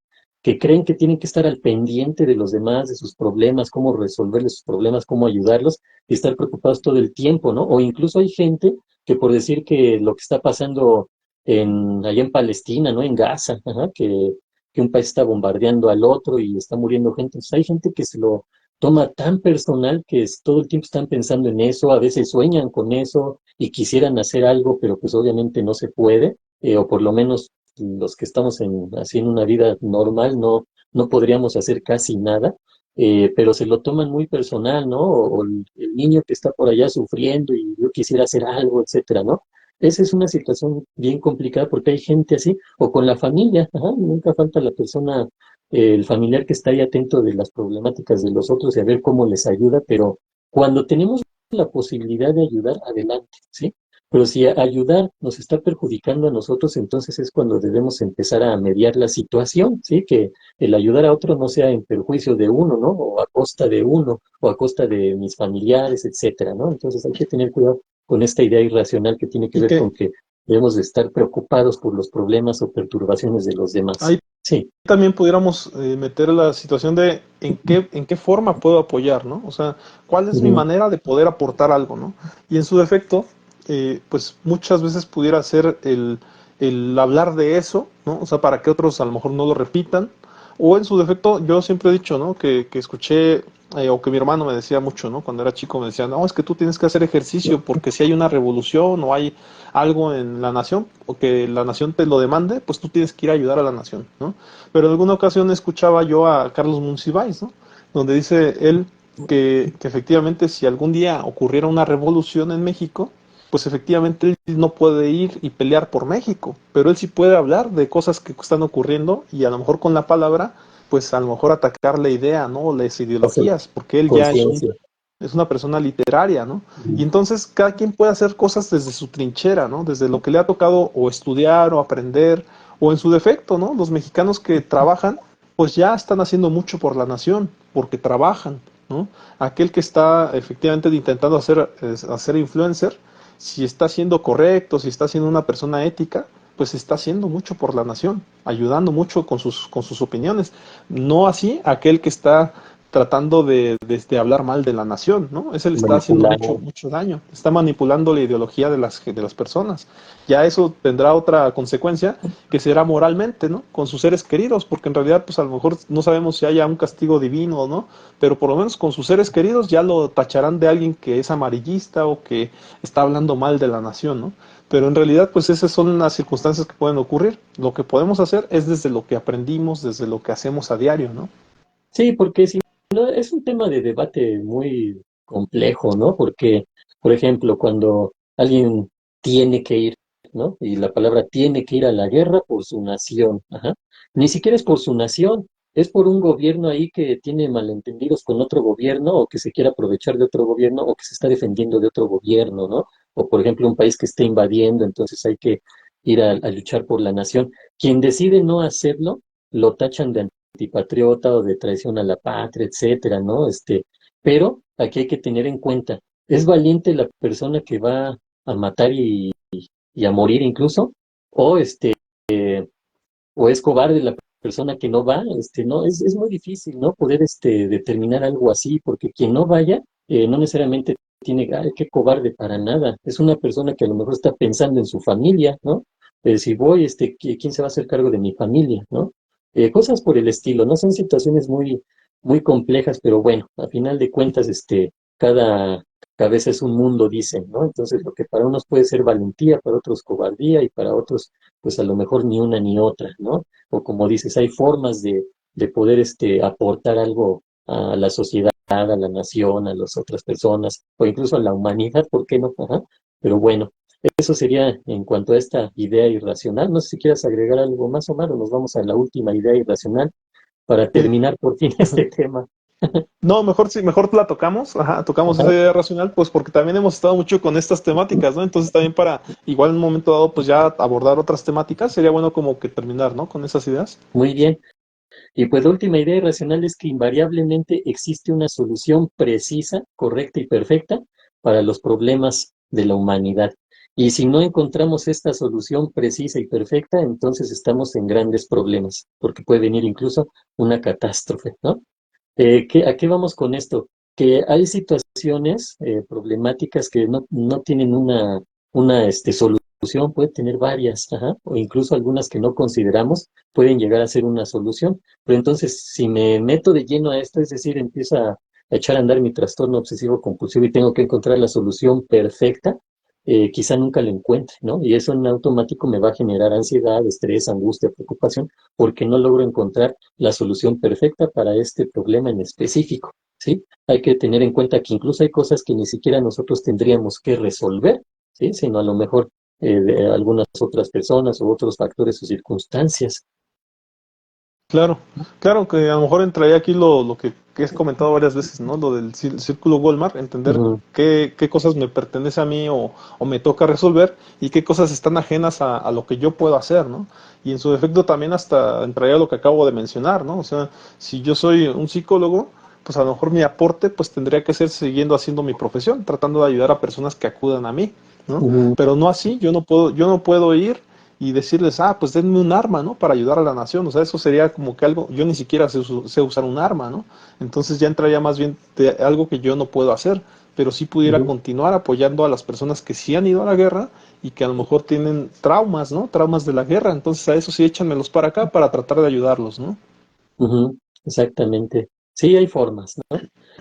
que creen que tienen que estar al pendiente de los demás, de sus problemas, cómo resolverles sus problemas, cómo ayudarlos y estar preocupados todo el tiempo, ¿no? O incluso hay gente que por decir que lo que está pasando allá en Palestina, ¿no? En Gaza, ajá, que un país está bombardeando al otro y está muriendo gente. Entonces, hay gente que se lo toma tan personal que todo el tiempo están pensando en eso, a veces sueñan con eso y quisieran hacer algo, pero pues obviamente no se puede, o por lo menos los que estamos así en una vida normal no podríamos hacer casi nada, pero se lo toman muy personal, ¿no? O el niño que está por allá sufriendo y yo quisiera hacer algo, etcétera, ¿no? Esa es una situación bien complicada porque hay gente así, o con la familia, ajá, nunca falta la persona, el familiar que está ahí atento de las problemáticas de los otros y a ver cómo les ayuda, pero cuando tenemos la posibilidad de ayudar, adelante, ¿sí? Pero si ayudar nos está perjudicando a nosotros, entonces es cuando debemos empezar a mediar la situación, ¿sí? Que el ayudar a otro no sea en perjuicio de uno, ¿no? O a costa de uno, o a costa de mis familiares, etcétera, ¿no? Entonces hay que tener cuidado con esta idea irracional que tiene que Y ver que con que debemos de estar preocupados por los problemas o perturbaciones de los demás. ahí Sí. también pudiéramos meter la situación de en qué forma puedo apoyar, ¿no? O sea, cuál es mi Ujú. manera de poder aportar algo, ¿no? Y en su defecto, pues muchas veces pudiera ser el hablar de eso, ¿no? O sea, para que otros a lo mejor no lo repitan. O en su defecto, yo siempre he dicho, ¿no? Que escuché, o que mi hermano me decía mucho, ¿no? Cuando era chico me decía, no, es que tú tienes que hacer ejercicio porque si hay una revolución o hay algo en la nación o que la nación te lo demande, pues tú tienes que ir a ayudar a la nación, ¿no? Pero en alguna ocasión escuchaba yo a Carlos Monsiváis, ¿no? Donde dice él que efectivamente si algún día ocurriera una revolución en México, pues efectivamente él no puede ir y pelear por México, pero él sí puede hablar de cosas que están ocurriendo y a lo mejor con la palabra, pues a lo mejor atacar la idea, ¿no? Las Hacer ideologías, porque él ya conciencia. es una persona literaria, ¿no? Y Ujú. entonces cada quien puede hacer cosas desde su trinchera, ¿no? Desde lo que le ha tocado o estudiar o aprender, o en su defecto, ¿no? Los mexicanos que trabajan, pues ya están haciendo mucho por la nación, porque trabajan, ¿no? Aquel que está efectivamente intentando hacer influencer, si está siendo correcto, si está siendo una persona ética, pues está haciendo mucho por la nación, ayudando mucho con sus opiniones. No así aquel que está tratando de hablar mal de la nación, ¿no? Ese le está haciendo mucho, Manipular. mucho daño, está manipulando la ideología de las personas. Ya eso tendrá otra consecuencia que será moralmente, ¿no? Con sus seres queridos, porque en realidad, pues a lo mejor no sabemos si haya un castigo divino o no, pero por lo menos con sus seres queridos ya lo tacharán de alguien que es amarillista o que está hablando mal de la nación, ¿no? Pero en realidad, pues esas son las circunstancias que pueden ocurrir. Lo que podemos hacer es desde lo que aprendimos, desde lo que hacemos a diario, ¿no? Sí, porque si no, es un tema de debate muy complejo, ¿no? Porque, por ejemplo, cuando alguien tiene que ir, ¿no? Y la palabra tiene que ir a la guerra por su nación, ajá. Ni siquiera es por su nación, es por un gobierno ahí que tiene malentendidos con otro gobierno o que se quiere aprovechar de otro gobierno o que se está defendiendo de otro gobierno, ¿no? O, por ejemplo, un país que está invadiendo, entonces hay que ir a luchar por la nación. Quien decide no hacerlo, lo tachan de antipatriota o de traición a la patria, etcétera, ¿no? Pero aquí hay que tener en cuenta, ¿es valiente la persona que va a matar y a morir incluso? ¿O o es cobarde la persona que no va? No, es muy difícil, ¿no? Poder determinar algo así, porque quien no vaya, no necesariamente tiene, ay, qué cobarde para nada. Es una persona que a lo mejor está pensando en su familia, ¿no? Si voy, ¿quién se va a hacer cargo de mi familia, ¿no? Cosas por el estilo, ¿no? Son situaciones muy complejas, pero bueno, a final de cuentas, cada cabeza es un mundo, dicen, ¿no? Entonces, lo que para unos puede ser valentía, para otros cobardía y para otros pues a lo mejor ni una ni otra, ¿no? O como dices, hay formas de poder aportar algo a la sociedad, a la nación, a las otras personas, o incluso a la humanidad, ¿por qué no? Ajá. Pero bueno, eso sería en cuanto a esta idea irracional. No sé si quieras agregar algo más, Omar, o nos vamos a la última idea irracional para Eh, terminar por fin este tema. No, mejor sí, mejor la tocamos, ajá, tocamos esa Ajá. idea racional, pues porque también hemos estado mucho con estas temáticas, ¿no? Entonces también para, igual en un momento dado, pues ya abordar otras temáticas, sería bueno como que terminar, ¿no? Con esas ideas. Muy bien. Y pues la última idea irracional es que invariablemente existe una solución precisa, correcta y perfecta para los problemas de la humanidad. Y si no encontramos esta solución precisa y perfecta, entonces estamos en grandes problemas, porque puede venir incluso una catástrofe, ¿no? ¿A qué vamos con esto? Que hay situaciones problemáticas que no tienen una solución, puede tener varias, ajá, o incluso algunas que no consideramos pueden llegar a ser una solución. Pero entonces, si me meto de lleno a esto, es decir, empiezo a echar a andar mi trastorno obsesivo compulsivo y tengo que encontrar la solución perfecta, quizá nunca la encuentre, ¿no? Y eso en automático me va a generar ansiedad, estrés, angustia, preocupación, porque no logro encontrar la solución perfecta para este problema en específico, ¿sí? Hay que tener en cuenta que incluso hay cosas que ni siquiera nosotros tendríamos que resolver, ¿sí? Sino a lo mejor de algunas otras personas o otros factores o circunstancias. Claro, claro que a lo mejor entraría aquí lo que has comentado varias veces, ¿no? Lo del círculo Walmart, entender Ujú, qué cosas me pertenece a mí o me toca resolver y qué cosas están ajenas a lo que yo puedo hacer, ¿no? Y en su defecto también hasta entraría lo que acabo de mencionar, ¿no? O sea, si yo soy un psicólogo, pues a lo mejor mi aporte pues tendría que ser siguiendo haciendo mi profesión, tratando de ayudar a personas que acudan a mí, ¿no? ujú, Pero no así, yo no puedo ir y decirles, ah, pues denme un arma, ¿no? Para ayudar a la nación. O sea, eso sería como que algo, yo ni siquiera sé usar un arma, ¿no? Entonces ya entraría más bien de algo que yo no puedo hacer, pero sí pudiera ujú, continuar apoyando a las personas que sí han ido a la guerra y que a lo mejor tienen traumas, ¿no? Traumas de la guerra. Entonces a eso sí échanmelos para acá para tratar de ayudarlos, ¿no? ujú, exactamente. Sí, hay formas, ¿no?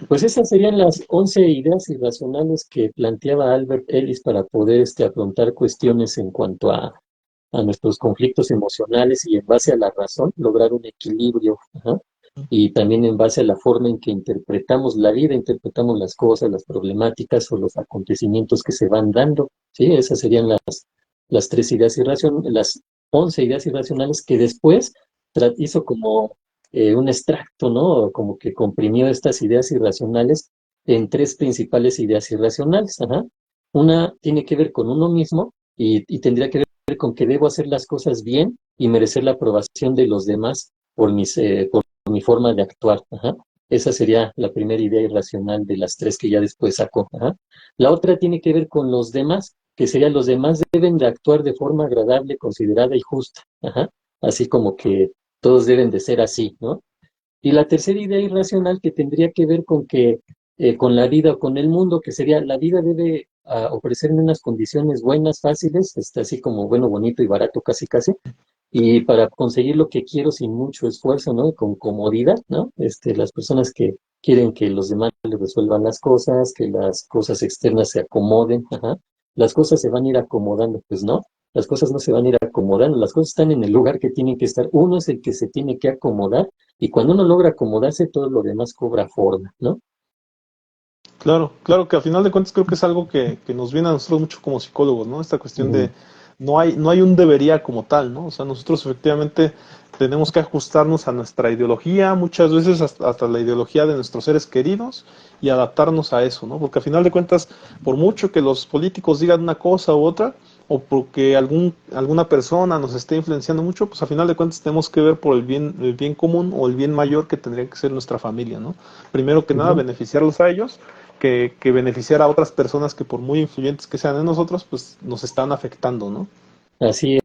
Pues esas serían las 11 ideas irracionales que planteaba Albert Ellis para poder afrontar cuestiones en cuanto a nuestros conflictos emocionales y en base a la razón lograr un equilibrio, ajá. Y también en base a la forma en que interpretamos la vida, interpretamos las cosas, las problemáticas o los acontecimientos que se van dando, ¿sí? Esas serían las tres ideas irracionales, las 11 ideas irracionales que después hizo como un extracto, ¿no? Como que comprimió estas ideas irracionales en tres principales ideas irracionales, ajá. Una tiene que ver con uno mismo y tendría que ver con que debo hacer las cosas bien y merecer la aprobación de los demás por mi forma de actuar. Ajá. Esa sería la primera idea irracional de las tres que ya después sacó. Ajá. La otra tiene que ver con los demás, que sería los demás deben de actuar de forma agradable, considerada y justa. Ajá. Así como que todos deben de ser así, ¿no? Y la tercera idea irracional que tendría que ver con que con la vida o con el mundo, que sería la vida debe ofrecerme unas condiciones buenas, fáciles, así como bueno, bonito y barato casi casi, y para conseguir lo que quiero sin mucho esfuerzo, ¿no? Con comodidad, ¿no? Las personas que quieren que los demás les resuelvan las cosas, que las cosas externas se acomoden, ajá. Las cosas se van a ir acomodando, pues no, las cosas no se van a ir acomodando, las cosas están en el lugar que tienen que estar, uno es el que se tiene que acomodar y cuando uno logra acomodarse, todo lo demás cobra forma, ¿no? Claro, claro que a final de cuentas creo que es algo que nos viene a nosotros mucho como psicólogos, ¿no? Esta cuestión Ujú, de no hay un debería como tal, ¿no? O sea, nosotros efectivamente tenemos que ajustarnos a nuestra ideología, muchas veces hasta la ideología de nuestros seres queridos y adaptarnos a eso, ¿no? Porque a final de cuentas, por mucho que los políticos digan una cosa u otra, o porque alguna persona nos esté influenciando mucho, pues a final de cuentas tenemos que ver por el bien común o el bien mayor que tendría que ser nuestra familia, ¿no? Primero que nada, ujú. beneficiarlos a ellos que beneficiar a otras personas que por muy influyentes que sean en nosotros, pues nos están afectando, ¿no? Así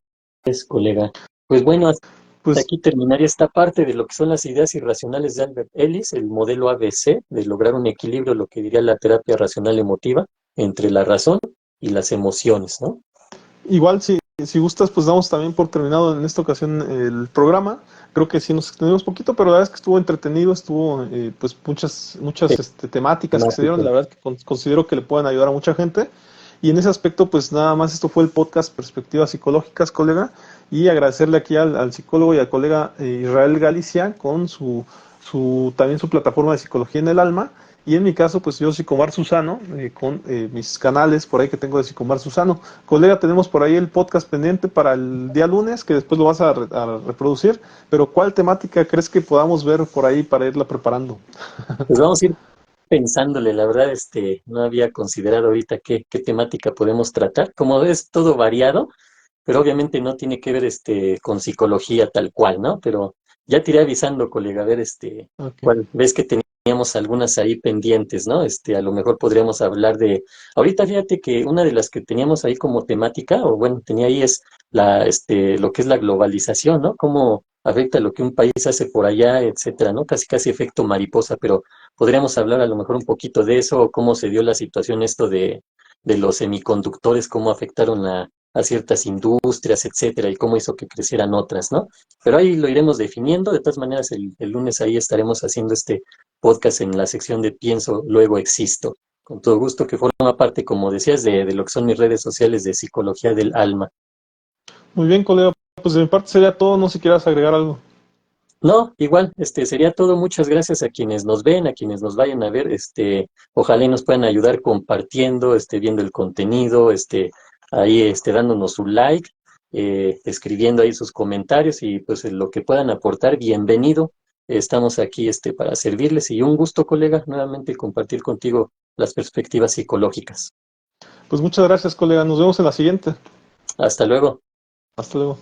es, colega. Pues bueno, hasta Pues aquí terminaría esta parte de lo que son las ideas irracionales de Albert Ellis, el modelo ABC, de lograr un equilibrio, lo que diría la terapia racional emotiva, entre la razón y las emociones, ¿no? igual si gustas, pues damos también por terminado en esta ocasión el programa. Creo que sí nos extendimos poquito, pero la verdad es que estuvo entretenido, estuvo pues muchas temáticas que se dieron, Temática. la verdad que considero que le pueden ayudar a mucha gente. Y en ese aspecto, pues nada más esto fue el podcast Perspectivas Psicológicas, colega, y agradecerle aquí al psicólogo y al colega Israel Galicia con también su plataforma de psicología en el alma. Y en mi caso, pues yo Psicomar Susano, con mis canales por ahí que tengo de Psicomar Susano. Colega, tenemos por ahí el podcast pendiente para el día lunes, que después lo vas a reproducir, pero ¿cuál temática crees que podamos ver por ahí para irla preparando? Pues vamos a ir pensándole, la verdad, no había considerado ahorita qué temática podemos tratar. Como es todo variado, pero obviamente no tiene que ver con psicología tal cual, ¿no? Pero ya te iré avisando, colega, a ver Ok. cuál ves que tenía teníamos algunas ahí pendientes, ¿no? A lo mejor podríamos hablar de, ahorita fíjate que una de las que teníamos ahí como temática, o bueno, tenía ahí es lo que es la globalización, ¿no? Cómo afecta lo que un país hace por allá, etcétera, ¿no? Casi casi efecto mariposa, pero podríamos hablar a lo mejor un poquito de eso, cómo se dio la situación esto de los semiconductores, cómo afectaron a ciertas industrias, etcétera, y cómo hizo que crecieran otras, ¿no? Pero ahí lo iremos definiendo. De todas maneras, el lunes ahí estaremos haciendo este podcast en la sección de Pienso, luego existo. Con todo gusto, que forma parte, como decías, de lo que son mis redes sociales de psicología del alma. Muy bien, colega. Pues de mi parte sería todo. No sé si quieras agregar algo. No, igual, sería todo. Muchas gracias a quienes nos ven, a quienes nos vayan a ver. Ojalá y nos puedan ayudar compartiendo, viendo el contenido, ahí, dándonos su like, escribiendo ahí sus comentarios y pues en lo que puedan aportar, bienvenido. Estamos aquí, para servirles y un gusto, colega, nuevamente compartir contigo las perspectivas psicológicas. Pues muchas gracias, colega. Nos vemos en la siguiente. Hasta luego. Hasta luego.